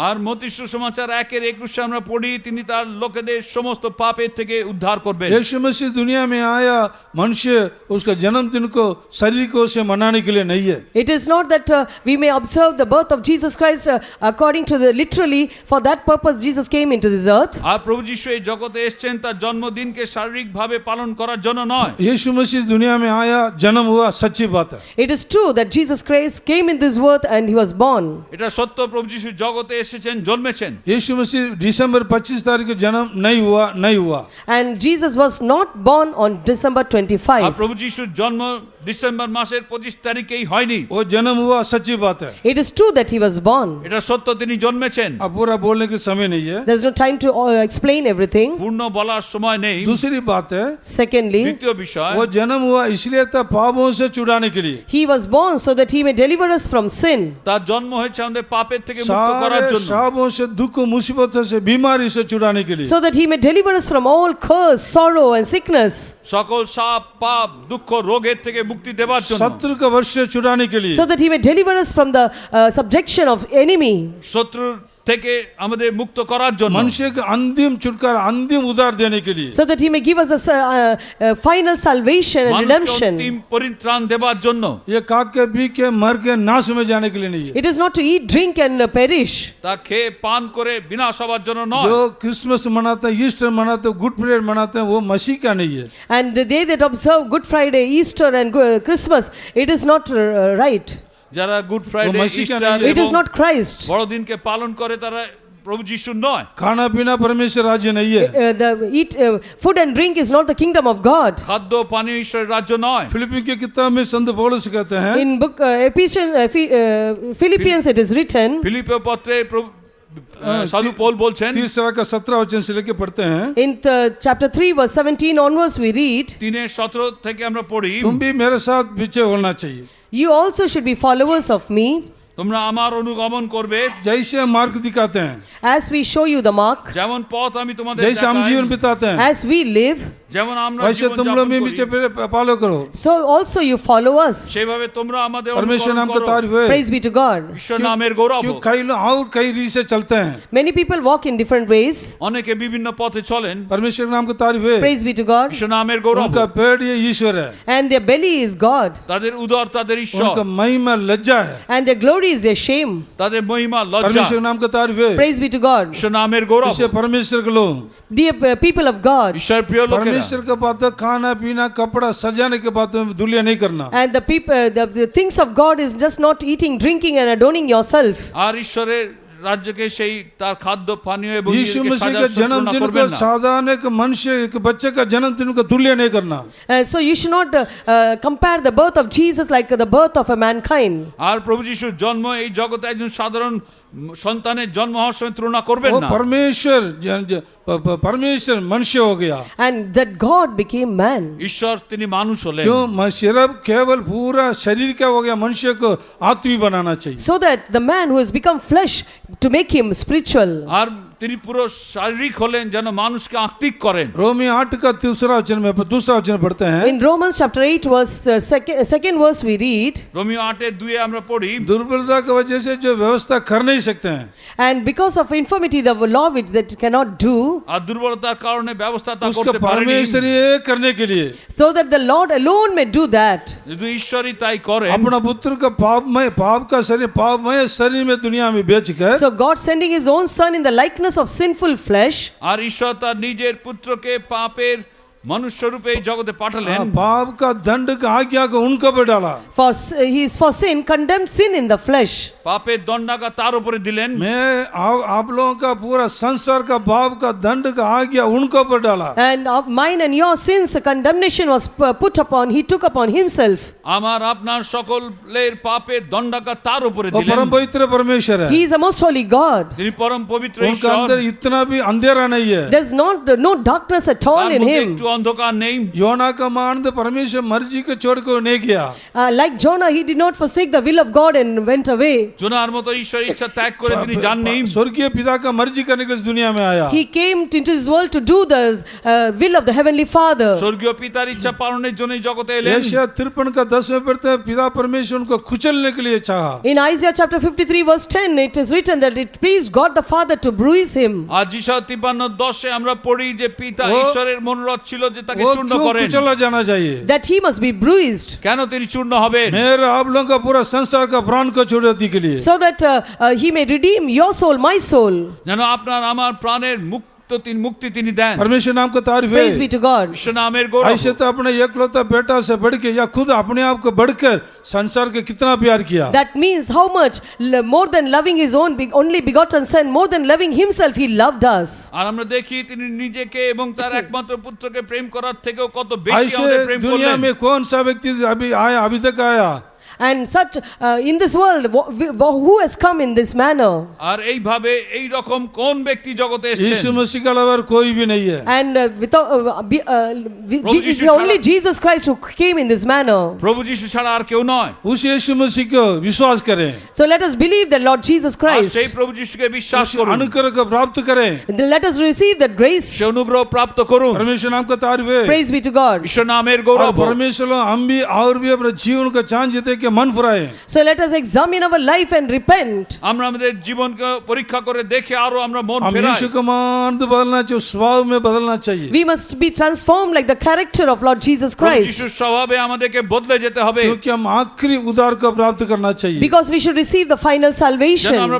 C: আর মত্তি সুসমাচার 1:21 আমরা পড়ি তিনি তার লোকেদের সমস্ত পাপের থেকে উদ্ধার করবেন।
A: यीशु मसीह दुनिया में आया, मनुष्य उसका जन्मदिन को शरीर से मनाने के लिए नहीं है।
B: It is not that we may observe the birth of Jesus Christ according to the literally, for that purpose Jesus came into this earth.
C: আর প্রভু যিশু এই জগতে এসেছেন তার জন্মদিনকে শারীরিকভাবে পালন করার জন্য নয়।
A: यीशु मसीह दुनिया में आया, जन्म हुआ, सच्ची बात है।
B: It is true that Jesus Christ came in this world and he was born.
C: এটা সত্য, প্রভু যিশু জগতে এসেছেন, জন্মেছেন।
A: यीशु मसीह दिसंबर 25 तारीख को जन्म नहीं हुआ।
B: And Jesus was not born on December
C: আর
B: 25.
C: প্রভু যিশুর জন্ম ডিসেম্বর মাসের 25 তারিখেই হয়নি।
A: वो जन्म हुआ, सच्ची बात है।
B: It is true that he was born.
C: এটা সত্য, তিনি জন্মেছেন।
A: अब पूरा बोलने के समय नहीं है।
B: There's no time to explain everything.
C: পূর্ণ বলার সময় নেই।
A: दूसरी बात है,
B: Secondly,
C: দ্বিতীয় বিষয়,
A: वो जन्म हुआ इसलिए था पापों से छुड़ाने के लिए।
B: he was born so that he may deliver us from sin.
C: তার জন্ম হয়েছে আমাদের পাপের থেকে মুক্ত করার
A: सारे
C: জন্য,
A: शापों से, दुख मुसीबतों से, बीमारी से छुड़ाने के लिए।
B: So that he may deliver us from all curse, sorrow and sickness.
C: সকল সাপ, পাপ, দুঃখ, রোগের থেকে মুক্তি দেবার জন্য,
A: शत्रु का वश से छुड़ाने के लिए।
B: So that he may deliver us from the subjection of enemy.
C: শত্রুর থেকে আমাদের মুক্ত করার জন্য,
A: मनुष्य का अंतिम छुटकारा, अंतिम उद्धार देने के लिए।
B: So that he may give us a final salvation and
C: মানুষকে
B: redemption.
C: অন্তিম পরিত্রাণ দেবার জন্য।
A: ये खा के पी के मर के नाश में जाने के लिए नहीं है।
B: It is not to eat, drink and perish.
C: তা খেয়ে পান করে বিনাশ হবার জন্য নয়।
A: जो क्रिसमस मनाते हैं, ईस्टर मनाते हैं, गुड फ्राइडे मनाते हैं, वो मसीह का नहीं है।
B: And they that observe Good Friday, Easter and Christmas, it is not right.
C: যারা গুড ফ্রাইডে,
A: মসিহ কা
C: ইস্টার
A: নেই।
B: It is
C: এবং
B: not Christ.
C: বড়দিনকে পালন করে তারা প্রভু যিশুর নয়।
A: खाना पीना परमेश्वर राज्य नहीं है।
B: Food and drink is not the kingdom of God.
C: খাদ্য পানীয় ঈশ্বরের রাজ্য নয়।
A: फिलिपी की किताब में संत पौलुस कहते हैं,
B: In book Philippians it is written,
C: ফিলিপীয় পত্রে সাধু পৌল বলছেন,
A: 3 का 17 वचन से लेके पढ़ते हैं,
B: in chapter 3 verse 17 onwards we read,
C: 3:17 থেকে আমরা পড়ি,
A: तुम भी मेरे साथ पीछे होना चाहिए,
B: you also should be followers of me,
C: তোমরা আমার অনুগমন করবে,
A: जैसे मार्ग दिखाते हैं,
B: as we show you the mark,
C: যেমন পথ আমি তোমাদের
A: जैसे हम जीवन
C: দেখাই,
A: बिताते हैं,
B: as we live,
C: যেমন আমরা
A: वैसे
C: জীবন
A: तुम लोग
C: যাপন
A: भी
C: করি,
A: पीछे फॉलो करो।
B: so also you follow us.
C: সেভাবে তোমরা আমাদের
A: परमेश्वर
C: অনুসরণ
A: नाम का
C: করো।
A: तारीफ है।
B: Praise be to God.
C: ঈশ্বর নামের গৌরব
A: क्यों
C: হোক।
A: कई लोग और कई रीत से चलते हैं,
B: Many people walk in different ways.
C: অনেকে বিভিন্ন পথে চলেন।
A: परमेश्वर नाम का तारीफ है।
B: Praise be to God.
C: ঈশ্বর নামের গৌরব
A: उनका
C: হোক।
A: पेट ये ईश्वर है,
B: And their belly is God.
C: তাদের উদর তাদের ঈশ্বর,
A: उनका महिमा लज्जा है।
B: And their glory is their shame.
C: তাদের মহিমা লজ্জা।
A: परमेश्वर नाम का तारीफ है।
B: Praise be to God.
C: ঈশ্বর নামের গৌরব
A: इसे
C: হোক।
A: परमेश्वर के लोग,
B: Dear people of God,
C: ঈশ্বর প্রিয় লোকেরা,
A: परमेश्वर के बात तो खाना पीना कपड़ा सजाने के बात में धुलिया नहीं करना।
B: And the people, the things of God is just not eating, drinking, and adorning yourself.
C: আর ঈশ্বরের রাজ্যকে সেই তার খাদ্য পানীয় এবং
A: यीशु
C: নিজেকে
A: मसीह
C: সাজার
A: के
C: তুলনা
A: जन्मदिन
C: করবেন
A: को
C: না।
A: साधारण एक मनुष्य एक बच्चे का जन्मदिन को तुल्य नहीं करना।
B: So you should not compare the birth of Jesus like the birth of a mankind.
C: আর প্রভু যিশুর জন্ম এই জগতে একজন সাধারণ সন্তানের জন্ম হওয়ার সঙ্গে তুলনা করবেন
A: वो
C: না।
A: परमेश्वर मनुष्य हो गया।
B: And that God became man.
C: ঈশ্বর তিনি মানুষ হলেন।
A: क्यों सिर्फ केवल पूरा शरीर क्या हो गया, मनुष्य को आत्मिक बनाना चाहिए।
B: So that the man who has become flesh to make him spiritual.
C: আর তিনি পুরো শারীরিক হলেন যেন মানুষকে আত্মিক করেন।
A: रोमी 8 का दूसरा वचन पढ़ते हैं।
B: In Romans chapter 8 verse second verse we read,
C: রোমীয় 8:2 আমরা পড়ি,
A: दुर्बलता की वजह से जो व्यवस्था कर नहीं सकते हैं,
B: and because of infirmity the law which that cannot do,
C: আর দুর্বলতার কারণে ব্যবস্থা তা
A: उसको
C: করতে পারেনি।
A: परमेश्वर ये करने के लिए
B: so that the Lord alone may do that.
C: যদি ঈশ্বরই তাই করেন,
A: अपना पुत्र का पापमय शरीर में दुनिया में बेचकर
B: So God sending his own son in the likeness of sinful flesh,
C: আর ঈশ্বর তার নিজের পুত্রকে পাপের मनुष्य रूपे এই জগতে পাঠালেন।
A: पाप का दंड का आज्ञा को उनको पे डाला।
B: he is for sin condemned sin in the flesh.
C: পাপের দণ্ডাকা তার উপরে দিলেন।
A: मैं आप लोगों का पूरा संसार का पाप का दंड का आज्ञा उनको पर डाला।
B: And of mine and your sins condemnation was put upon, he took upon himself.
C: আমার আপনার সকলের পাপের দণ্ডাকা তার উপরে
A: वो
C: দিলেন।
A: परम पवित्र परमेश्वर है।
B: He is a most holy God.
C: তিনি পরম পবিত্র
A: उनका
C: ঈশ্বর।
A: अंदर इतना भी अंधेरा नहीं है।
B: There's no darkness at all
C: তার
B: in
C: মধ্যে
B: him.
C: একটু অন্ধকার নেই।
A: योना का मान परमेश्वर मर्जी को छोड़ कर नहीं किया।
B: Like Jonah, he did not forsake the will of God and went away.
C: জোনার মতো ঈশ্বর ইচ্ছা ত্যাগ করে তিনি যাননি।
A: स्वर्गीय पिता का मर्जी करने के लिए इस दुनिया में आया।
B: He came into this world to do the will of the heavenly Father.
C: স্বর্গীয় পিতার ইচ্ছা পালনের জন্য জগতে এলেন।
A: यशायाह 53 का 10 में पढ़ते हैं, पिता परमेश्वर उनको कुचलने के लिए चाहा।
B: In Isaiah chapter 53 verse 10 it is written that it pleased God the Father to bruise him.
C: আর যিশা 53:10 আমরা পড়ি যে পিতা ঈশ্বরের মনোরথ ছিল যে তাকে
A: वो
C: চূর্ণ
A: क्यों
C: করেন।
A: कुचला जाना चाहिए?
B: That he must be bruised.
C: কেন তিনি চূর্ণ হবেন?
A: मेरे आप लोगों का पूरा संसार का प्राण को छुड़ाने के लिए।
B: So that he may redeem your soul, my soul.
C: যেন আপনার আমার প্রাণের মুক্তি তিনি দেন।
A: परमेश्वर नाम का तारीफ है।
B: Praise be to God.
C: ঈশ্বর নামের গৌরব।
A: ऐसे तो अपने एकलौता बेटा से बढ़ के या खुद अपने आप को बढ़कर संसार के कितना प्यार किया।
B: That means how much more than loving his own only begotten son, more than loving himself, he loved us.
C: আর আমরা দেখি তিনি নিজেকে এবং তার একমাত্র পুত্রকে প্রেম করার থেকেও কত বেশি
A: ऐसे
C: আমাদের প্রেম
A: दुनिया
C: করলেন।
A: में कौन सा व्यक्ति अभी तक आया?
B: And such in this world who has come in this manner?
C: আর এইভাবে এই রকম কোন ব্যক্তি জগতে
A: यीशु
C: এসেছেন?
A: मसीह के अलावा कोई भी नहीं है।
B: And without it's only Jesus Christ who came in this manner.
C: প্রভু যিশু ছাড়া আর কেউ নয়।
A: उस यीशु मसीह को विश्वास करें।
B: So let us believe the Lord Jesus
C: R
B: Christ.
C: সেই প্রভু যিশুকে বিশ্বাস
A: उस
C: করুন।
A: अनुग्रह को प्राप्त करें।
B: Then let us receive that grace.
C: সে অনুগ্রহ প্রাপ্ত করুন।
A: परमेश्वर नाम का तारीफ है।
B: Praise be to God.
C: ঈশ্বর নামের
A: और
C: গৌরব।
A: परमेश्वर हम भी और भी अपने जीवन को जांच देते कि मन फुराए।
B: So let us examine our life and repent.
C: আমরা আমাদের জীবনকে পরীক্ষা করে দেখে আরো আমরা মন
A: हम
C: ফেরাই।
A: यीशु का मान बदलना चाहिए, स्वभाव में बदलना चाहिए।
B: We must be transformed like the character of Lord Jesus
C: প্রভু
B: Christ.
C: যিশুর স্বভাবে আমাদেরকে বদলে যেতে হবে।
A: क्योंकि हम आखिरी उद्धार को प्राप्त करना चाहिए।
B: Because we should receive the final
C: যেন
B: salvation.
C: আমরা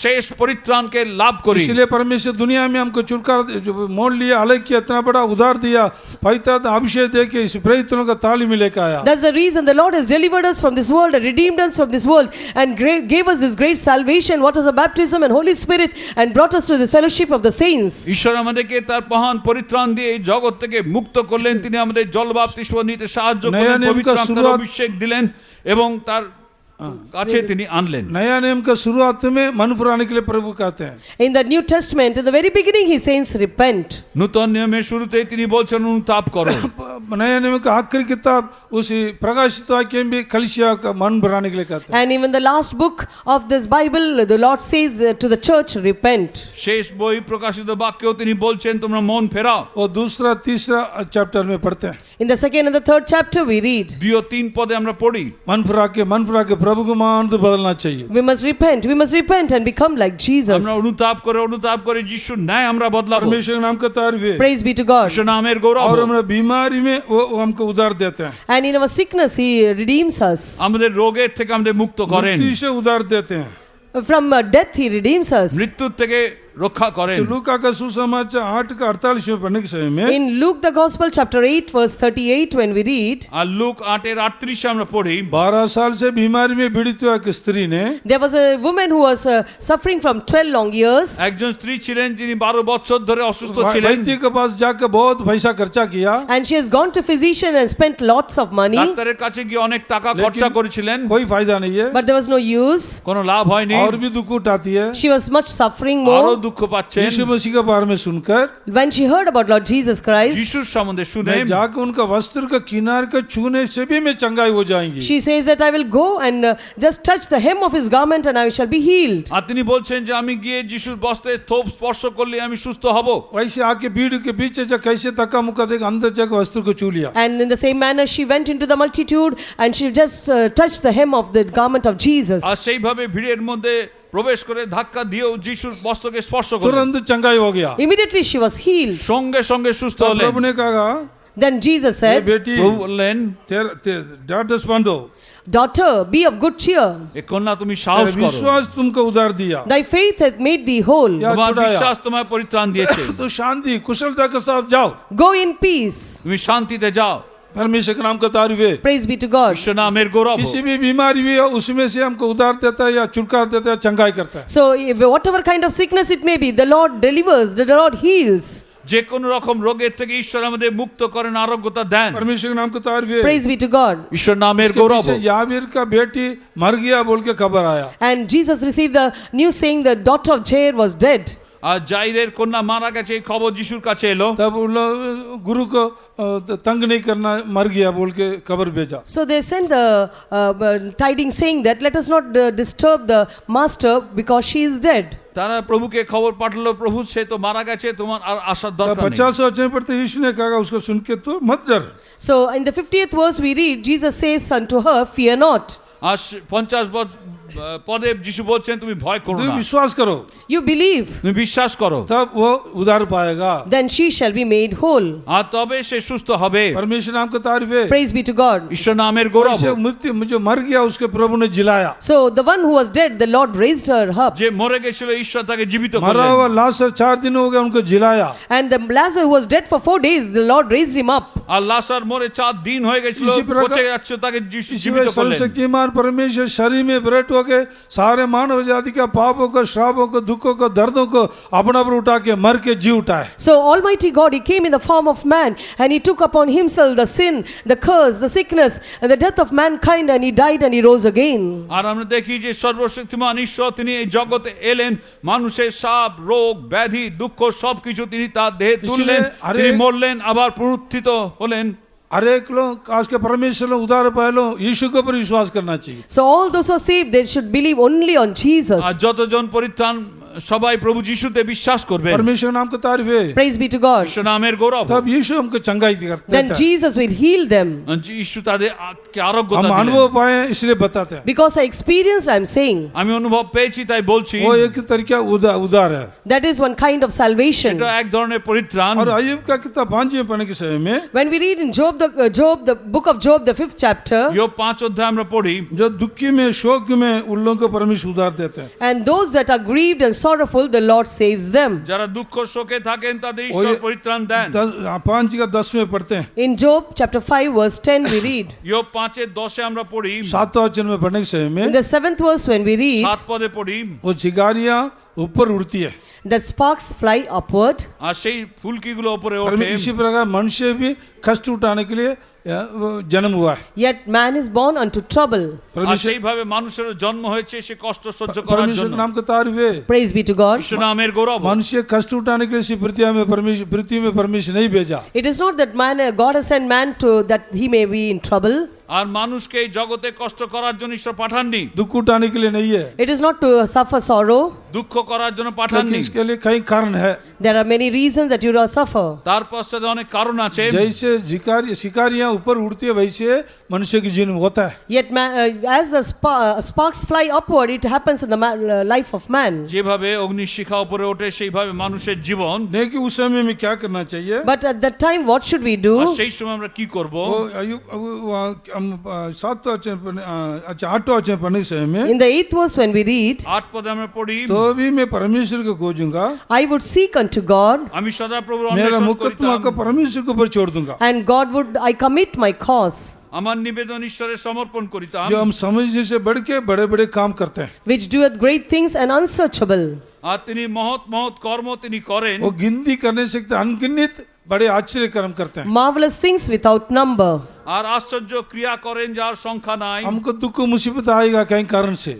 C: শেষ পরিত্রাণকে লাভ করি।
A: इसलिए परमेश्वर दुनिया में हमको चुनकर मोड़ लिया, अलग किया, इतना बड़ा उद्धार दिया, पवित्र अभिषेक दे के इस प्रेरितों का तालीम में लेकर आया।
B: That's the reason the Lord has delivered us from this world and redeemed us from this world and gave us this great salvation, what is a baptism and Holy Spirit, and brought us to this fellowship of the saints.
C: ঈশ্বর আমাদেরকে তার মহান পরিত্রাণ দিয়ে এই জগৎ থেকে মুক্ত করলেন। তিনি আমাদের জল বাপ্তিস্ম নিতে সাহায্য করলেন,
A: নিয়ম
C: পবিত্র
A: का
C: আত্মার
A: शुरुआत-
C: অভিষেক দিলেন এবং তার কাছে তিনি আনলেন।
A: नया नियम का शुरुआत में मन फुराने के लिए प्रभु कहते हैं।
B: In the New Testament, in the very beginning, he says, repent.
C: নূতন নিয়মের শুরুতেই তিনি বলছেন অনুতাপ করো।
A: नया नियम का आखिरी किताब उसी प्रकाशित वाक्य में भी कलीसिया का मन भराने के लिए कहते हैं।
B: And even the last book of this Bible, the Lord says to the church, repent.
C: শেষ বই প্রকাশিত বাক্যেও তিনি বলছেন তোমরা মন ফেরাও।
A: और दूसरा तीसरा चैप्टर में पढ़ते हैं।
B: In the second and the third chapter, we read,
C: 2 ও 3 পদে আমরা পড়ি
A: मन फुरा के प्रभु को मान बदलना चाहिए।
B: we must repent and become like Jesus.
C: আমরা অনুতাপ করে যিশুর ন্যায় আমরা বদলাবো।
A: परमेश्वर नाम का तारीफ है।
B: Praise be to God.
C: ঈশ্বর নামের গৌরব।
A: और हमारे बीमारी में वो हमको उधार देते हैं।
B: And in our sickness, he redeems us.
C: আমাদের রোগের থেকে আমাদের মুক্ত করেন।
A: मृत्यु से उधार देते हैं।
B: From death, he redeems us.
C: মৃত্যুর থেকে রক্ষা করেন।
A: लूका का सुसमाचार 8 का 48 में पढ़ने के समय में
B: In Luke the Gospel chapter 8 verse 38 when we read,
C: আর লুক 8:38 আমরা পড়ি
A: 12 साल से बीमारी में पीड़ित हुआ एक स्त्री ने
B: there was a woman who was suffering from 12 long years,
C: একজন স্ত্রী ছিলেন যিনি 12 বছর ধরে অসুস্থ ছিলেন।
A: वैद्य के पास जाकर बहुत पैसा खर्चा किया,
B: and she has gone to physician and spent lots of money,
C: ডাক্তারের কাছে গিয়ে অনেক টাকা খরচা করেছিলেন,
A: कोई फायदा नहीं है,
B: but there was no use.
C: কোনো লাভ হয়নি,
A: और भी दुख उठाती है।
B: She was much suffering
C: আরো
B: more.
C: দুঃখ পাচ্ছেন।
A: यीशु मसीह के बारे में सुनकर
B: When she heard about Lord Jesus Christ,
C: যিশুর সম্বন্ধে শুনে
A: मैं जाकर उनका वस्त्र का किनार का छूने से भी मैं चंगाई हो जाएंगी।
B: she says that I will go and just touch the hem of his garment and I shall be healed.
C: আর তিনি বলছেন যে আমি গিয়ে যিশুর বস্ত্রের থোপ স্পর্শ করলে আমি সুস্থ হব।
A: वैसे आके भीड़ के पीछे जा कैसे धक्का मुक्का देकर अंदर जाकर वस्त्र को छू लिया।
B: And in the same manner, she went into the multitude and she just touched the hem of the garment of Jesus.
C: আর সেইভাবে ভিড়ের মধ্যে প্রবেশ করে ধাক্কা দিয়েও যিশুর বস্ত্রকে স্পর্শ করলেন,
A: तुरंत चंगाई हो गया।
B: Immediately she was healed.
C: সঙ্গে সঙ্গে সুস্থ
A: तो
C: হলেন।
A: प्रभु ने कहा,
B: Then Jesus
A: "ए
B: said,
A: बेटी,
C: প্রভু বললেন,
A: डर दस्पंद हो,
B: daughter, be of good cheer.
C: এ কন্যা তুমি সাহস
A: तेरा
C: করো,
A: विश्वास तुमको उधार दिया।
B: Thy faith hath made thee whole.
A: या
C: তোমার
A: छुड़ाया।
C: বিশ্বাস তোমায় পরিত্রাণ দিয়েছে,
A: तो शांति कुशलता के साथ जाओ,
B: Go in peace.
C: তুমি শান্তিতে যাও।
A: परमेश्वर के नाम का तारीफ है।
B: Praise be to God.
C: ঈশ্বর নামের গৌরব।
A: किसी भी बीमारी हुई है उसमें से हमको उधार देता है या छुटकारा देता है, चंगाई करता है।
B: So, if whatever kind of sickness it may be, the Lord delivers, the Lord heals.
C: যে কোনো রকম রোগের থেকে ঈশ্বর আমাদের মুক্ত করেন, আরোগ্যতা দেন।
A: परमेश्वर के नाम का तारीफ है।
B: Praise be to God.
C: ঈশ্বর নামের
A: इसके
C: গৌরব।
A: पीछे यावीर का बेटी मर गया बोल के खबर आया।
B: And Jesus received the news saying the daughter of Jair was dead.
C: আর জাইরের কন্যা মারা গেছে এই খবর যিশুর কাছে এলো।
A: तब उन लोग गुरु को तंग नहीं करना, मर गया बोल के खबर भेजा।
B: So they sent the tidings saying that let us not disturb the master because she is dead.
C: তারা প্রভুকে খবর পাঠালো, প্রভু সে তো মারা গেছে, তোমার আর আসার
A: तब
C: দরকার নেই।
A: 50 वचन पढ़ते यीशु ने कहा उसको सुन के तो मत डर।
B: So in the 50th verse we read, Jesus says unto her, fear not.
C: আর 50 পদে যিশু বলছেন তুমি ভয় করো
A: तुम
C: না,
A: विश्वास करो,
B: You believe,
C: তুমি বিশ্বাস করো,
A: तब वो उधार पाएगा।
B: then she shall be made whole.
C: আর तবে সে সুস্থ হবে।
A: परमेश्वर नाम का तारीफ है।
B: Praise be to God.
C: ঈশ্বর নামের গৌরব।
A: ऐसे मृत्यु जो मर गया उसके प्रभु ने जिलाया।
B: So the one who was dead, the Lord raised her up.
C: যে মরে গেছিল ঈশ্বর তাকে জীবিত
A: मरा
C: করলেন।
A: हुआ लाजर 4 दिन हो गए उनको जिलाया।
B: And the Lazarus who was dead for 4 days, the Lord raised him up.
C: আর লাসার মরে 4 দিন হয়ে গেছিল,
A: इसी प्रकार-
C: পচে যাচ্ছে, তাকে যিশু
A: इसी
C: জীবিত
A: में
C: করলেন।
A: सर्वशक्तिमान परमेश्वर शरीर में प्रकट होके सारे मानव जाति का पापों को, श्रापों को, दुखों को, दर्दों को अपना पर उठा के मर के जी उठाए।
B: So Almighty God, He came in the form of man and He took upon Himself the sin, the curse, the sickness and the death of mankind, and He died and He rose again.
C: আর আমরা দেখি যে সর্বশক্তিমান ঈশ্বর তিনি এই জগতে এলেন, মানুষের সাপ, রোগ, ব্যাধি, দুঃখ সবকিছু তিনি তার দেহে তুললেন,
A: আরে-
C: তিনি মরলেন, আবার পুনরুত্থিত হলেন।
A: हर एक लोग आज के परमेश्वर ने उधार पाए लो, यीशु के ऊपर विश्वास करना चाहिए।
B: So all those who are saved, they should believe only on Jesus.
C: আর যতজন পরিত্রাণ সবাই প্রভু যিশুতে বিশ্বাস করবে।
A: परमेश्वर नाम का तारीफ है।
B: Praise be to God.
C: ঈশ্বর নামের গৌরব।
A: तब यीशु हमको चंगाई करते
B: Then
A: हैं।
B: Jesus will heal them.
C: যিশু তাদেরকে আরোগ্যতা
A: हम
C: দিলেন।
A: अनुभव पाए इसलिए बताते हैं।
B: Because I experienced, I am saying,
C: আমি অনুভব পেয়েছি তাই বলছি।
A: वो एक तरीका उधार है।
B: that is one kind of salvation.
C: এটা এক ধরনের পরিত্রাণ।
A: और अय्यूब का किताब 5 में पढ़ने के समय में
B: When we read in the book of Job, the 5th chapter,
C: ইয়োব 5 অধ্যায় আমরা পড়ি,
A: जो दुखी में, शोक में, उन लोगों को परमेश्वर उधार देते हैं।
B: and those that are grieved and sorrowful, the Lord saves them.
C: যারা দুঃখ শোকে থাকেন তাদের ঈশ্বর পরিত্রাণ দেন।
A: 5 का 10 में पढ़ते हैं।
B: In Job chapter 5 verse 10 we read,
C: ইয়োব 5:10 আমরা পড়ি,
A: 7 वचन में पढ़ने के समय
B: in
A: में
B: the 7th verse when we read,
C: 7 পদে পড়ি,
A: वो चिगारियां ऊपर उड़ती है।
B: that sparks fly upward.
C: আর সেই ফুলকিগুলো উপরে ওঠে।
A: इसी प्रकार मनुष्य भी कष्ट उठाने के लिए वो जन्म हुआ है।
B: Yet man is born unto trouble.
C: আর
A: परमेश्वर
C: সেইভাবে মানুষের জন্ম হয়েছে সে কষ্ট সহ্য করার
A: परमेश्वर
C: জন্য।
A: के नाम का तारीफ है।
B: Praise be to God.
C: ঈশ্বর নামের গৌরব।
A: मनुष्य कष्ट उठाने के लिए इसी पृथ्वी में परमेश्वर नहीं भेजा।
B: It is not that God has sent man to that he may be in trouble.
C: আর মানুষকে এই জগতে কষ্ট করার জন্য ঈশ্বর পাঠাননি,
A: दुख उठाने के लिए नहीं है,
B: It is not to suffer sorrow.
C: দুঃখ করার জন্য
A: लेकिन
C: পাঠাননি।
A: इसके लिए कई कारण है।
B: There are many reasons that you will suffer.
C: তার পশ্চাতে অনেক কারণ আছে।
A: जैसे शिकारियां ऊपर उड़ती है वैसे मनुष्य की जन्म होता है।
B: Yet as the sparks fly upward, it happens in the life of man.
C: যেভাবে অগ্নিশিখা উপরে ওঠে সেইভাবে মানুষের জীবন।
A: लेकिन उस समय में क्या करना चाहिए?
B: But at that time, what should we do?
C: আর সেই সময় আমরা কি করব?
A: वो हम 7 वचन 8 वचन पढ़ने के समय में
B: In the 8th verse when we read,
C: 8 পদে আমরা পড়ি,
A: तो भी मैं परमेश्वर को खोजूंगा,
B: I would seek unto God,
C: আমি সদাপ্রভুর
A: मेरा
C: অন্বেষণ
A: मुकदमा को
C: করিতাম,
A: परमेश्वर के ऊपर छोड़ दूंगा।
B: and God would I commit my cause,
C: আমার নিবেদন ঈশ্বরের সমর্পণ করিতাম।
A: जो हम समझने से बढ़ के बड़े बड़े काम करते हैं,
B: which doeth great things and unsearchable.
C: আর তিনি মহৎ মহৎ কর্ম তিনি করেন,
A: वो गिनती करने से अनगिनत बड़े आश्चर्य कर्म करते हैं।
B: Marvelous things without number.
C: আর আশ্চর্য ক্রিয়া করেন যার সংখ্যা নাই।
A: हमको दुख मुसीबत आएगा कहीं कारण से,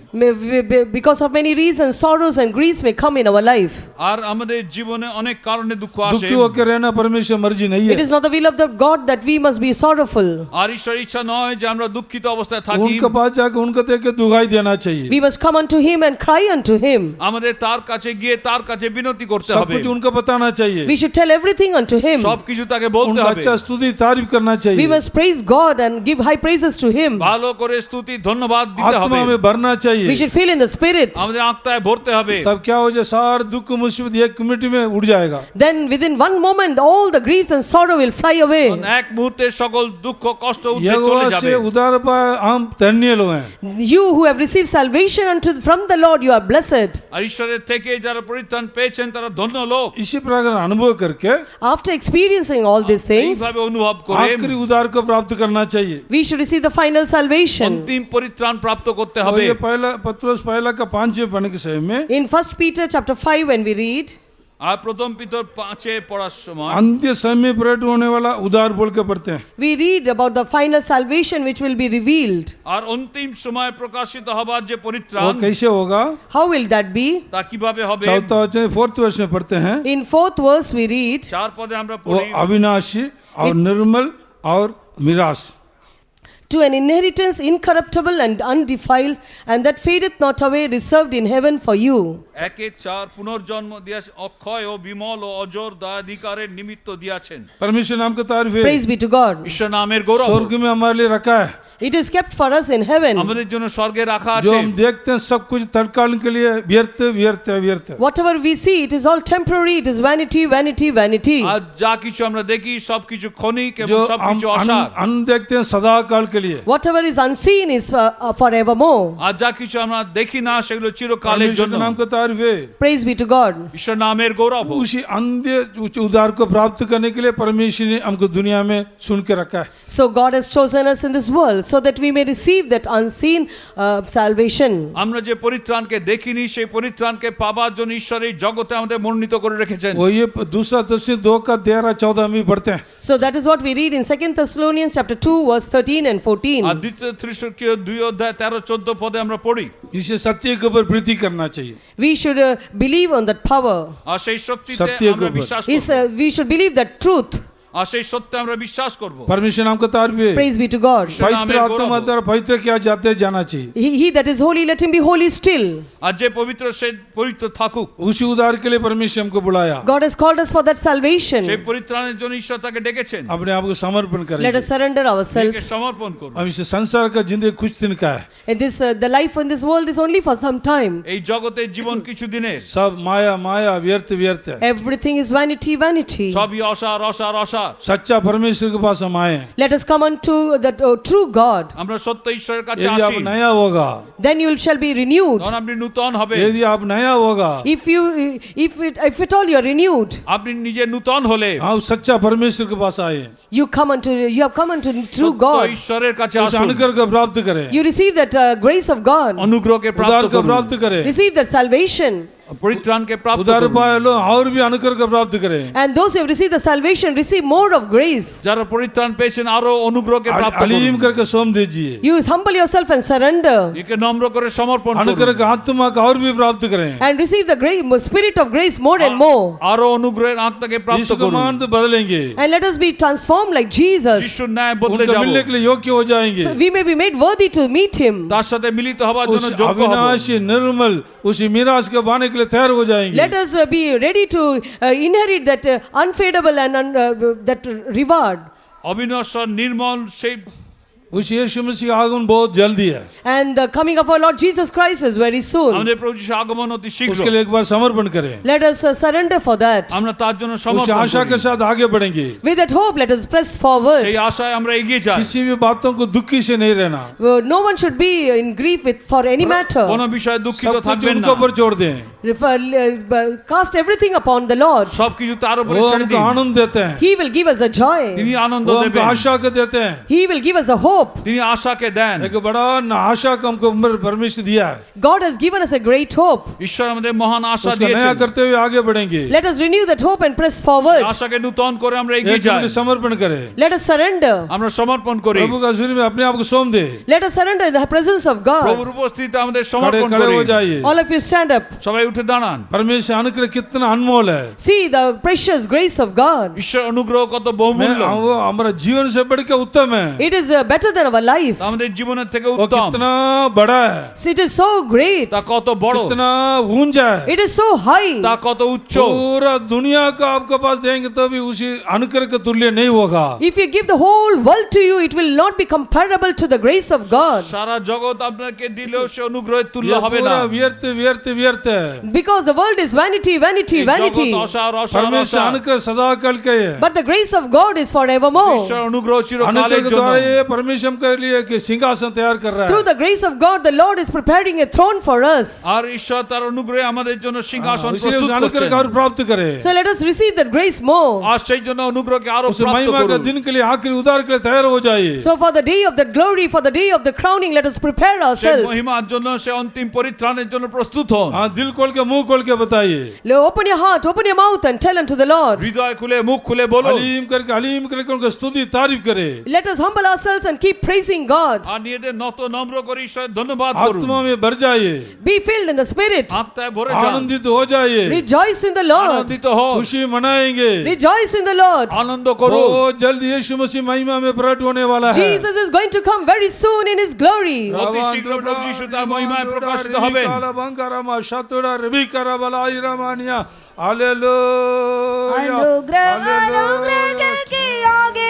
B: Because of many reasons, sorrows and griefs may come in our life.
C: আর আমাদের জীবনে অনেক কারণে দুঃখ আসে।
A: दुखी होकर रहना परमेश्वर मर्जी नहीं
B: It
A: है।
B: is not the will of the God that we must be sorrowful.
C: আর ঈশ্বর ইচ্ছা নয় যে আমরা দুঃখিত অবস্থায় থাকি।
A: उनके पास जाकर उनको देख के दुहाई देना चाहिए।
B: We must come unto Him and cry unto Him.
C: আমাদের তার কাছে গিয়ে তার কাছে বিনতি করতে
A: सब
C: হবে।
A: कुछ उनको बताना चाहिए,
B: We should tell everything unto Him.
C: সবকিছু তাকে বলতে
A: उनका
C: হবে।
A: अच्छा स्तुति तारीफ करना
B: We
A: चाहिए,
B: must praise God and give high praises to Him.
C: ভালো করে স্তুতি ধন্যবাদ দিতে হবে।
A: आत्मा में भरना
B: We
A: चाहिए।
B: should feel in the Spirit.
C: আমাদের আত্মায় ভরতে হবে।
A: तब क्या हो जाए, सारा दुख मुसीबत एक मिनट में उड़ जाएगा।
B: Then within one moment, all the griefs and sorrow will fly away.
C: এক মুহূর্তে সকল দুঃখ কষ্ট উঠে চলে
A: यहोवा
C: যাবে।
A: से उधार पाए हम धन्य लोग हैं।
B: You who have received salvation from the Lord, you are blessed.
C: আর ঈশ্বরের থেকে যারা পরিত্রাণ পেয়েছেন তারা ধন্য লোক।
A: इसी प्रकार अनुभव करके
B: After experiencing all these things,
C: এইভাবে অনুভব করে
A: आखिरी उधार को प्राप्त करना चाहिए।
B: we should receive the final salvation.
C: অন্তিম পরিত্রাণ প্রাপ্ত করতে
A: और
C: হবে।
A: ये पहला पत्रोस पहला का 5वें पढ़ने के समय में
B: In 1 Peter chapter 5, when we read,
C: আর প্রথম পিতর 5 পড়ার সময়
A: अंत्य समय प्रकट होने वाला उधार बोल के पढ़ते हैं।
B: we read about the final salvation which will be revealed.
C: আর অন্তিম সময় প্রকাশিত হবার যে
A: वो
C: পরিত্রাণ
A: कैसे होगा?
B: How will that be?
C: তা কিভাবে হবে?
A: चौथा वचन 4th वर्ष में पढ़ते हैं।
B: In 4th verse, we read,
C: 4 পদে আমরা
A: वो
C: পড়ি,
A: अविनाशी और निर्मल और मिरास,
B: to an inheritance incorruptible and undefiled, and that fadeth not away, reserved in heaven for you.
C: 1:4 পুনর্জন্ম দিয়াছে, অক্ষয় ও বিমল ও অজর দয়াধিকারের নিমিত্ত দিয়াছেন।
A: परमेश्वर नाम का तारीफ है।
B: Praise be to God.
C: ঈশ্বর নামের গৌরব।
A: स्वर्ग में हमारे लिए रखा है,
B: It is kept for us in heaven.
C: আমাদের জন্য স্বর্গে রাখা
A: जो
C: আছে।
A: हम देखते हैं सब कुछ तत्काल के लिए व्यर्थ व्यर्थ व्यर्थ।
B: Whatever we see, it is all temporary, it is vanity, vanity, vanity.
C: আর যা কিছু আমরা দেখি সবকিছু ক্ষণিক
A: जो
C: এবং
A: हम
C: সবকিছু অসার।
A: अन देखते हैं सदा काल के लिए।
B: Whatever is unseen is forevermore.
C: আর যা কিছু আমরা দেখি না সেগুলো চিরকালের
A: परमेश्वर
C: জন্য।
A: के नाम का तारीफ है।
B: Praise be to God.
C: ঈশ্বর নামের গৌরব হোক।
A: उसी अंध्य उधार को प्राप्त करने के लिए परमेश्वर ने हमको दुनिया में सुन के रखा है।
B: So God has chosen us in this world so that we may receive that unseen salvation.
C: আমরা যে পরিত্রাণকে দেখিনি সেই পরিত্রাণকে পাবার জন্য ঈশ্বর এই জগতে আমাদের মনোনীত করে রেখেছেন।
A: वो ये दूसरा तस्वीर 2 का 13-14 में पढ़ते हैं।
B: So that is what we read in 2 Thessalonians chapter 2 verse 13 and 14.
C: আর দ্বিতীয় থিসলুনীয় 2:13-14 পদে আমরা পড়ি,
A: इसे सत्य के ऊपर प्रीति करना चाहिए।
B: We should believe on that power.
C: আর সেই শক্তিতে
A: সত্যের
C: আমরা
A: উপর।
C: বিশ্বাস
B: Is,
C: করব।
B: we should believe that truth.
C: আর সেই সত্যে আমরা বিশ্বাস করব।
A: परमेश्वर नाम का तारीफ है।
B: Praise be to God.
A: पवित्र आत्मा द्वारा पवित्र क्या जाते जाना चाहिए।
B: He that is holy, let him be holy still.
C: আর যে পবিত্র সে পবিত্র থাকুক।
A: उसी उधार के लिए परमेश्वर हमको बुलाया।
B: God has called us for that
C: সেই
B: salvation.
C: পরিত্রাণের জন্য ঈশ্বর তাকে ডেকেছেন।
A: अपने आप को समर्पण
B: Let
A: करें।
B: us surrender ourselves.
C: নিজেকে সমর্পণ করুন।
A: अब इसे संसार का जिंदगी कुछ दिन का है।
B: And this, the life in this world is only for some time.
C: এই জগতের জীবন কিছু দিনের।
A: सब माया माया व्यर्थ व्यर्थ है।
B: Everything is vanity, vanity.
C: সবই অসার অসার অসার।
A: सच्चा परमेश्वर के पास हम आए हैं।
B: Let us come unto the true God.
C: আমরা সত্য ঈশ্বরের কাছে
A: यदि
C: আসি।
A: आप नया होगा,
B: Then you shall be renewed.
C: তখন আপনি নূতন হবে।
A: यदि आप नया होगा,
B: If at all you are renewed,
C: আপনি নিজে নূতন হলে
A: आप सच्चा परमेश्वर के पास आए हैं।
B: you have come unto true
C: সত্য
B: God.
C: ঈশ্বরের কাছে
A: उस
C: আসুন।
A: अनुग्रह को प्राप्त करें,
B: You receive that grace of God.
C: অনুগ্রহকে
A: उधार
C: প্রাপ্ত
A: को
C: করুন।
A: प्राप्त करें,
B: Receive that salvation.
C: পরিত্রাণকে প্রাপ্ত
A: उधार
C: করুন।
A: पाए लो और भी अनुग्रह को प्राप्त करें।
B: And those who have received the salvation receive more of grace.
C: যারা পরিত্রাণ পেয়েছেন আরো অনুগ্রহকে প্রাপ্ত
A: अलीम
C: করুন।
A: करके सौंप दीजिए।
B: You humble yourself and surrender.
C: একে নম্র করে সমর্পণ
A: अनुग्रह
C: করুন।
A: का आत्मा का और भी प्राप्त करें।
B: And receive the spirit of grace more and more.
C: আরো অনুগ্রহের আত্মাকে প্রাপ্ত
A: यीशु को
C: করুন।
A: मान तो बदलेंगे,
B: And let us be transformed like Jesus.
C: যিশুর ন্যায় বদলে
A: उनको
C: যাব।
A: मिलने के लिए योग्य हो जाएंगे।
B: So we may be made worthy to meet him.
C: তার সাথে মিলিত হবার
A: उस
C: জন্য যোগ্য হব।
A: अविनाशी निर्मल उसी मिराज के पाने के लिए तैयार हो जाएंगे।
B: Let us be ready to inherit that unfadable and that reward.
C: অবিনশ্বর নির্মল সেই
A: उस यीशु मसीह का आगमन बहुत जल्दी है,
B: And the coming of our Lord Jesus Christ is very soon.
C: আমাদের প্রভু যিশুর আগমন অতি
A: उसके
C: শীঘ্র।
A: लिए एक बार समर्पण करें,
B: Let us surrender for that.
C: আমরা তার জন্য
A: उस
C: সমর্পণ
A: आशा के
C: করি।
A: साथ आगे बढ़ेंगे।
B: With that hope, let us press forward.
C: সেই আশায় আমরা এগিয়ে যাই।
A: किसी भी बातों को दुखी से नहीं रहना,
B: No one should be in grief with for any matter.
C: কোনো বিষয়ে দুঃখিত
A: सब कुछ
C: থাকবেন
A: उनके
C: না।
A: ऊपर छोड़ दें,
B: Cast everything upon the Lord.
C: সবকিছু তার উপরে
A: वो
C: ছেড়ে
A: हमको
C: দিন।
A: आनंद देते हैं,
B: He will give us a joy.
C: তিনি আনন্দ
A: वो हमको
C: দেবেন,
A: आशा को देते हैं।
B: He will give us a hope.
C: তিনি আশাকে দেন।
A: एक बड़ा आशा को हमको परमेश्वर दिया है,
B: God has given us a great hope.
C: ঈশ্বর আমাদের মহান আশা
A: उसका नया
C: দিয়েছেন।
A: करते हुए आगे बढ़ेंगे।
B: Let us renew that hope and press forward.
C: আশাকে নূতন করে আমরা এগিয়ে
A: एक
C: যাই।
A: मिनट समर्पण करें,
B: Let us surrender.
C: আমরা সমর্পণ করি।
A: प्रभु का हजूरी में अपने आप को सौंप दे,
B: Let us surrender in the presence of
C: প্রভুর
B: God.
C: উপস্থিতিতে আমাদের
A: खड़े
C: সমর্পণ
A: खड़े
C: করি।
A: हो जाइए।
B: All of you stand up.
C: সবাই উঠে দাঁড়ান।
A: परमेश्वर अनुग्रह कितना अनमोल है,
B: See the precious grace of God.
C: ঈশ্বর অনুগ্রহ কত বহুমূল্য।
A: वो हमारा जीवन से बढ़ के उत्तम है,
B: It is better than our life.
C: আমাদের জীবনের থেকে
A: वो
C: উত্তম।
A: कितना बड़ा है,
B: See, it is so great.
C: তা কত বড়,
A: कितना ऊंचा है।
B: It is so high.
C: তা কত উচ্চ।
A: पूरा दुनिया का आपके पास देंगे तो भी उसी अनुग्रह के तुल्य नहीं होगा।
B: If you give the whole world to you, it will not be comparable to the grace of God.
C: সারা জগৎ আপনাকে দিলেও সে অনুগ্রহের তুল্য
A: ये
C: হবে না।
A: पूरा व्यर्थ व्यर्थ व्यर्थ है,
B: Because the world is vanity, vanity,
C: এই জগৎ
B: vanity.
C: অসার অসার
A: परमेश्वर
C: অসার।
A: अनुग्रह सदा काल के है।
B: But the grace of God is forevermore.
C: ঈশ্বর অনুগ্রহ
A: अनुग्रह
C: চিরকালের
A: के
C: জন্য।
A: द्वारा ये परमेश्वर के लिए कि सिंहासन तैयार कर रहा
B: Through
A: है।
B: the grace of God, the Lord is preparing a throne for us.
C: আর ঈশ্বর তার অনুগ্রহে আমাদের জন্য সিংহাসন
A: इसलिए उस
C: প্রস্তুত
A: अनुग्रह
C: করছেন।
A: का और प्राप्त करे,
B: So let us receive that grace more.
C: আর সেই জন্য অনুগ্রহকে আরো
A: उस
C: প্রাপ্ত
A: महिमा का
C: করুন।
A: दिन के लिए आखिरी उद्धार के लिए तैयार हो जाइए।
B: So for the day of that glory, for the day of the crowning, let us prepare
C: সেই
B: ourselves.
C: মহিমার জন্য সে অন্তিম পরিত্রাণের জন্য প্রস্তুত হন।
A: हाँ, दिल खोल के मुंह खोल के बताइए,
B: Open your heart, open your mouth and tell unto the Lord.
C: হৃদয় খুলে মুখ খুলে বলুন।
A: हलीम करके उनका स्तुति तारीफ करे,
B: Let us humble ourselves and keep praising God.
C: আর নিজেদের নত নম্র করে ঈশ্বরের ধন্যবাদ করুন।
A: आत्मा में भर जाइए,
B: Be filled in the Spirit.
C: আত্মায় ভরে যান।
A: आनंदित हो जाइए,
B: Rejoice in the Lord.
C: আনন্দিত হন।
A: खुशी मनाएंगे।
B: Rejoice in the Lord.
C: আনন্দ করুন।
A: बहुत जल्द यीशु मसीह महिमा में प्रकट होने वाला है।
B: Jesus is going to come very soon in His glory.
C: অতি শীঘ্র প্রভু যিশু তার মহিমায় প্রকাশিত হবেন।
A: हालेलुया,
F: अनुग्रह अनुग्रह के आगे